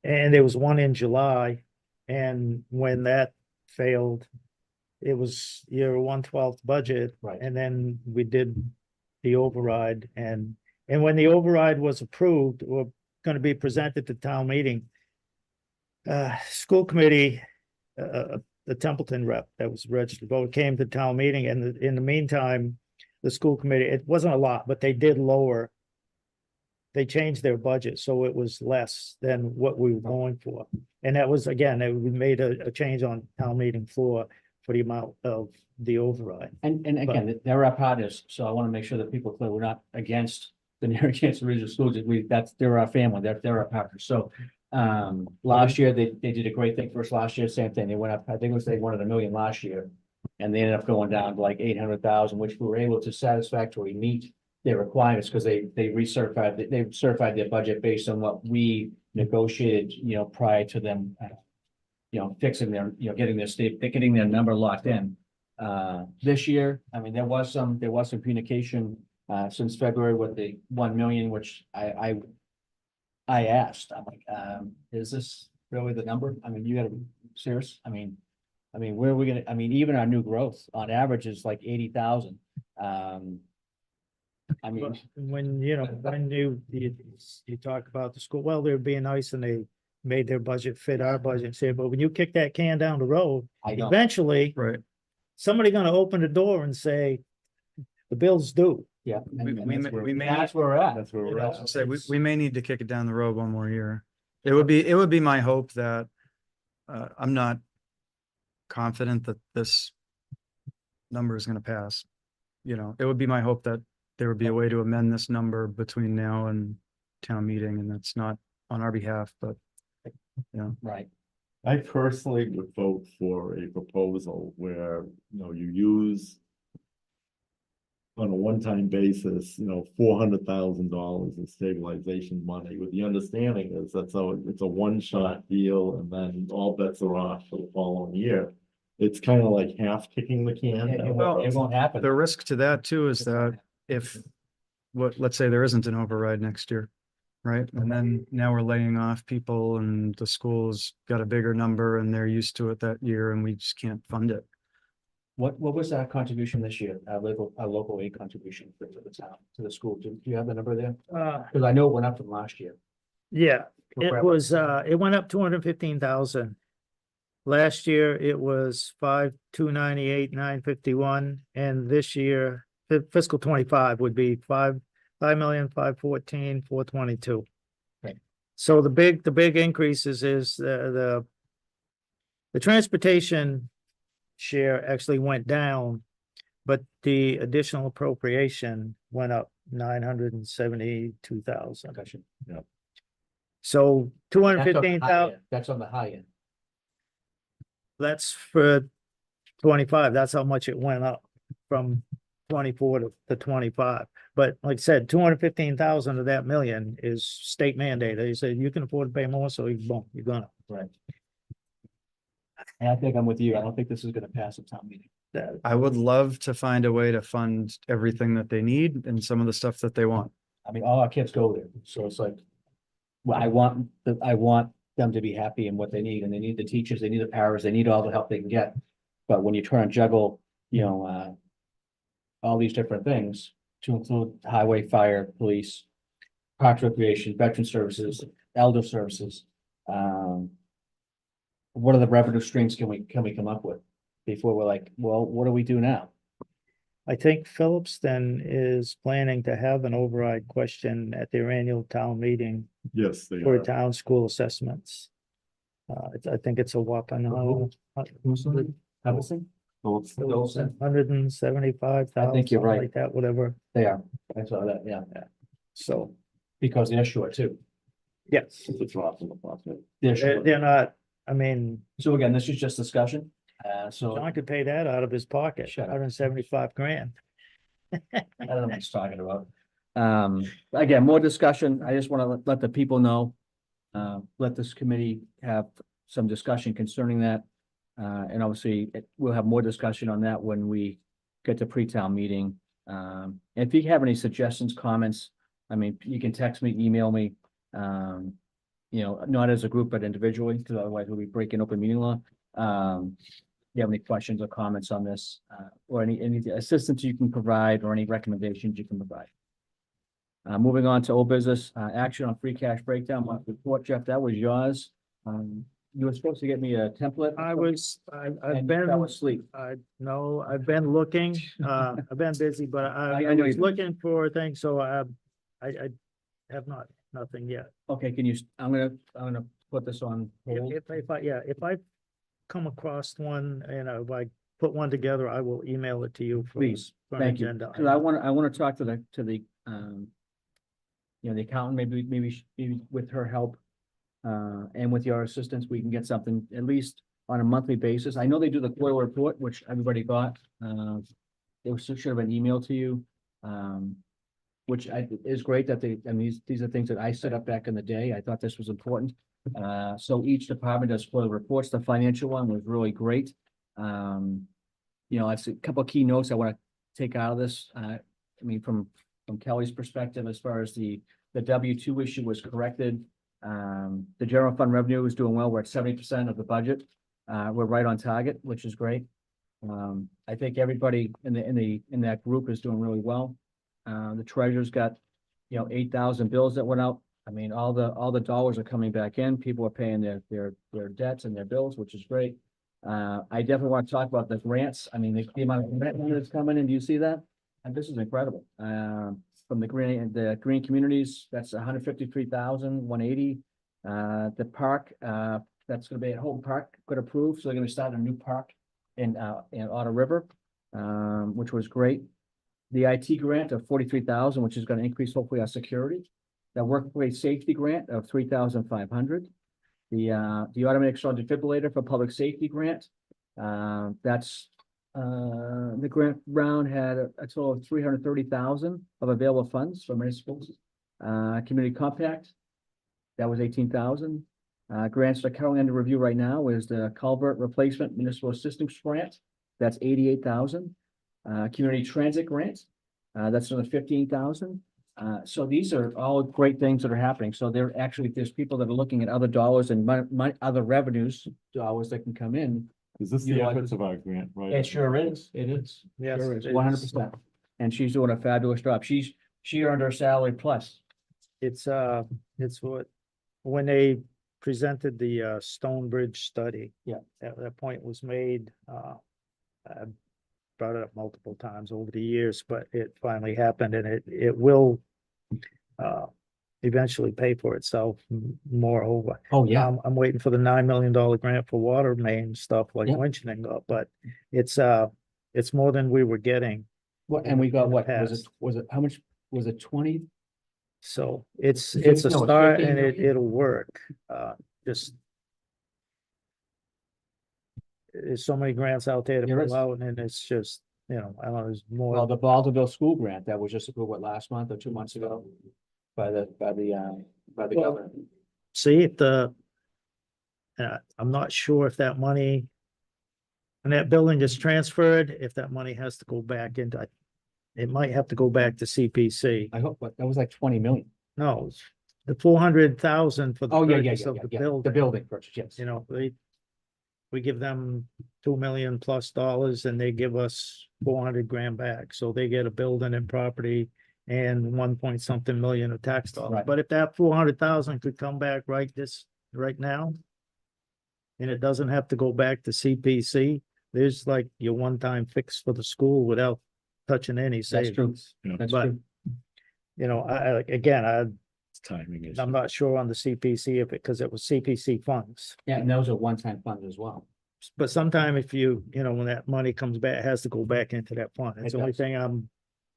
Speaker 4: And there was one in July, and when that failed, it was your 1/12 budget.
Speaker 2: Right.
Speaker 4: And then we did the override, and when the override was approved, or gonna be presented to town meeting, school committee, the Templeton rep that was registered vote came to town meeting, and in the meantime, the school committee, it wasn't a lot, but they did lower. They changed their budget, so it was less than what we were going for. And that was, again, we made a change on town meeting floor for the amount of the override.
Speaker 2: And again, they're our partners, so I want to make sure that people are clear, we're not against the Narragansett Regional Schools. They're our family, they're our partners. So last year, they did a great thing for us last year, same thing. They went up, I think it was, they wanted $1 million last year. And they ended up going down to like 800,000, which we were able to satisfactorily meet their requirements because they certified their budget based on what we negotiated, prior to them, fixing their, getting their number locked in. This year, I mean, there was some communication since February with the 1 million, which I asked, I'm like, is this really the number? I mean, you gotta be serious. I mean, where are we gonna, even our new growth on average is like 80,000.
Speaker 4: But when you talk about the school, well, they're being nice and they made their budget fit our budget and say, but when you kick that can down the road,
Speaker 2: I know.
Speaker 4: eventually
Speaker 5: Right.
Speaker 4: somebody gonna open the door and say, the bill's due.
Speaker 2: Yeah.
Speaker 5: We may-
Speaker 2: That's where we're at.
Speaker 3: That's where we're
Speaker 2: You know,
Speaker 3: at.
Speaker 5: Say, we may need to kick it down the road one more year. It would be my hope that, I'm not confident that this number is gonna pass. It would be my hope that there would be a way to amend this number between now and town meeting, and that's not on our behalf, but,
Speaker 2: Right.
Speaker 3: I personally would vote for a proposal where, you use on a one-time basis, $400,000 in stabilization money, with the understanding is it's a one-shot deal, and then all bets are off for the following year. It's kind of like half kicking the can.
Speaker 2: It
Speaker 5: Well,
Speaker 2: won't happen.
Speaker 5: the risk to that too is that if let's say there isn't an override next year, right? And then now we're laying off people and the school's got a bigger number and they're used to it that year and we just can't fund it.
Speaker 2: What was our contribution this year, our local aid contribution to the town, to the school? Do you have the number there? Because I know it went up from last year.
Speaker 4: Yeah, it was, it went up 215,000. Last year, it was 5,298,951, and this year, fiscal 25 would be 5,514,422.
Speaker 2: Right.
Speaker 4: So the big increases is the transportation share actually went down, but the additional appropriation went up 972,000.
Speaker 2: Gotcha.
Speaker 4: So
Speaker 2: That's on the high
Speaker 4: 215,000,
Speaker 2: end. That's on the high end.
Speaker 4: that's for 25. That's how much it went up from 24 to 25. But like I said, 215,000 of that million is state mandated. They said you can afford to pay more, so boom, you're gonna.
Speaker 2: Right. And I think I'm with you. I don't think this is gonna pass a town meeting.
Speaker 5: I would love to find a way to fund everything that they need and some of the stuff that they want.
Speaker 2: I mean, all our kids go there, so it's like, well, I want them to be happy in what they need, and they need the teachers, they need the paras, they need all the help they can get. But when you try and juggle, all these different things to include highway, fire, police, parks, recreation, veteran services, elder services, what are the revenue streams can we come up with before we're like, well, what do we do now?
Speaker 4: I think Phillips then is planning to have an override question at their annual town meeting
Speaker 3: Yes, they
Speaker 4: for
Speaker 3: are.
Speaker 4: town school assessments. I think it's a whopping,
Speaker 2: Templeton? Templeton?
Speaker 4: 175,000.
Speaker 2: I think you're right.
Speaker 4: Like that, whatever.
Speaker 2: They are. I saw that, yeah,
Speaker 4: So,
Speaker 2: because they're short too.
Speaker 4: yes,
Speaker 3: It's awesome, awesome.
Speaker 2: They're short.
Speaker 4: they're not, I mean,
Speaker 2: So again, this is just discussion. So
Speaker 4: John could pay that out of his pocket,
Speaker 2: Shut up.
Speaker 4: 175 grand.
Speaker 2: I don't know what he's talking about. Again, more discussion. I just want to let the people know. Let this committee have some discussion concerning that. And obviously, we'll have more discussion on that when we get to pre-town meeting. And if you have any suggestions, comments, I mean, you can text me, email me. Not as a group, but individually, because otherwise we'll be breaking open meeting law. If you have any questions or comments on this, or any assistance you can provide, or any recommendations you can provide. Moving on to old business, action on free cash breakdown, monthly report, Jeff, that was yours. You were supposed to get me a template.
Speaker 4: I've
Speaker 2: and
Speaker 4: been,
Speaker 2: fell asleep.
Speaker 4: no, I've been looking, I've been busy, but
Speaker 2: I
Speaker 4: I
Speaker 2: know
Speaker 4: was
Speaker 2: you've been.
Speaker 4: looking for things, so I have nothing yet.
Speaker 2: Okay, I'm gonna put this on hold.
Speaker 4: If I come across one and if I put one together, I will email it to you.
Speaker 2: Please,
Speaker 4: for an
Speaker 2: Thank you,
Speaker 4: agenda
Speaker 2: because I want to talk to the the accountant, maybe with her help. And with your assistance, we can get something at least on a monthly basis. I know they do the quarter report, which everybody got. Should have been emailed to you. Which is great that these are things that I set up back in the day. I thought this was important. So each department does quarter reports. The financial one was really great. I see a couple of key notes I want to take out of this. From Kelly's perspective, as far as the W-2 issue was corrected. The general fund revenue is doing well. We're at 70% of the budget. We're right on target, which is great. I think everybody in that group is doing really well. The treasurer's got 8,000 bills that went out. All the dollars are coming back in. People are paying their debts and their bills, which is great. I definitely want to talk about the grants. The amount of grant money that's coming in. Do you see that? And this is incredible. From the green communities, that's 153,180. The park, that's going to be at Holton Park, got approved. So they're going to start a new park in Otter River, which was great. The IT grant of 43,000, which is going to increase hopefully our security. The workplace safety grant of 3,500. The automatic external defibrillator for public safety grant. That's the grant round had a total of 330,000 of available funds from municipals. Community compact, that was 18,000. Grants that are currently under review right now is the culvert replacement municipal assistance grant. That's 88,000. Community transit grant, that's another 15,000. So these are all great things that are happening. So there actually, there's people that are looking at other dollars and other revenues, dollars that can come in.
Speaker 3: Is this the
Speaker 2: Utilize
Speaker 3: efforts of our grant, right?
Speaker 2: It sure is. It is.
Speaker 4: Yes,
Speaker 2: Sure is,
Speaker 4: it is.
Speaker 2: 100%. And she's doing a fabulous job. She earned her salary plus.
Speaker 4: It's what, when they presented the Stonebridge study.
Speaker 2: Yeah.
Speaker 4: That point was made, I brought it up multiple times over the years, but it finally happened and it will eventually pay for itself moreover.
Speaker 2: Oh, yeah.
Speaker 4: I'm waiting for the $9 million grant for water main stuff like
Speaker 2: Yeah.
Speaker 4: mentioning, but it's more than we were getting.
Speaker 2: What, and we got,
Speaker 4: in the
Speaker 2: what,
Speaker 4: past.
Speaker 2: was it, how much, was it 20?
Speaker 4: So it's
Speaker 2: No,
Speaker 4: a
Speaker 2: it's
Speaker 4: start
Speaker 2: 15
Speaker 4: and
Speaker 2: million.
Speaker 4: it'll work. Just. There's so many grants out there to
Speaker 2: There is.
Speaker 4: pull out and it's just, I don't know, there's
Speaker 2: Well,
Speaker 4: more.
Speaker 2: the Baltimore school grant that was just approved, what, last month or 2 months ago? By the
Speaker 4: Well,
Speaker 2: governor.
Speaker 4: See if I'm not sure if that money. And that building is transferred, if that money has to go back into, it might have to go back to CPC.
Speaker 2: I hope, but that was like 20 million.
Speaker 4: No, it's the 400,000 for the
Speaker 2: Oh, yeah,
Speaker 4: purchase of the
Speaker 2: the
Speaker 4: building.
Speaker 2: building purchase, yes.
Speaker 4: We give them $2 million plus and they give us 400 grand back. So they get a building and property and 1 point something million of tax dollars.
Speaker 2: Right.
Speaker 4: But if that 400,000 could come back right now, and it doesn't have to go back to CPC, there's like your one-time fix for the school without touching any
Speaker 2: That's true.
Speaker 4: savings.
Speaker 2: That's
Speaker 4: But,
Speaker 2: true.
Speaker 4: again,
Speaker 3: Timing is.
Speaker 4: I'm not sure on the CPC because it was CPC funds.
Speaker 2: Yeah, and those are one-time funds as well.
Speaker 4: But sometime if when that money comes back, it has to go back into that fund. It's
Speaker 2: It
Speaker 4: the only
Speaker 2: does.
Speaker 4: thing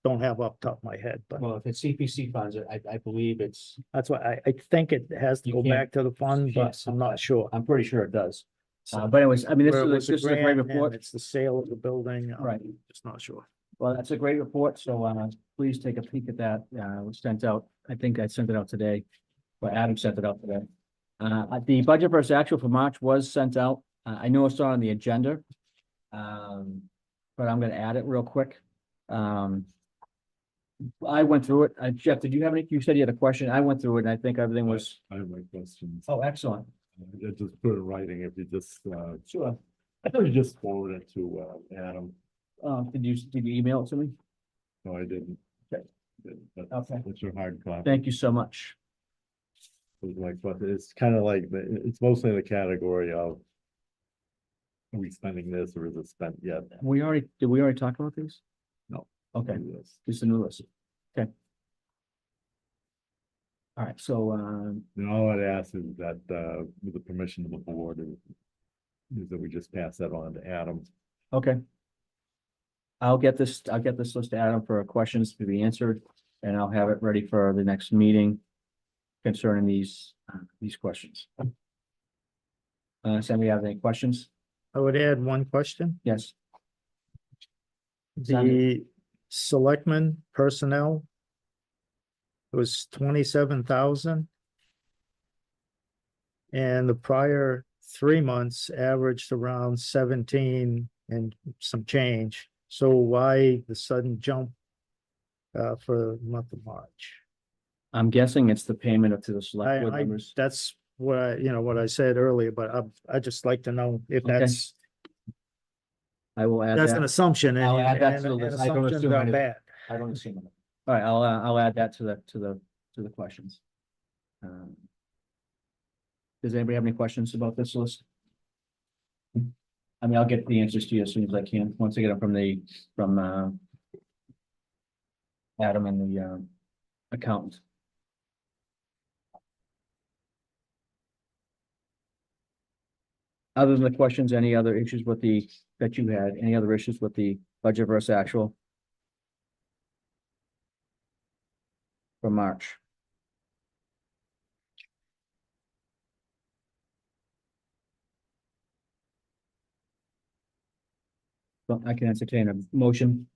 Speaker 4: don't have off the top of my head, but
Speaker 2: Well, if it's CPC funds, I believe it's,
Speaker 4: that's why I think it has to
Speaker 2: You
Speaker 4: go
Speaker 2: can't-
Speaker 4: back to the fund, but
Speaker 2: Yes.
Speaker 4: I'm not sure.
Speaker 2: I'm pretty sure it does.
Speaker 4: So,
Speaker 2: But anyways, I mean,
Speaker 4: where it was
Speaker 2: this is a great
Speaker 4: grant and
Speaker 2: report.
Speaker 4: It's the sale of the building. I'm
Speaker 2: Right.
Speaker 4: Just not sure.
Speaker 2: Well, that's a great report. So, please take a peek at that. It was sent out. I think I sent it out today. But Adam sent it out today. The budget versus actual for March was sent out. I know it's not on the agenda. But I'm gonna add it real quick. I went through it. Jeff, did you have any? You said you had a question. I went through it and I think everything was,
Speaker 3: I have my questions.
Speaker 2: oh, excellent.
Speaker 3: I just put it in writing if you just,
Speaker 2: Sure.
Speaker 3: I thought you just forwarded it to, Adam.
Speaker 2: Did you email it to me?
Speaker 3: No, I didn't.
Speaker 2: Okay. Okay.
Speaker 3: That's your hard copy.
Speaker 2: Thank you so much.
Speaker 3: But it's kind of like, it's mostly in the category of. Are we spending this or is it spent yet?
Speaker 2: Did we already talk about these?
Speaker 3: No.
Speaker 2: Okay,
Speaker 3: Yes.
Speaker 2: just a new list. Okay. All right, so,
Speaker 3: And all I'd ask is that, with the permission of the board, is that we just pass that on to Adam.
Speaker 2: okay. I'll get this list to Adam for questions to be answered, and I'll have it ready for the next meeting concerning these questions. Does anybody have any questions?
Speaker 4: I would add one question.
Speaker 2: Yes,
Speaker 4: The selectmen personnel was 27,000. And the prior 3 months averaged around 17 and some change. So why the sudden jump for the month of March?
Speaker 2: I'm guessing it's the payment to the select board
Speaker 4: I,
Speaker 2: members.
Speaker 4: that's what what I said earlier, but I just like to know if
Speaker 2: Okay. I will add
Speaker 4: that's an
Speaker 2: that.
Speaker 4: assumption.
Speaker 2: I'll add that to the
Speaker 4: and
Speaker 2: list. I don't
Speaker 4: assumptions
Speaker 2: assume
Speaker 4: are
Speaker 2: anything.
Speaker 4: bad.
Speaker 2: I don't assume it. All right, I'll add that to the questions. Does anybody have any questions about this list? I mean, I'll get the answers to you as soon as I can, once I get them from Adam and the accountant. Other than the questions, any other issues that you had, any other issues with the budget versus actual? For March. So I can entertain a motion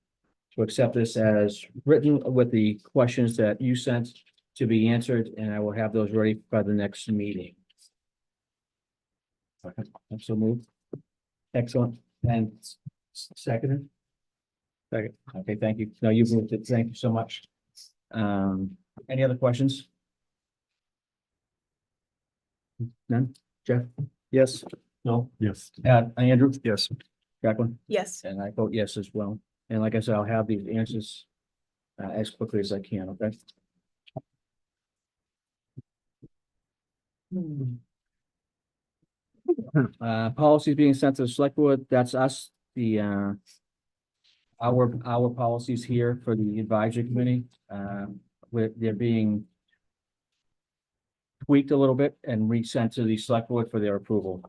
Speaker 2: to accept this as written with the questions that you sent to be answered, and I will have those ready by the next meeting. I'm so moved. Excellent. And seconded?
Speaker 4: Second.
Speaker 2: Okay, thank you. No, you've moved it. Thank you so much. Any other questions? None? Jeff?
Speaker 5: Yes.
Speaker 2: No?
Speaker 3: Yes.
Speaker 2: Andrew?
Speaker 5: Yes.
Speaker 2: Jacqueline?
Speaker 1: Yes.
Speaker 2: And I vote yes as well. And like I said, I'll have these answers as quickly as I can, okay? Policies being sent to the select board, that's us, our policies here for the advisory committee, they're being tweaked a little bit and resent to the select board for their approval.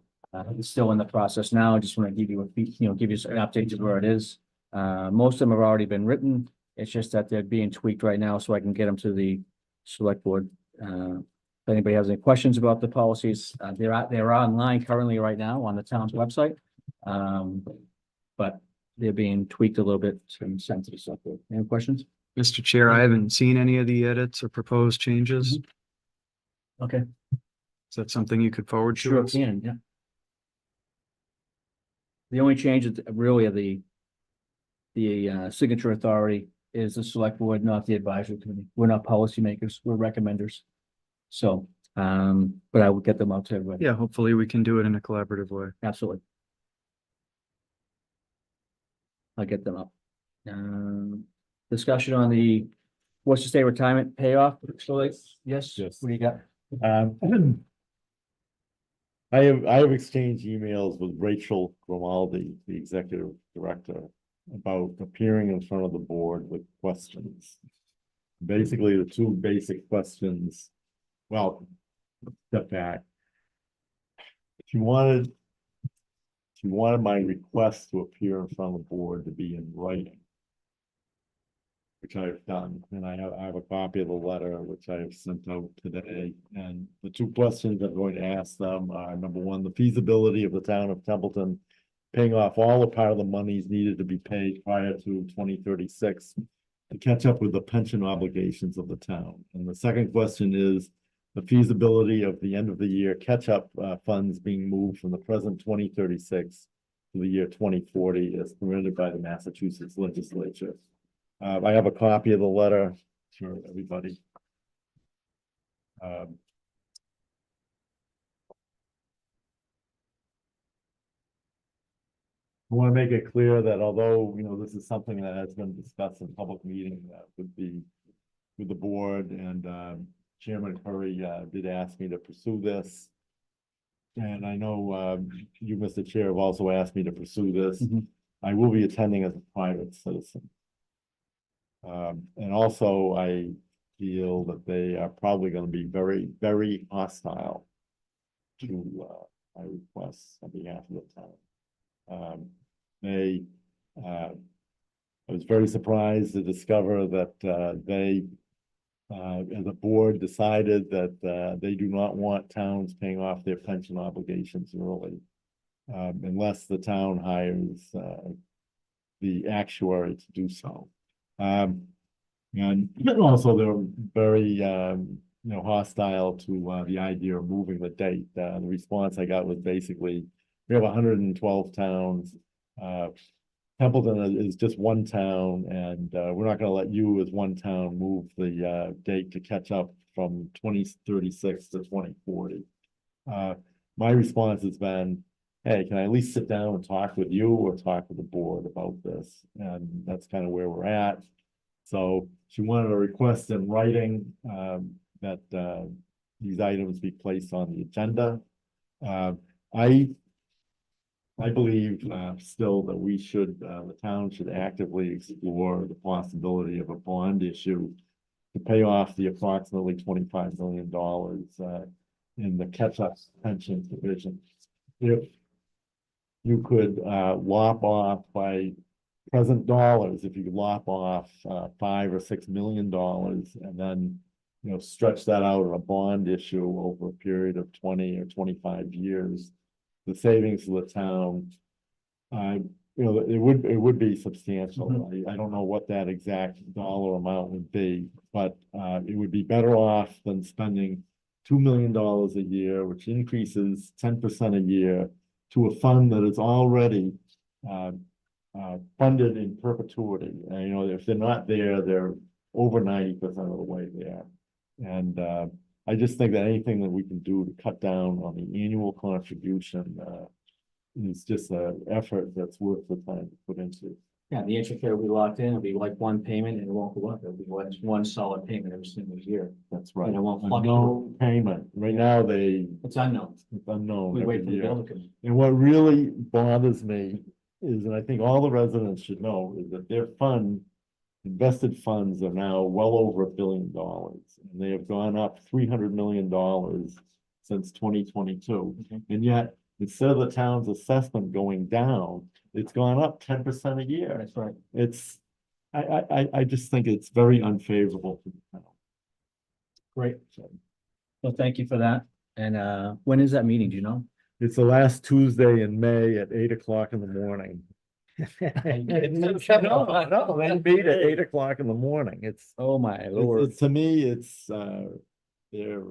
Speaker 2: It's still in the process now. I just want to give you give you an update of where it is. Most of them have already been written. It's just that they're being tweaked right now, so I can get them to the select board. If anybody has any questions about the policies, they're online currently right now on the town's website. But they're being tweaked a little bit and sent to the select board. Any questions?
Speaker 5: Mr. Chair, I haven't seen any of the edits or proposed changes.
Speaker 2: Okay,
Speaker 5: Is that something you could forward to
Speaker 2: sure
Speaker 5: us?
Speaker 2: can, yeah. The only changes really are the signature authority is the select board, not the advisory committee. We're not policymakers, we're recommenders. So, but I will get them out to everybody.
Speaker 5: Yeah, hopefully we can do it in a collaborative way.
Speaker 2: Absolutely. I'll get them up. Discussion on the Worcester State retirement payoff. So yes,
Speaker 3: Yes.
Speaker 2: what do you got?
Speaker 3: I have exchanged emails with Rachel Grimaldi, the executive director, about appearing in front of the board with questions. Basically, the two basic questions, well, step back. She wanted my request to appear in front of the board to be in writing, which I've done, and I have a copy of the letter, which I have sent out today. And the two questions I'm going to ask them are, number one, the feasibility of the town of Templeton paying off all the part of the monies needed to be paid prior to 2036 to catch up with the pension obligations of the town. And the second question is the feasibility of the end of the year catch-up funds being moved from the present 2036 to the year 2040 as permitted by the Massachusetts legislature. I have a copy of the letter for everybody. I want to make it clear that although, this is something that has been discussed in public meeting with the board, and Chairman Curry did ask me to pursue this. And I know you, Mr. Chair, have also asked me to pursue this.
Speaker 2: Mhm.
Speaker 3: I will be attending as a private citizen. And also I feel that they are probably going to be very, very hostile to my requests on behalf of the town. I was very surprised to discover that they, as a board, decided that they do not want towns paying off their pension obligations early, unless the town hires the actuary to do so. And also they're very, hostile to the idea of moving the date. The response I got was basically, we have 112 towns. Templeton is just one town, and we're not going to let you as one town move the date to catch up from 2036 to 2040. My response has been, hey, can I at least sit down and talk with you or talk with the board about this? And that's kind of where we're at. So she wanted a request in writing that these items be placed on the agenda. I believe still that we should, the town should actively explore the possibility of a bond issue to pay off the approximately $25 million in the catch-up pension division. If you could lop off by present dollars, if you could lop off $5 or $6 million and then stretch that out on a bond issue over a period of 20 or 25 years, the savings to the town, it would be substantial. I don't know what that exact dollar amount would be, but it would be better off than spending $2 million a year, which increases 10% a year, to a fund that is already funded in perpetuity. And if they're not there, they're over 90% of the way there. And I just think that anything that we can do to cut down on the annual contribution is just an effort that's worth the time to put into.
Speaker 2: Yeah, the interest rate will be locked in, it'll be like one payment and it won't go up, it'll be one solid payment every single year.
Speaker 3: That's right.
Speaker 2: And it won't
Speaker 3: A
Speaker 2: fluctuate.
Speaker 3: known payment. Right now,
Speaker 2: It's unknown.
Speaker 3: it's unknown
Speaker 2: We wait
Speaker 3: every
Speaker 2: for the
Speaker 3: year.
Speaker 2: bill to come in.
Speaker 3: And what really bothers me is, and I think all the residents should know, is that their invested funds are now well over $1 billion. And they have gone up $300 million since 2022.
Speaker 2: Mhm.
Speaker 3: And yet, instead of the town's assessment going down, it's gone up 10% a year.
Speaker 2: That's right.
Speaker 3: It's, I just think it's very unfavorable to the town.
Speaker 2: Great. Well, thank you for that. And when is that meeting, do you know?
Speaker 3: It's the last Tuesday in May at 8 o'clock in the morning. No, they meet at 8 o'clock in the morning. It's,
Speaker 2: Oh, my lord.
Speaker 3: to me, it's, they're,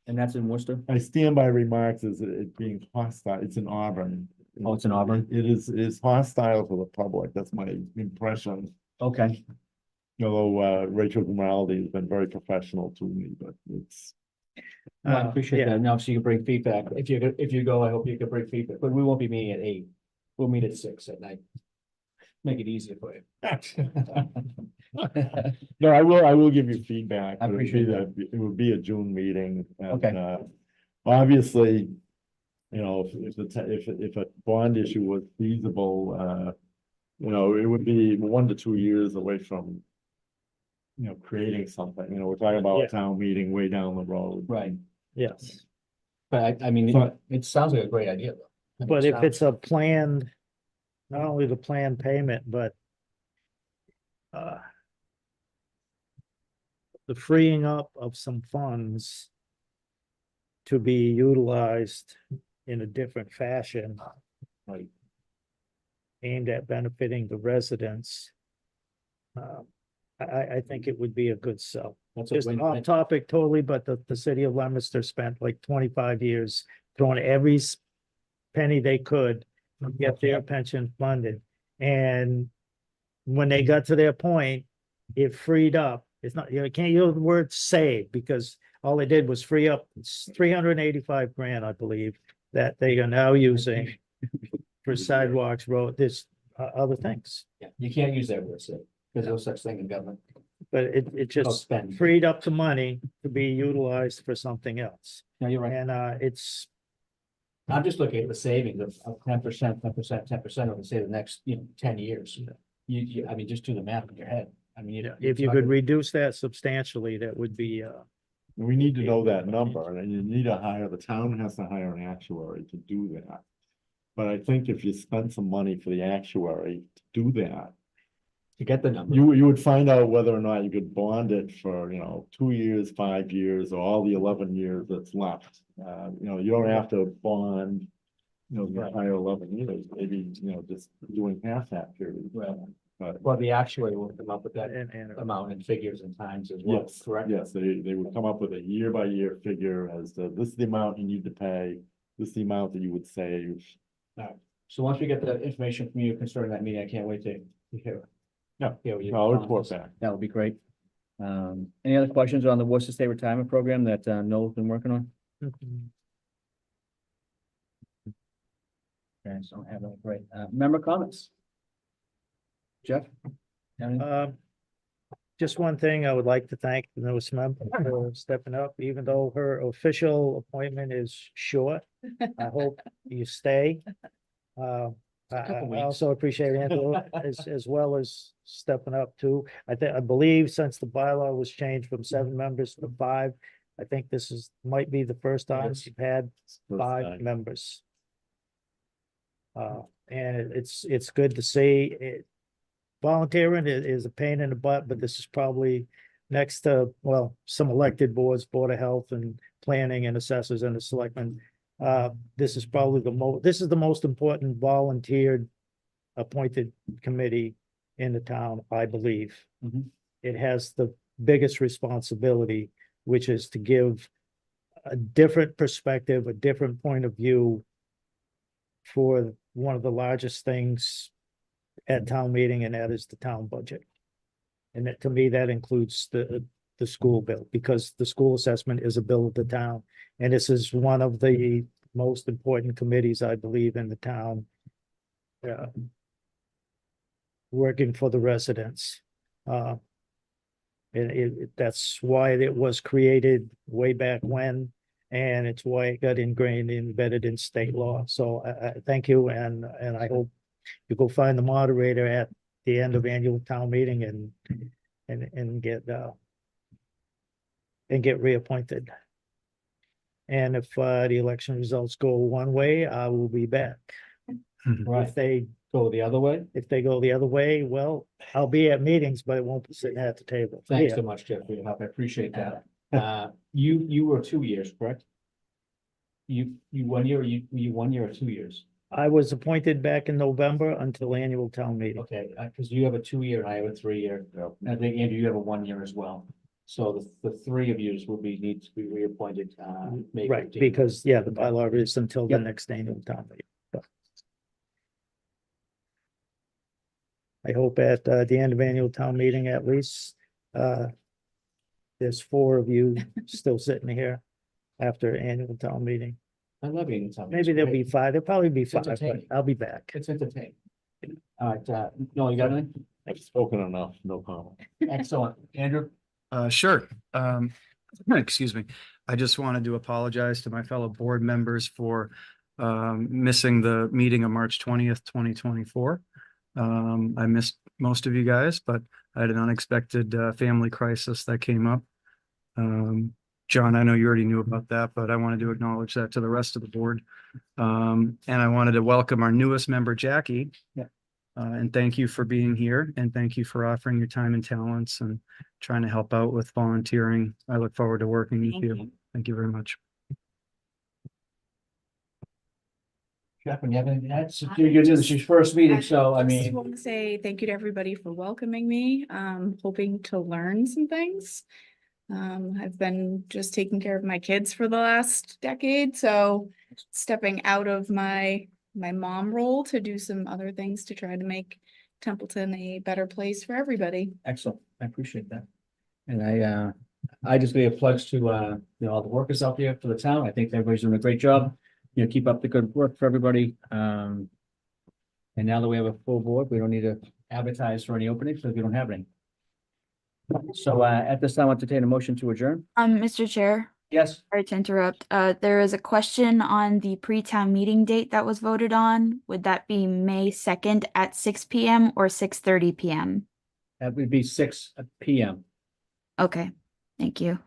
Speaker 2: And that's in Worcester?
Speaker 3: I stand by remarks as it being hostile. It's in Auburn.
Speaker 2: Oh, it's in Auburn?
Speaker 3: It is hostile to the public. That's my impression.
Speaker 2: Okay.
Speaker 3: Although Rachel Grimaldi has been very professional to me, but it's,
Speaker 2: Well, I appreciate
Speaker 4: yeah.
Speaker 2: that. Now, so you can bring feedback. If you go, I hope you can bring feedback, but we won't be meeting at 8. We'll meet at 6 at night. Make it easier for you.
Speaker 3: no, I will give you feedback.
Speaker 2: I
Speaker 3: but it would
Speaker 2: appreciate
Speaker 3: be
Speaker 2: that.
Speaker 3: It would be a June meeting. And,
Speaker 2: Okay.
Speaker 3: Obviously, you know, if a bond issue was feasible, you know, it would be 1 to 2 years away from, you know, creating something. You know, we're talking about
Speaker 4: Yeah.
Speaker 3: a town meeting way down the road.
Speaker 2: Right.
Speaker 4: Yes,
Speaker 2: But I mean,
Speaker 3: But-
Speaker 2: it sounds like a great idea, though. I mean,
Speaker 4: but if
Speaker 2: sounds-
Speaker 4: it's a planned, not only the planned payment, but the freeing up of some funds to be utilized in a different fashion
Speaker 3: Right.
Speaker 4: aimed at benefiting the residents. I think it would be a good sell.
Speaker 2: That's a
Speaker 4: Just
Speaker 2: win.
Speaker 4: off topic totally, but the city of Leominster spent like 25 years throwing every penny they could to get their pension funded. And when they got to their point, it freed up. It's not, you can't use the word save because all they did was free up 385 grand, I believe, that they are now using for sidewalks, road, this, other things.
Speaker 2: Yeah, you can't use that word, so, because there's no such thing in government.
Speaker 4: But it
Speaker 2: Oh,
Speaker 4: just
Speaker 2: spend.
Speaker 4: freed up the money to be utilized for something else.
Speaker 2: No, you're right.
Speaker 4: And it's,
Speaker 2: I'm just looking at the savings of 10%, 10% over, say, the next, 10 years. I mean, just do the math in your head. I mean,
Speaker 4: if you could reduce that substantially, that would be,
Speaker 3: We need to know that number, and you need to hire, the town has to hire an actuary to do that. But I think if you spend some money for the actuary to do that,
Speaker 2: to get the number.
Speaker 3: you would find out whether or not you could bond it for, 2 years, 5 years, or all the 11 years that's left. You don't have to bond, the entire 11 years, maybe, just doing half that period.
Speaker 2: Right.
Speaker 3: But
Speaker 2: Well, the actuary will come up with that
Speaker 4: and
Speaker 2: amount in figures and times as well,
Speaker 3: yes,
Speaker 2: correct?
Speaker 3: yes, they would come up with a year by year figure as to this is the amount you need to pay, this is the amount that you would save.
Speaker 2: So once we get the information from you concerning that meeting, I can't wait to hear.
Speaker 3: Yeah,
Speaker 2: hear your
Speaker 3: I'll report
Speaker 2: comments.
Speaker 3: back.
Speaker 2: That would be great. Any other questions on the Worcester State Retirement Program that Noel's been working on? Okay, so I don't have that, great. Member comments? Jeff? Anything?
Speaker 4: just one thing, I would like to thank the newest member for stepping up, even though her official appointment is short. I hope you stay.
Speaker 2: couple
Speaker 4: I
Speaker 2: weeks.
Speaker 4: also appreciate Angela as well as stepping up too. I believe since the bylaw was changed from 7 members to 5, I think this might be the first time
Speaker 2: Yes.
Speaker 4: you've had
Speaker 3: First
Speaker 4: 5
Speaker 3: time.
Speaker 4: members. And it's good to see it. Volunteering is a pain in the butt, but this is probably next to, well, some elected boards, Board of Health and Planning and Assessors and the Selectmen. This is probably this is the most important volunteered appointed committee in the town, I believe.
Speaker 2: Mhm.
Speaker 4: It has the biggest responsibility, which is to give a different perspective, a different point of view for one of the largest things at town meeting, and that is the town budget. And that, to me, that includes the school bill, because the school assessment is a bill of the town. And this is one of the most important committees, I believe, in the town. Working for the residents. And that's why it was created way back when, and it's why it got ingrained, embedded in state law. So I thank you, and I hope you go find the moderator at the end of annual town meeting and get reappointed. And if the election results go one way, I will be back.
Speaker 2: Right.
Speaker 4: If they
Speaker 2: Go the other way.
Speaker 4: go the other way, well, I'll be at meetings, but I won't be sitting at the table.
Speaker 2: Thanks
Speaker 4: Yeah.
Speaker 2: so much, Jeff, for your help. I appreciate that. You were 2 years, correct? You 1 year, you 1 year or 2 years?
Speaker 4: I was appointed back in November until annual town meeting.
Speaker 2: Okay, because you have a 2 year and I have a 3 year. And I think Andrew, you have a 1 year as well. So the three of yous need to be reappointed, May
Speaker 4: Right,
Speaker 2: 15th.
Speaker 4: because, yeah, the bylaw is until the
Speaker 2: Yep.
Speaker 4: next annual town meeting. So. I hope at the end of annual town meeting, at least, there's 4 of you still sitting here after annual town meeting.
Speaker 2: I love being in.
Speaker 4: Maybe there'll be 5, there'll probably be
Speaker 2: It's
Speaker 4: 5, but
Speaker 2: entertaining.
Speaker 4: I'll be back.
Speaker 2: It's entertaining. All right, no, you got anything?
Speaker 3: I've spoken enough, no comment.
Speaker 2: Excellent. Andrew?
Speaker 5: Sure. Excuse me. I just wanted to apologize to my fellow board members for missing the meeting of March 20th, 2024. I missed most of you guys, but I had an unexpected family crisis that came up. John, I know you already knew about that, but I wanted to acknowledge that to the rest of the board. And I wanted to welcome our newest member, Jackie.
Speaker 2: Yeah.
Speaker 5: And thank you for being here, and thank you for offering your time and talents and trying to help out with volunteering. I look forward to working with you. Thank you very much.
Speaker 2: Jeff, when you have anything to add? This is your first meeting, so I
Speaker 1: just
Speaker 2: mean,
Speaker 1: want to say thank you to everybody for welcoming me. Hoping to learn some things. I've been just taking care of my kids for the last decade, so stepping out of my mom role to do some other things to try to make Templeton a better place for everybody.
Speaker 2: excellent. I appreciate that. And I just give a pledge to, all the workers out there for the town. I think everybody's doing a great job. Keep up the good work for everybody. And now that we have a full board, we don't need to advertise for any openings because we don't have any. So at this time, I'll entertain a motion to adjourn.
Speaker 6: Mr. Chair,
Speaker 2: Yes,
Speaker 6: sorry to interrupt. There is a question on the pre-town meeting date that was voted on. Would that be May 2nd at 6 p.m. or 6:30 p.m.?
Speaker 2: that would be 6 p.m.
Speaker 6: Okay, thank you.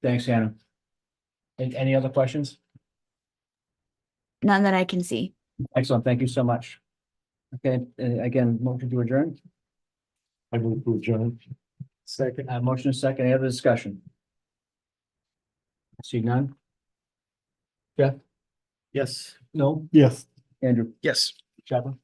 Speaker 2: Thanks, Hannah. Any other questions?
Speaker 6: None that I can see.
Speaker 2: Excellent. Thank you so much. Okay, again, motion to adjourn.
Speaker 3: I move to adjourn.
Speaker 4: Second.
Speaker 2: Motion is second. Any other discussion? See none? Jeff?
Speaker 4: Yes.
Speaker 2: No?
Speaker 3: Yes.
Speaker 2: Andrew?
Speaker 5: Yes.
Speaker 2: Chapman?